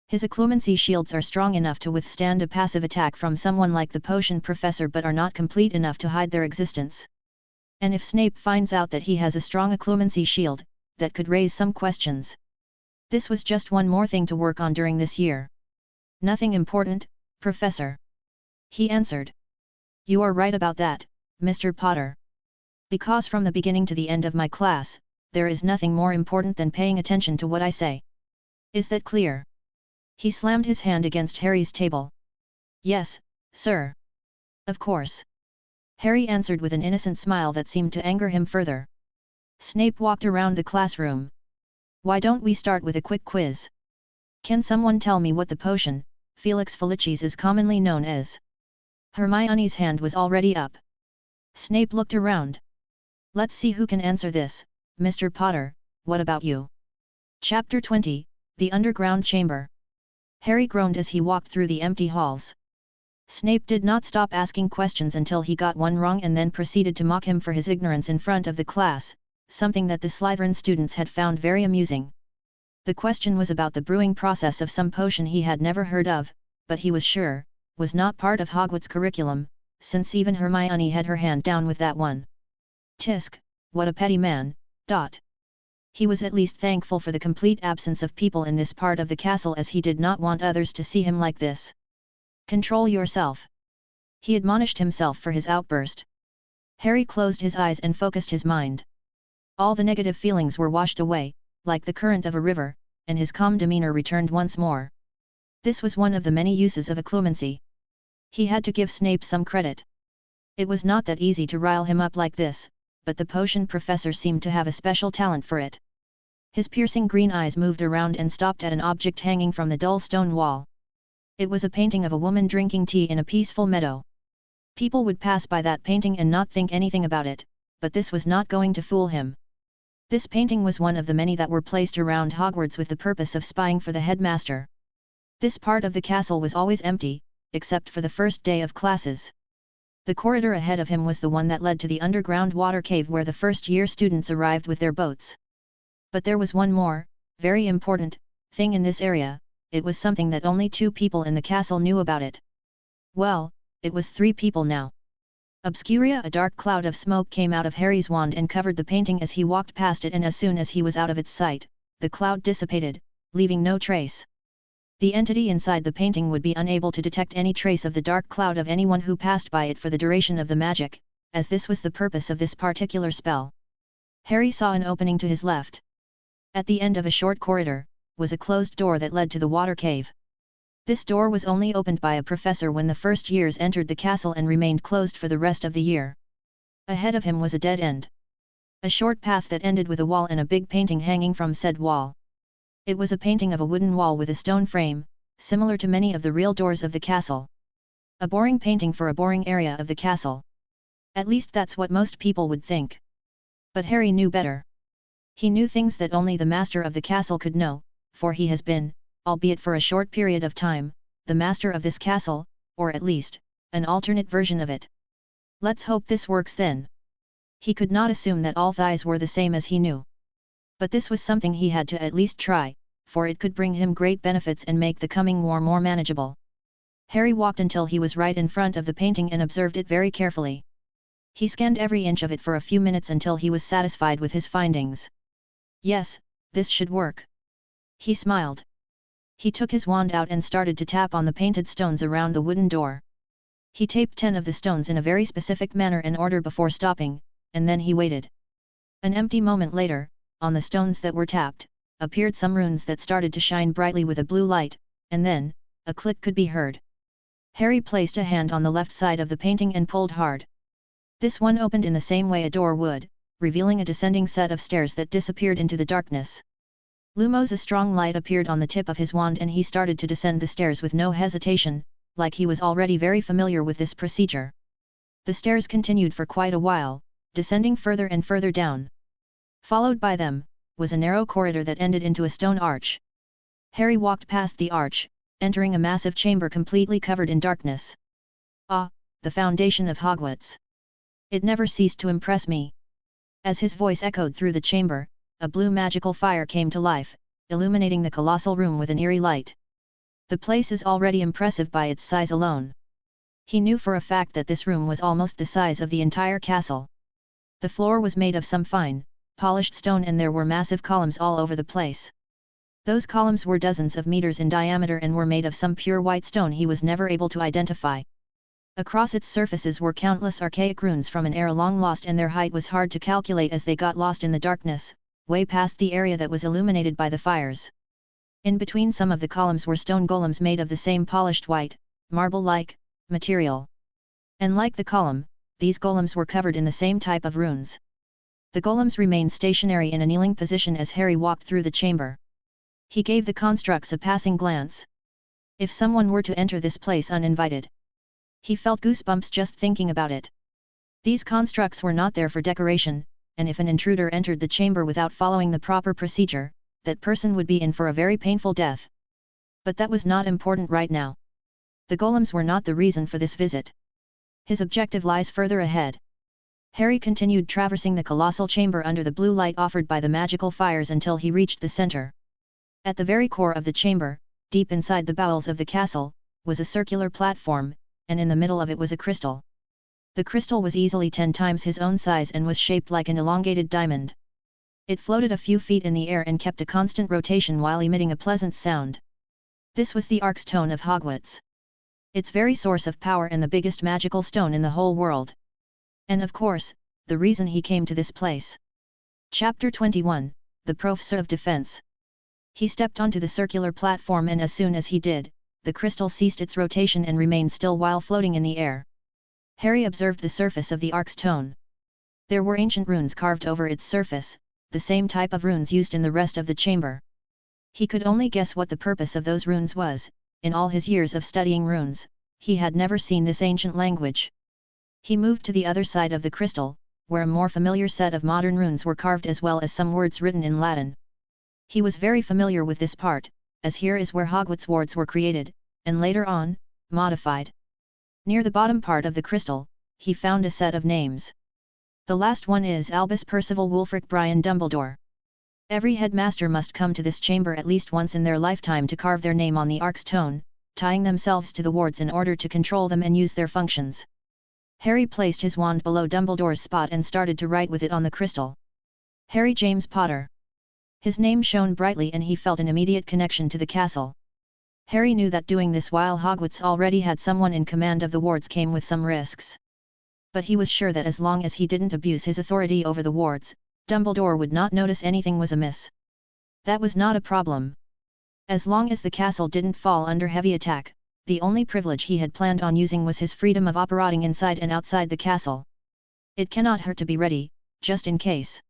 His occlumency shields are strong enough to withstand a passive attack from someone like the potion professor, but are not complete enough to hide their existence. And if Snape finds out that he has a strong occlumency shield, that could raise some questions. This was just one more thing to work on during this year. Nothing important, Professor. He answered. You are right about that, Mr. Potter. Because from the beginning to the end of my class, there is nothing more important than paying attention to what I say. Is that clear? He slammed his hand against Harry's table. Yes, sir. Of course. Harry answered with an innocent smile that seemed to anger him further. Snape walked around the classroom. Why don't we start with a quick quiz? Can someone tell me what the potion, Felix Felicis, is commonly known as? Hermione's hand was already up. Snape looked around. Let's see who can answer this, Mr. Potter, what about you? Chapter 20, The Underground Chamber. Harry groaned as he walked through the empty halls. Snape did not stop asking questions until he got one wrong, and then proceeded to mock him for his ignorance in front of the class, something that the Slytherin students had found very amusing. The question was about the brewing process of some potion he had never heard of, but he was sure, was not part of Hogwarts curriculum, since even Hermione had her hand down with that one. Tisk, what a petty man, ... He was at least thankful for the complete absence of people in this part of the castle, as he did not want others to see him like this. Control yourself. He admonished himself for his outburst. Harry closed his eyes and focused his mind. All the negative feelings were washed away, like the current of a river, and his calm demeanor returned once more. This was one of the many uses of occlumency. He had to give Snape some credit. It was not that easy to rile him up like this, but the potion professor seemed to have a special talent for it. His piercing green eyes moved around and stopped at an object hanging from the dull stone wall. It was a painting of a woman drinking tea in a peaceful meadow. People would pass by that painting and not think anything about it, but this was not going to fool him. This painting was one of the many that were placed around Hogwarts with the purpose of spying for the headmaster. This part of the castle was always empty, except for the first day of classes. The corridor ahead of him was the one that led to the underground water cave where the first-year students arrived with their boats. But there was one more, very important, thing in this area. It was something that only 2 people in the castle knew about it. Well, it was 3 people now. Obscuria, a dark cloud of smoke came out of Harry's wand and covered the painting as he walked past it, and as soon as he was out of its sight, the cloud dissipated, leaving no trace. The entity inside the painting would be unable to detect any trace of the dark cloud of anyone who passed by it for the duration of the magic, as this was the purpose of this particular spell. Harry saw an opening to his left. At the end of a short corridor, was a closed door that led to the water cave. This door was only opened by a professor when the first years entered the castle and remained closed for the rest of the year. Ahead of him was a dead end. A short path that ended with a wall and a big painting hanging from said wall. It was a painting of a wooden wall with a stone frame, similar to many of the real doors of the castle. A boring painting for a boring area of the castle. At least that's what most people would think. But Harry knew better. He knew things that only the master of the castle could know, for he has been, albeit for a short period of time, the master of this castle, or at least, an alternate version of it. Let's hope this works then. He could not assume that all thighs were the same as he knew. But this was something he had to at least try, for it could bring him great benefits and make the coming war more manageable. Harry walked until he was right in front of the painting and observed it very carefully. He scanned every inch of it for a few minutes until he was satisfied with his findings. Yes, this should work. He smiled. He took his wand out and started to tap on the painted stones around the wooden door. He taped 10 of the stones in a very specific manner and order before stopping, and then he waited. An empty moment later, on the stones that were tapped, appeared some runes that started to shine brightly with a blue light, and then, a click could be heard. Harry placed a hand on the left side of the painting and pulled hard. This one opened in the same way a door would, revealing a descending set of stairs that disappeared into the darkness. Lumos, a strong light appeared on the tip of his wand and he started to descend the stairs with no hesitation, like he was already very familiar with this procedure. The stairs continued for quite a while, descending further and further down. Followed by them, was a narrow corridor that ended into a stone arch. Harry walked past the arch, entering a massive chamber completely covered in darkness. Ah, the foundation of Hogwarts. It never ceased to impress me. As his voice echoed through the chamber, a blue magical fire came to life, illuminating the colossal room with an eerie light. The place is already impressive by its size alone. He knew for a fact that this room was almost the size of the entire castle. The floor was made of some fine, polished stone and there were massive columns all over the place. Those columns were dozens of meters in diameter and were made of some pure white stone he was never able to identify. Across its surfaces were countless archaic runes from an era long lost and their height was hard to calculate as they got lost in the darkness, way past the area that was illuminated by the fires. In between some of the columns were stone golems made of the same polished white, marble-like, material. And like the column, these golems were covered in the same type of runes. The golems remained stationary in a kneeling position as Harry walked through the chamber. He gave the constructs a passing glance. If someone were to enter this place uninvited. He felt goosebumps just thinking about it. These constructs were not there for decoration, and if an intruder entered the chamber without following the proper procedure, that person would be in for a very painful death. But that was not important right now. The golems were not the reason for this visit. His objective lies further ahead. Harry continued traversing the colossal chamber under the blue light offered by the magical fires until he reached the center. At the very core of the chamber, deep inside the bowels of the castle, was a circular platform, and in the middle of it was a crystal. The crystal was easily 10 times his own size and was shaped like an elongated diamond. It floated a few feet in the air and kept a constant rotation while emitting a pleasant sound. This was the Arc's Stone of Hogwarts. Its very source of power and the biggest magical stone in the whole world. And of course, the reason he came to this place. Chapter 21, The Professor of Defense. He stepped onto the circular platform and as soon as he did, the crystal ceased its rotation and remained still while floating in the air. Harry observed the surface of the Arc's Stone. There were ancient runes carved over its surface, the same type of runes used in the rest of the chamber. He could only guess what the purpose of those runes was. In all his years of studying runes, he had never seen this ancient language. He moved to the other side of the crystal, where a more familiar set of modern runes were carved as well as some words written in Latin. He was very familiar with this part, as here is where Hogwarts wards were created, and later on, modified. Near the bottom part of the crystal, he found a set of names. The last one is Albus Percival Wulfric Brian Dumbledore. Every headmaster must come to this chamber at least once in their lifetime to carve their name on the Arc's Stone, tying themselves to the wards in order to control them and use their functions. Harry placed his wand below Dumbledore's spot and started to write with it on the crystal. Harry James Potter. His name shone brightly and he felt an immediate connection to the castle. Harry knew that doing this while Hogwarts already had someone in command of the wards came with some risks. But he was sure that as long as he didn't abuse his authority over the wards, Dumbledore would not notice anything was amiss. That was not a problem. As long as the castle didn't fall under heavy attack, the only privilege he had planned on using was his freedom of operating inside and outside the castle. It cannot hurt to be ready, just in case.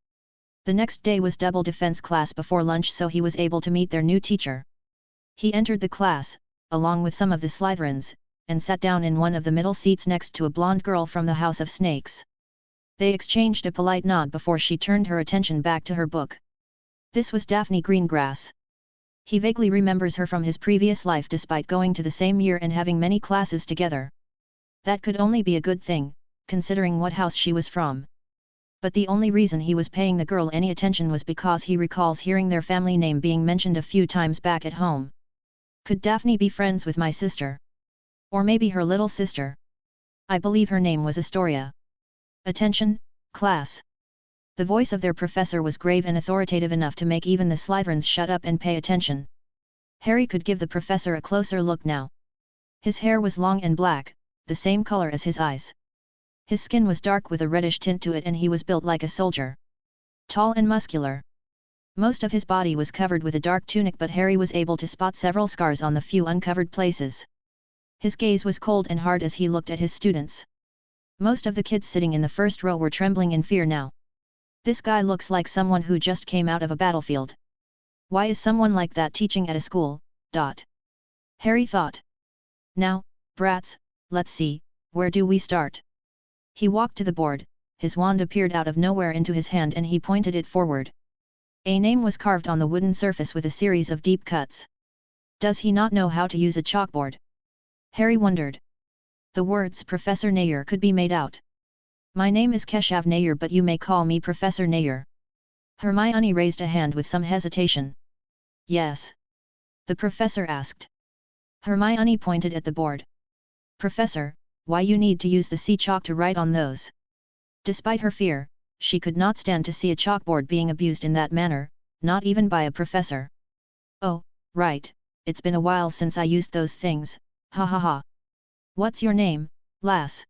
The next day was double defense class before lunch, so he was able to meet their new teacher. He entered the class, along with some of the Slytherins, and sat down in one of the middle seats next to a blonde girl from the House of Snakes. They exchanged a polite nod before she turned her attention back to her book. This was Daphne Greengrass. He vaguely remembers her from his previous life despite going to the same year and having many classes together. That could only be a good thing, considering what house she was from. But the only reason he was paying the girl any attention was because he recalls hearing their family name being mentioned a few times back at home. Could Daphne be friends with my sister? Or maybe her little sister? I believe her name was Astoria. Attention, class! The voice of their professor was grave and authoritative enough to make even the Slytherins shut up and pay attention. Harry could give the professor a closer look now. His hair was long and black, the same color as his eyes. His skin was dark with a reddish tint to it, and he was built like a soldier. Tall and muscular. Most of his body was covered with a dark tunic, but Harry was able to spot several scars on the few uncovered places. His gaze was cold and hard as he looked at his students. Most of the kids sitting in the first row were trembling in fear now. This guy looks like someone who just came out of a battlefield. Why is someone like that teaching at a school? Harry thought. Now, brats, let's see, where do we start? He walked to the board, his wand appeared out of nowhere into his hand and he pointed it forward. A name was carved on the wooden surface with a series of deep cuts. Does he not know how to use a chalkboard? Harry wondered. The words Professor Nair could be made out. My name is Keshav Nair, but you may call me Professor Nair. Hermione raised a hand with some hesitation. Yes? The professor asked. Hermione pointed at the board. Professor, why you need to use the sea chalk to write on those? Despite her fear, she could not stand to see a chalkboard being abused in that manner, not even by a professor. Oh, right, it's been a while since I used those things, ha ha ha. What's your name, lass?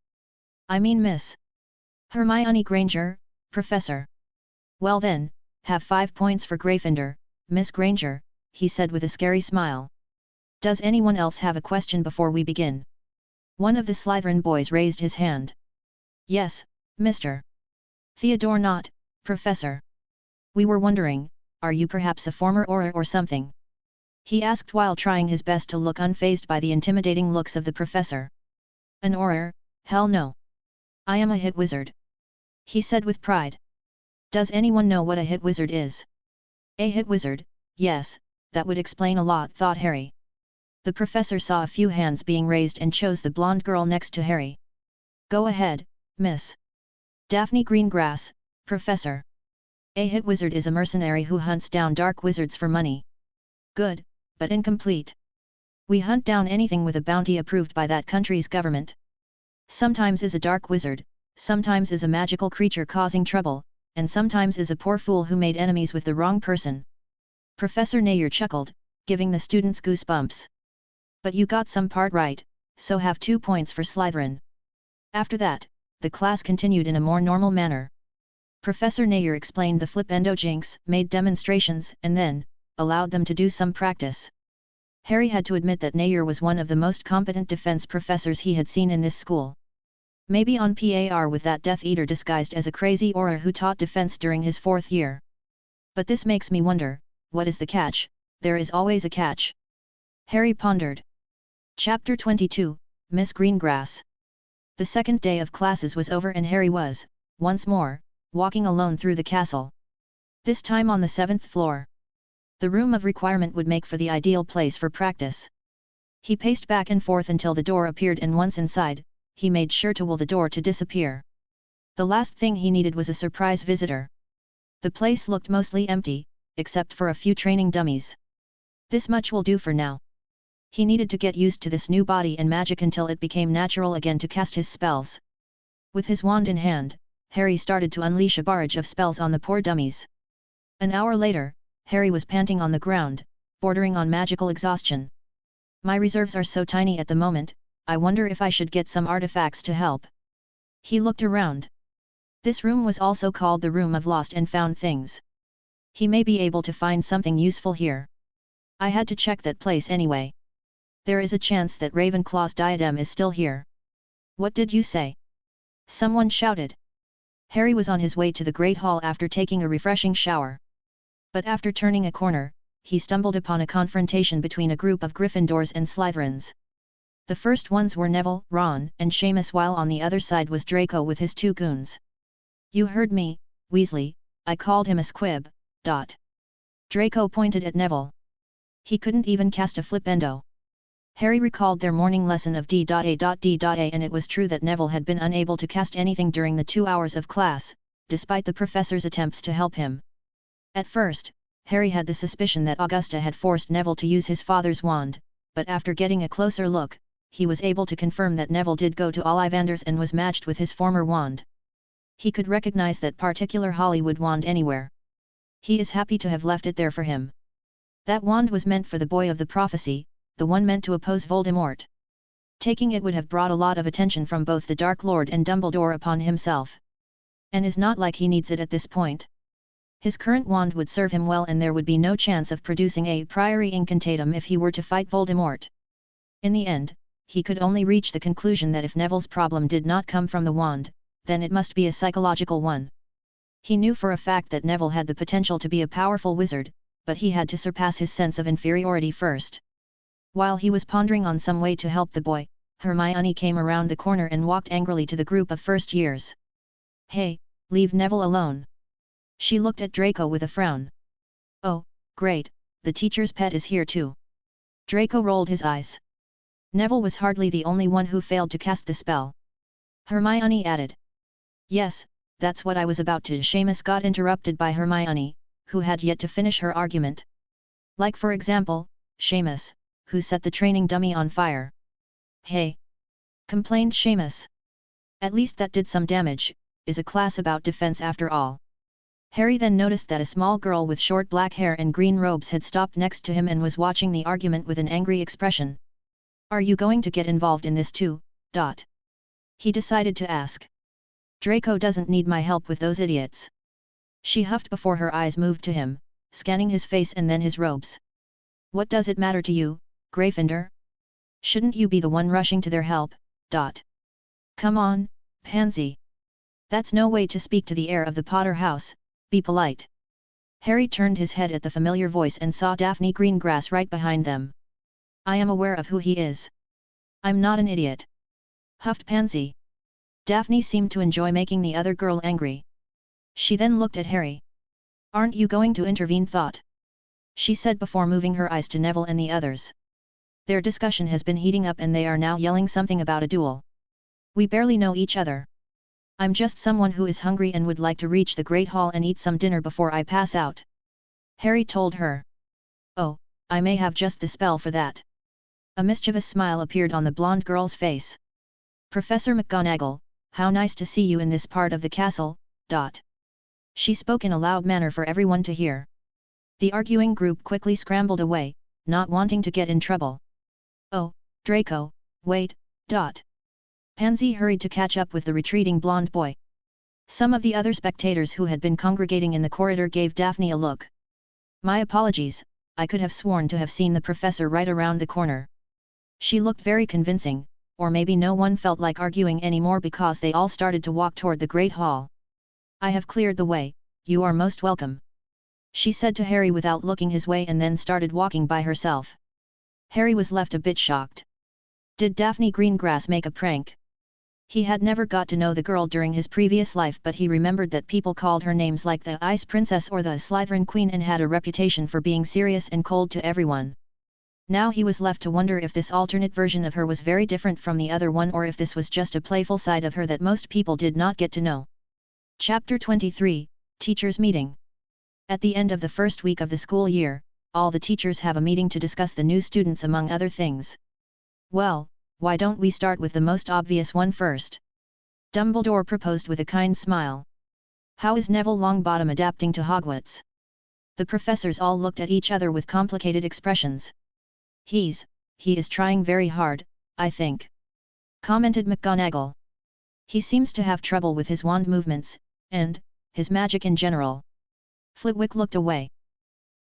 I mean Miss Hermione Granger, Professor. Well then, have 5 points for Gryffindor, Miss Granger, he said with a scary smile. Does anyone else have a question before we begin? One of the Slytherin boys raised his hand. Yes, Mr. Theodore Nott, Professor. We were wondering, are you perhaps a former Auror or something? He asked while trying his best to look unfazed by the intimidating looks of the professor. An Auror? Hell no. I am a hit wizard. He said with pride. Does anyone know what a hit wizard is? A hit wizard, yes, that would explain a lot, thought Harry. The professor saw a few hands being raised and chose the blonde girl next to Harry. Go ahead, Miss Daphne Greengrass, Professor. A hit wizard is a mercenary who hunts down dark wizards for money. Good, but incomplete. We hunt down anything with a bounty approved by that country's government. Sometimes is a dark wizard, sometimes is a magical creature causing trouble, and sometimes is a poor fool who made enemies with the wrong person. Professor Nair chuckled, giving the students goosebumps. But you got some part right, so have 2 points for Slytherin. After that, the class continued in a more normal manner. Professor Nair explained the flipendo jinx, made demonstrations, and then allowed them to do some practice. Harry had to admit that Nair was one of the most competent defense professors he had seen in this school. Maybe on par with that Death Eater disguised as a crazy Auror who taught defense during his 4th year. But this makes me wonder, what is the catch? There is always a catch. Harry pondered. Chapter 22, Miss Greengrass. The second day of classes was over and Harry was, once more, walking alone through the castle. This time on the 7th floor. The room of requirement would make for the ideal place for practice. He paced back and forth until the door appeared, and once inside, he made sure to will the door to disappear. The last thing he needed was a surprise visitor. The place looked mostly empty, except for a few training dummies. This much will do for now. He needed to get used to this new body and magic until it became natural again to cast his spells. With his wand in hand, Harry started to unleash a barrage of spells on the poor dummies. An hour later, Harry was panting on the ground, bordering on magical exhaustion. My reserves are so tiny at the moment, I wonder if I should get some artifacts to help. He looked around. This room was also called the Room of Lost and Found Things. He may be able to find something useful here. I had to check that place anyway. There is a chance that Ravenclaw's diadem is still here. What did you say? Someone shouted. Harry was on his way to the Great Hall after taking a refreshing shower. But after turning a corner, he stumbled upon a confrontation between a group of Gryffindors and Slytherins. The first ones were Neville, Ron, and Seamus, while on the other side was Draco with his two goons. You heard me, Weasley, I called him a squib. Draco pointed at Neville. He couldn't even cast a flipendo. Harry recalled their morning lesson of D.A.D.A, and it was true that Neville had been unable to cast anything during the 2 hours of class, despite the professor's attempts to help him. At first, Harry had the suspicion that Augusta had forced Neville to use his father's wand, but after getting a closer look, he was able to confirm that Neville did go to Ollivander's and was matched with his former wand. He could recognize that particular Hollywood wand anywhere. He is happy to have left it there for him. That wand was meant for the boy of the prophecy, the one meant to oppose Voldemort. Taking it would have brought a lot of attention from both the Dark Lord and Dumbledore upon himself. And is not like he needs it at this point. His current wand would serve him well, and there would be no chance of producing a priori incantatem if he were to fight Voldemort. In the end, he could only reach the conclusion that if Neville's problem did not come from the wand, then it must be a psychological one. He knew for a fact that Neville had the potential to be a powerful wizard, but he had to surpass his sense of inferiority first. While he was pondering on some way to help the boy, Hermione came around the corner and walked angrily to the group of first years. Hey, leave Neville alone. She looked at Draco with a frown. Oh, great, the teacher's pet is here too. Draco rolled his eyes. Neville was hardly the only one who failed to cast the spell. Hermione added. Yes, that's what I was about to. Seamus got interrupted by Hermione, who had yet to finish her argument. Like for example, Seamus, who set the training dummy on fire. Hey! Complained Seamus. At least that did some damage, is a class about defense after all. Harry then noticed that a small girl with short black hair and green robes had stopped next to him and was watching the argument with an angry expression. Are you going to get involved in this too? He decided to ask. Draco doesn't need my help with those idiots. She huffed before her eyes moved to him, scanning his face and then his robes. What does it matter to you, Gryffindor? Shouldn't you be the one rushing to their help? Come on, pansy. That's no way to speak to the heir of the Potter house, be polite. Harry turned his head at the familiar voice and saw Daphne Greengrass right behind them. I am aware of who he is. I'm not an idiot. Huffed Pansy. Daphne seemed to enjoy making the other girl angry. She then looked at Harry. Aren't you going to intervene? She said before moving her eyes to Neville and the others. Their discussion has been heating up and they are now yelling something about a duel. We barely know each other. I'm just someone who is hungry and would like to reach the Great Hall and eat some dinner before I pass out. Harry told her. Oh, I may have just the spell for that. A mischievous smile appeared on the blonde girl's face. Professor McGonagall, how nice to see you in this part of the castle. She spoke in a loud manner for everyone to hear. The arguing group quickly scrambled away, not wanting to get in trouble. Oh, Draco, wait. Pansy hurried to catch up with the retreating blonde boy. Some of the other spectators who had been congregating in the corridor gave Daphne a look. My apologies, I could have sworn to have seen the professor right around the corner. She looked very convincing, or maybe no one felt like arguing anymore because they all started to walk toward the Great Hall. I have cleared the way, you are most welcome. She said to Harry without looking his way and then started walking by herself. Harry was left a bit shocked. Did Daphne Greengrass make a prank? He had never got to know the girl during his previous life, but he remembered that people called her names like the Ice Princess or the Slytherin Queen and had a reputation for being serious and cold to everyone. Now he was left to wonder if this alternate version of her was very different from the other one or if this was just a playful side of her that most people did not get to know. Chapter 23, Teachers' Meeting. At the end of the first week of the school year, all the teachers have a meeting to discuss the new students among other things. Well, why don't we start with the most obvious one first? Dumbledore proposed with a kind smile. How is Neville Longbottom adapting to Hogwarts? The professors all looked at each other with complicated expressions. He's he is trying very hard, I think," commented McGonagall. "He seems to have trouble with his wand movements, and his magic in general." Flitwick looked away.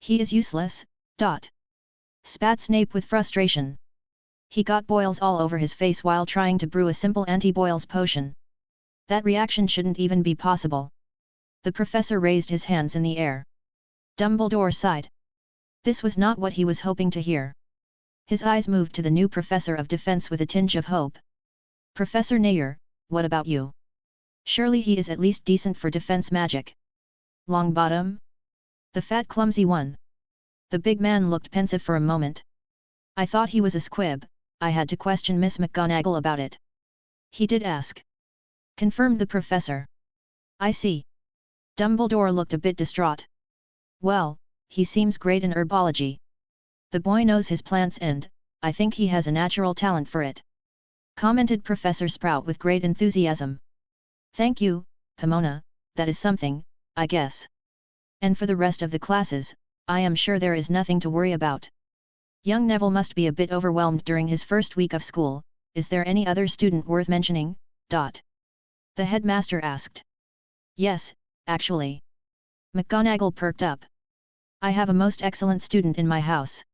"He is useless, ... spat Snape with frustration. He got boils all over his face while trying to brew a simple anti-boils potion. That reaction shouldn't even be possible." The professor raised his hands in the air. Dumbledore sighed. This was not what he was hoping to hear. His eyes moved to the new professor of defense with a tinge of hope. "Professor Nair, what about you? Surely he is at least decent for defense magic." "Longbottom? The fat clumsy one?" The big man looked pensive for a moment. "I thought he was a squib. I had to question Miss McGonagall about it." "He did ask?" confirmed the professor. "I see." Dumbledore looked a bit distraught. "Well, he seems great in herbology. The boy knows his plants and, I think he has a natural talent for it," commented Professor Sprout with great enthusiasm. "Thank you, Pomona, that is something, I guess. And for the rest of the classes, I am sure there is nothing to worry about." Young Neville must be a bit overwhelmed during his first week of school. "Is there any other student worth mentioning?" The headmaster asked. "Yes, actually." McGonagall perked up. "I have a most excellent student in my house.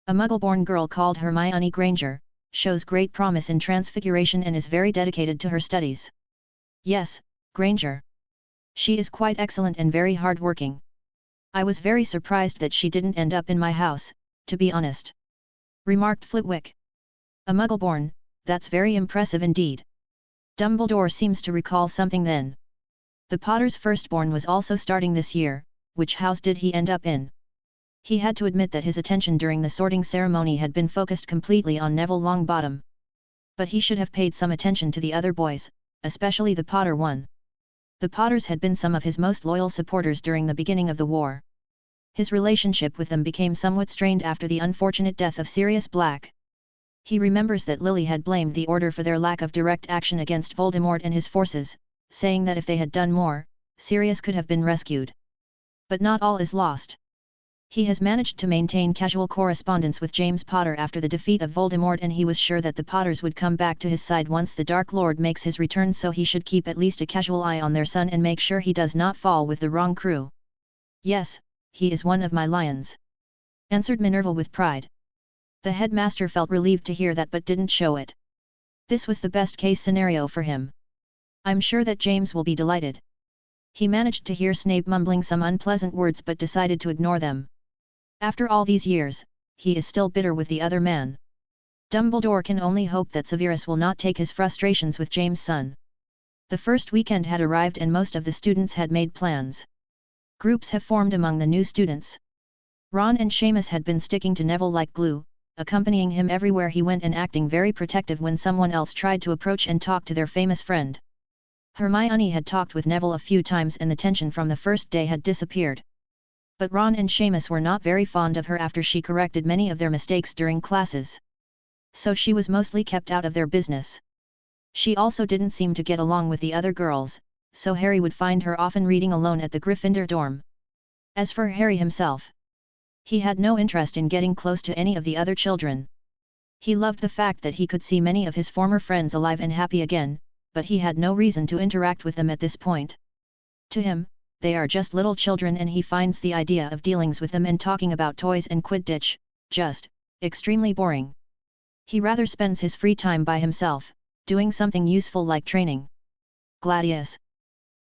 A Muggle-born girl called Hermione Granger, shows great promise in transfiguration and is very dedicated to her studies." "Yes, Granger. She is quite excellent and very hard-working. I was very surprised that she didn't end up in my house, to be honest," remarked Flitwick. "A Muggle-born, that's very impressive indeed." Dumbledore seems to recall something then. The Potter's firstborn was also starting this year. Which house did he end up in? He had to admit that his attention during the sorting ceremony had been focused completely on Neville Longbottom. But he should have paid some attention to the other boys, especially the Potter one. The Potters had been some of his most loyal supporters during the beginning of the war. His relationship with them became somewhat strained after the unfortunate death of Sirius Black. He remembers that Lily had blamed the Order for their lack of direct action against Voldemort and his forces, saying that if they had done more, Sirius could have been rescued. But not all is lost. He has managed to maintain casual correspondence with James Potter after the defeat of Voldemort, and he was sure that the Potters would come back to his side once the Dark Lord makes his return, so he should keep at least a casual eye on their son and make sure he does not fall with the wrong crew. "Yes, he is one of my lions," answered Minerva with pride. The headmaster felt relieved to hear that but didn't show it. This was the best case scenario for him. "I'm sure that James will be delighted." He managed to hear Snape mumbling some unpleasant words but decided to ignore them. After all these years, he is still bitter with the other man. Dumbledore can only hope that Severus will not take his frustrations with James' son. The first weekend had arrived and most of the students had made plans. Groups have formed among the new students. Ron and Seamus had been sticking to Neville like glue, accompanying him everywhere he went and acting very protective when someone else tried to approach and talk to their famous friend. Hermione had talked with Neville a few times and the tension from the first day had disappeared. But Ron and Seamus were not very fond of her after she corrected many of their mistakes during classes. So she was mostly kept out of their business. She also didn't seem to get along with the other girls, so Harry would find her often reading alone at the Gryffindor dorm. As for Harry himself, he had no interest in getting close to any of the other children. He loved the fact that he could see many of his former friends alive and happy again, but he had no reason to interact with them at this point. To him, they are just little children and he finds the idea of dealings with them and talking about toys and Quidditch, just, extremely boring. He rather spends his free time by himself, doing something useful like training. Gladius.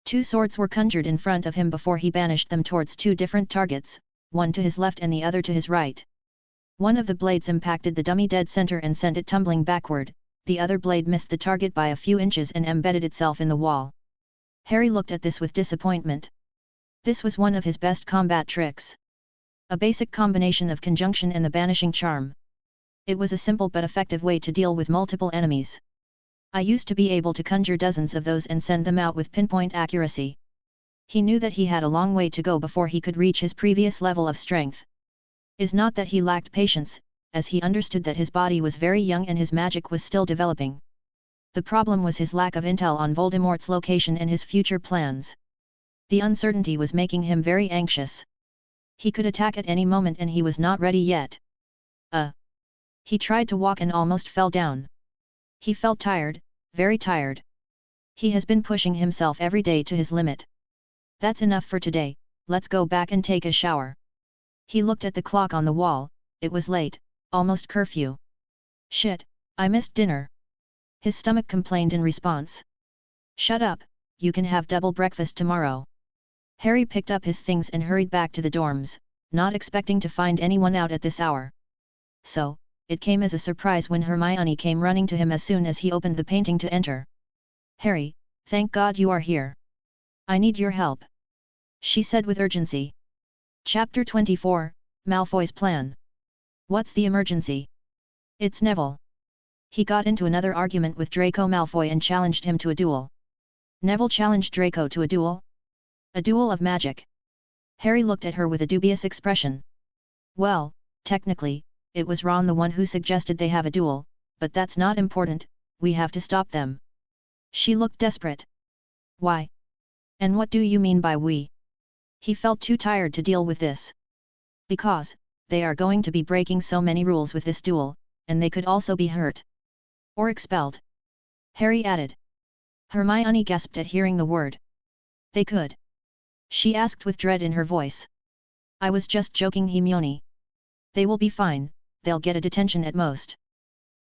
2 swords were conjured in front of him before he banished them towards 2 different targets, one to his left and the other to his right. One of the blades impacted the dummy dead center and sent it tumbling backward, the other blade missed the target by a few inches and embedded itself in the wall. Harry looked at this with disappointment. This was one of his best combat tricks. A basic combination of conjunction and the banishing charm. It was a simple but effective way to deal with multiple enemies. I used to be able to conjure dozens of those and send them out with pinpoint accuracy. He knew that he had a long way to go before he could reach his previous level of strength. Is not that he lacked patience, as he understood that his body was very young and his magic was still developing. The problem was his lack of intel on Voldemort's location and his future plans. The uncertainty was making him very anxious. He could attack at any moment and he was not ready yet. He tried to walk and almost fell down. He felt tired, very tired. He has been pushing himself every day to his limit. That's enough for today, let's go back and take a shower. He looked at the clock on the wall, it was late, almost curfew. Shit, I missed dinner. His stomach complained in response. Shut up, you can have double breakfast tomorrow. Harry picked up his things and hurried back to the dorms, not expecting to find anyone out at this hour. So, it came as a surprise when Hermione came running to him as soon as he opened the painting to enter. Harry, thank God you are here. I need your help, she said with urgency. Chapter 24, Malfoy's Plan. What's the emergency? It's Neville. He got into another argument with Draco Malfoy and challenged him to a duel. Neville challenged Draco to a duel? A duel of magic. Harry looked at her with a dubious expression. Well, technically, it was Ron the one who suggested they have a duel, but that's not important, we have to stop them. She looked desperate. Why? And what do you mean by we? He felt too tired to deal with this. Because, they are going to be breaking so many rules with this duel, and they could also be hurt. Or expelled. Harry added. Hermione gasped at hearing the word. They could? She asked with dread in her voice. I was just joking, Hermione. They will be fine, they'll get a detention at most.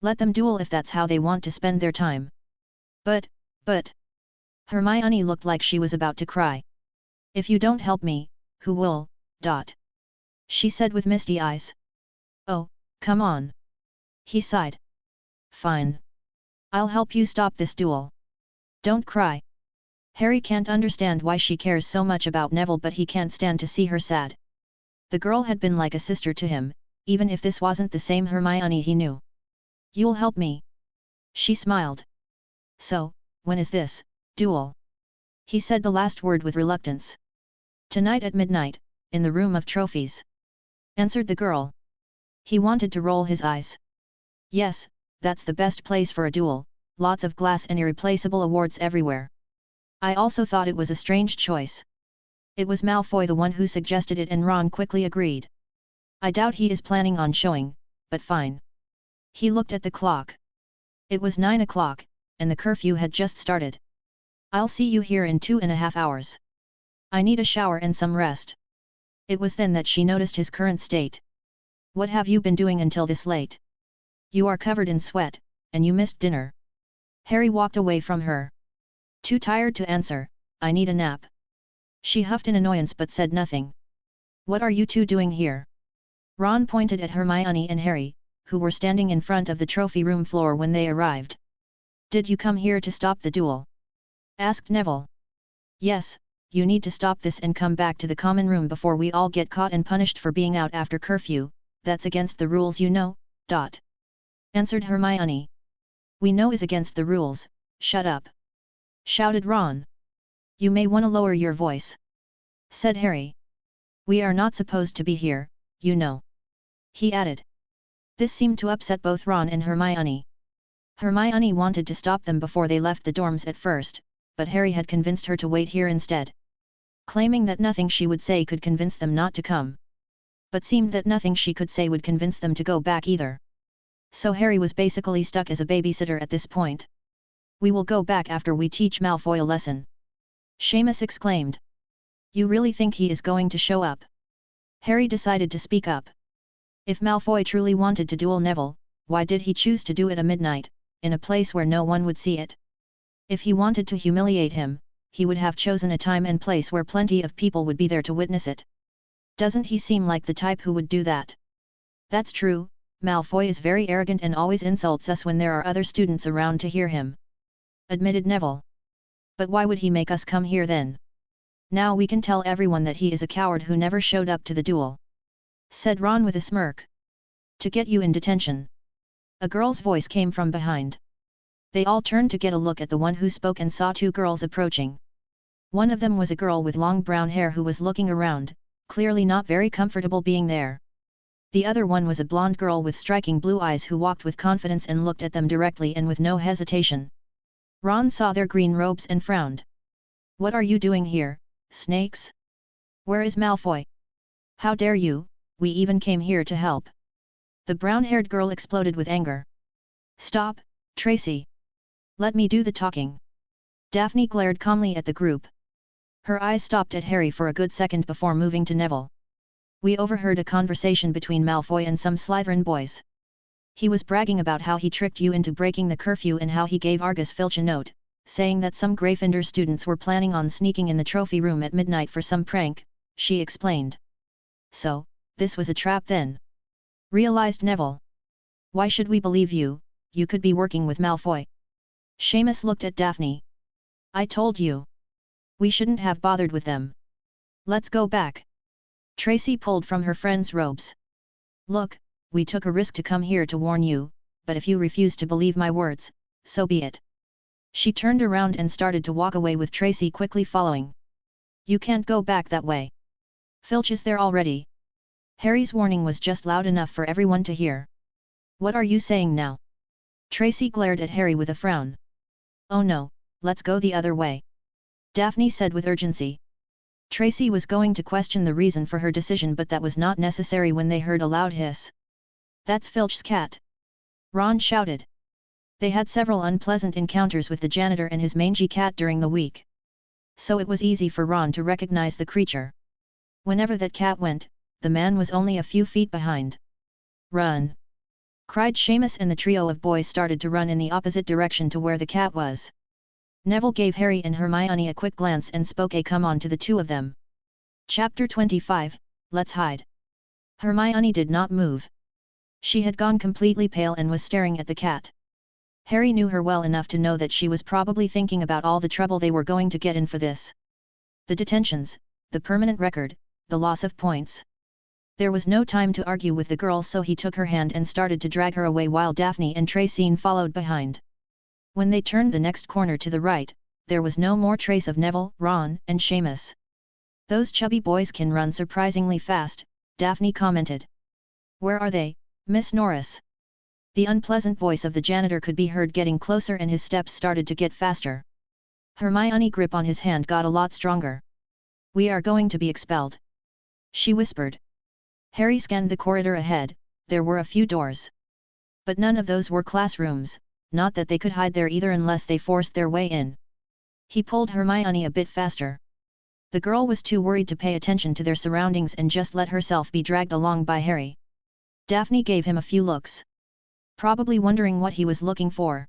Let them duel if that's how they want to spend their time. But... Hermione looked like she was about to cry. If you don't help me, who will, ... She said with misty eyes. Oh, come on. He sighed. Fine. I'll help you stop this duel. Don't cry. Harry can't understand why she cares so much about Neville, but he can't stand to see her sad. The girl had been like a sister to him, even if this wasn't the same Hermione he knew. You'll help me? She smiled. So, when is this duel? He said the last word with reluctance. Tonight at midnight, in the room of trophies, answered the girl. He wanted to roll his eyes. Yes, that's the best place for a duel, lots of glass and irreplaceable awards everywhere. I also thought it was a strange choice. It was Malfoy the one who suggested it, and Ron quickly agreed. I doubt he is planning on showing, but fine. He looked at the clock. It was 9 o'clock, and the curfew had just started. I'll see you here in 2.5 hours. I need a shower and some rest. It was then that she noticed his current state. What have you been doing until this late? You are covered in sweat, and you missed dinner. Harry walked away from her. Too tired to answer, I need a nap. She huffed in annoyance but said nothing. What are you two doing here? Ron pointed at Hermione and Harry, who were standing in front of the trophy room floor when they arrived. Did you come here to stop the duel? Asked Neville. Yes, you need to stop this and come back to the common room before we all get caught and punished for being out after curfew, that's against the rules, you know, ... answered Hermione. We know is against the rules, shut up! Shouted Ron. You may wanna lower your voice, said Harry. We are not supposed to be here, you know, he added. This seemed to upset both Ron and Hermione. Hermione wanted to stop them before they left the dorms at first, but Harry had convinced her to wait here instead. Claiming that nothing she would say could convince them not to come. But seemed that nothing she could say would convince them to go back either. So Harry was basically stuck as a babysitter at this point. We will go back after we teach Malfoy a lesson, Seamus exclaimed. You really think he is going to show up? Harry decided to speak up. If Malfoy truly wanted to duel Neville, why did he choose to do it at midnight, in a place where no one would see it? If he wanted to humiliate him, he would have chosen a time and place where plenty of people would be there to witness it. Doesn't he seem like the type who would do that? That's true, Malfoy is very arrogant and always insults us when there are other students around to hear him, admitted Neville. But why would he make us come here then? Now we can tell everyone that he is a coward who never showed up to the duel, said Ron with a smirk. To get you in detention. A girl's voice came from behind. They all turned to get a look at the one who spoke and saw two girls approaching. One of them was a girl with long brown hair who was looking around, clearly not very comfortable being there. The other one was a blonde girl with striking blue eyes who walked with confidence and looked at them directly and with no hesitation. Ron saw their green robes and frowned. What are you doing here, snakes? Where is Malfoy? How dare you, we even came here to help. The brown-haired girl exploded with anger. Stop, Tracy! Let me do the talking. Daphne glared calmly at the group. Her eyes stopped at Harry for a good second before moving to Neville. We overheard a conversation between Malfoy and some Slytherin boys. He was bragging about how he tricked you into breaking the curfew and how he gave Argus Filch a note, saying that some Gryffindor students were planning on sneaking in the trophy room at midnight for some prank, she explained. So, this was a trap then? Realized Neville. Why should we believe you? You could be working with Malfoy. Seamus looked at Daphne. I told you. We shouldn't have bothered with them. Let's go back. Tracy pulled from her friend's robes. Look, we took a risk to come here to warn you, but if you refuse to believe my words, so be it. She turned around and started to walk away with Tracy quickly following. You can't go back that way. Filch is there already. Harry's warning was just loud enough for everyone to hear. What are you saying now? Tracy glared at Harry with a frown. Oh no, let's go the other way. Daphne said with urgency. Tracy was going to question the reason for her decision, but that was not necessary when they heard a loud hiss. That's Filch's cat! Ron shouted. They had several unpleasant encounters with the janitor and his mangy cat during the week. So it was easy for Ron to recognize the creature. Whenever that cat went, the man was only a few feet behind. Run! Cried Seamus, and the trio of boys started to run in the opposite direction to where the cat was. Neville gave Harry and Hermione a quick glance and spoke a come on to the two of them. Chapter 25, Let's Hide. Hermione did not move. She had gone completely pale and was staring at the cat. Harry knew her well enough to know that she was probably thinking about all the trouble they were going to get in for this. The detentions, the permanent record, the loss of points. There was no time to argue with the girl, so he took her hand and started to drag her away while Daphne and Tracy followed behind. When they turned the next corner to the right, there was no more trace of Neville, Ron, and Seamus. Those chubby boys can run surprisingly fast, Daphne commented. Where are they, Miss Norris? The unpleasant voice of the janitor could be heard getting closer, and his steps started to get faster. Hermione's grip on his hand got a lot stronger. We are going to be expelled, she whispered. Harry scanned the corridor ahead. There were a few doors. But none of those were classrooms, not that they could hide there either unless they forced their way in. He pulled Hermione a bit faster. The girl was too worried to pay attention to their surroundings and just let herself be dragged along by Harry. Daphne gave him a few looks. Probably wondering what he was looking for.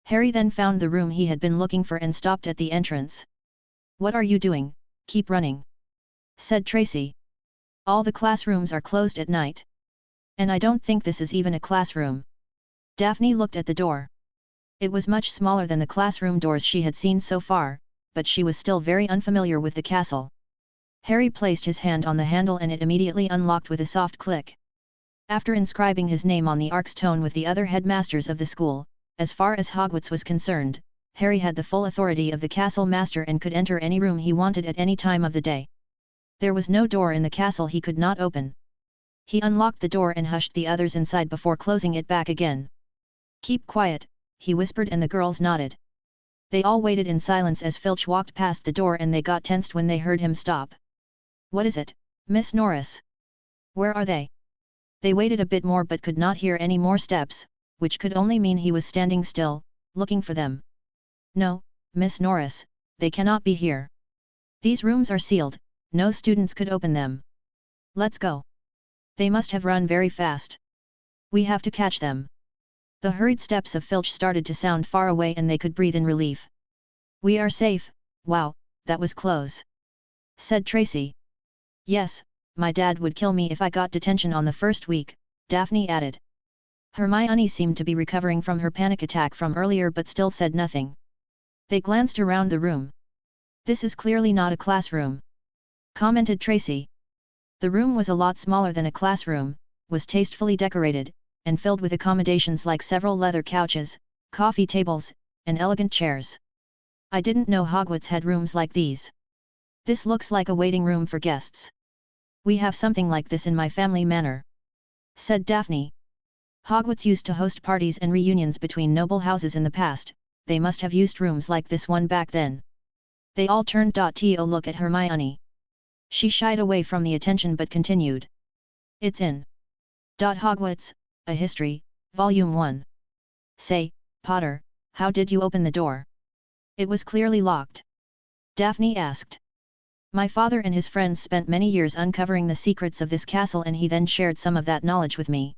Harry then found the room he had been looking for and stopped at the entrance. What are you doing? Keep running, said Tracy. All the classrooms are closed at night. And I don't think this is even a classroom. Daphne looked at the door. It was much smaller than the classroom doors she had seen so far, but she was still very unfamiliar with the castle. Harry placed his hand on the handle and it immediately unlocked with a soft click. After inscribing his name on the Ark's stone with the other headmasters of the school, as far as Hogwarts was concerned, Harry had the full authority of the castle master and could enter any room he wanted at any time of the day. There was no door in the castle he could not open. He unlocked the door and hushed the others inside before closing it back again. Keep quiet, he whispered, and the girls nodded. They all waited in silence as Filch walked past the door, and they got tensed when they heard him stop. What is it, Miss Norris? Where are they? They waited a bit more but could not hear any more steps, which could only mean he was standing still, looking for them. No, Miss Norris, they cannot be here. These rooms are sealed, no students could open them. Let's go. They must have run very fast. We have to catch them. The hurried steps of Filch started to sound far away and they could breathe in relief. We are safe. Wow, that was close, said Tracy. Yes, my dad would kill me if I got detention on the first week, Daphne added. Hermione seemed to be recovering from her panic attack from earlier but still said nothing. They glanced around the room. This is clearly not a classroom, commented Tracy. The room was a lot smaller than a classroom, was tastefully decorated, and filled with accommodations like several leather couches, coffee tables, and elegant chairs. I didn't know Hogwarts had rooms like these. This looks like a waiting room for guests. We have something like this in my family Manor, said Daphne. Hogwarts used to host parties and reunions between noble houses in the past. They must have used rooms like this one back then. They all turned to look at Hermione. She shied away from the attention but continued. It's in Hogwarts, A History, Volume 1. Say, Potter, how did you open the door? It was clearly locked. Daphne asked. My father and his friends spent many years uncovering the secrets of this castle, and he then shared some of that knowledge with me.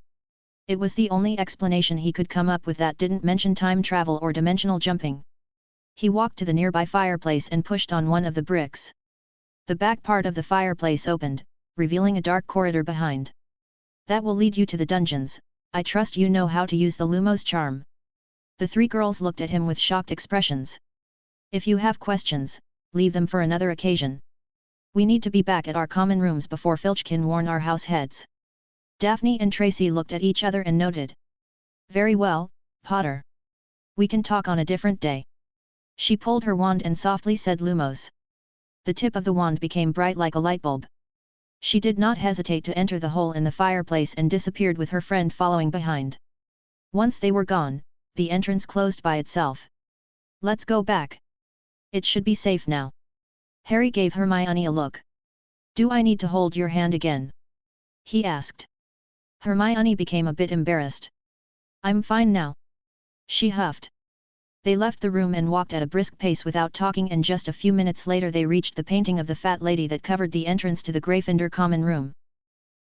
It was the only explanation he could come up with that didn't mention time travel or dimensional jumping. He walked to the nearby fireplace and pushed on one of the bricks. The back part of the fireplace opened, revealing a dark corridor behind. That will lead you to the dungeons. I trust you know how to use the Lumos charm. The three girls looked at him with shocked expressions. If you have questions, leave them for another occasion. We need to be back at our common rooms before Filch can warn our house heads. Daphne and Tracy looked at each other and nodded. Very well, Potter. We can talk on a different day. She pulled her wand and softly said Lumos. The tip of the wand became bright like a light bulb. She did not hesitate to enter the hole in the fireplace and disappeared with her friend following behind. Once they were gone, the entrance closed by itself. Let's go back. It should be safe now. Harry gave Hermione a look. Do I need to hold your hand again? He asked. Hermione became a bit embarrassed. I'm fine now. She huffed. They left the room and walked at a brisk pace without talking, and just a few minutes later they reached the painting of the fat lady that covered the entrance to the Gryffindor common room.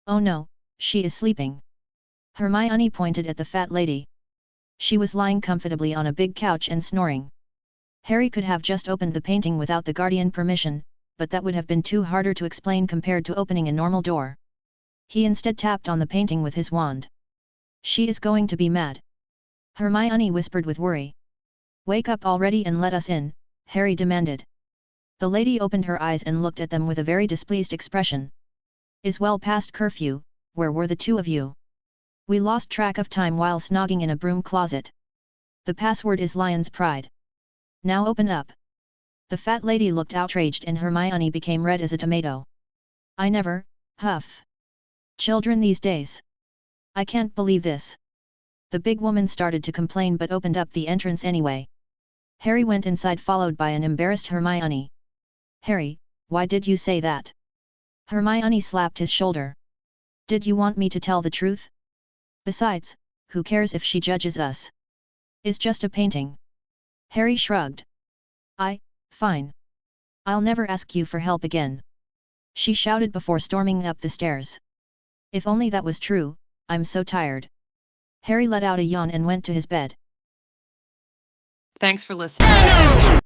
Oh no, she is sleeping. Hermione pointed at the fat lady. She was lying comfortably on a big couch and snoring. Harry could have just opened the painting without the guardian permission, but that would have been too harder to explain compared to opening a normal door. He instead tapped on the painting with his wand. She is going to be mad. Hermione whispered with worry. Wake up already and let us in, Harry demanded. The lady opened her eyes and looked at them with a very displeased expression. Is well past curfew, where were the two of you? We lost track of time while snogging in a broom closet. The password is Lion's Pride. Now open up. The fat lady looked outraged and Hermione became red as a tomato. I never, huff. Children these days. I can't believe this. The big woman started to complain but opened up the entrance anyway. Harry went inside followed by an embarrassed Hermione. Harry, why did you say that? Hermione slapped his shoulder. Did you want me to tell the truth? Besides, who cares if she judges us? It's just a painting. Harry shrugged. Fine. I'll never ask you for help again. She shouted before storming up the stairs. If only that was true, I'm so tired. Harry let out a yawn and went to his bed. Thanks for listening.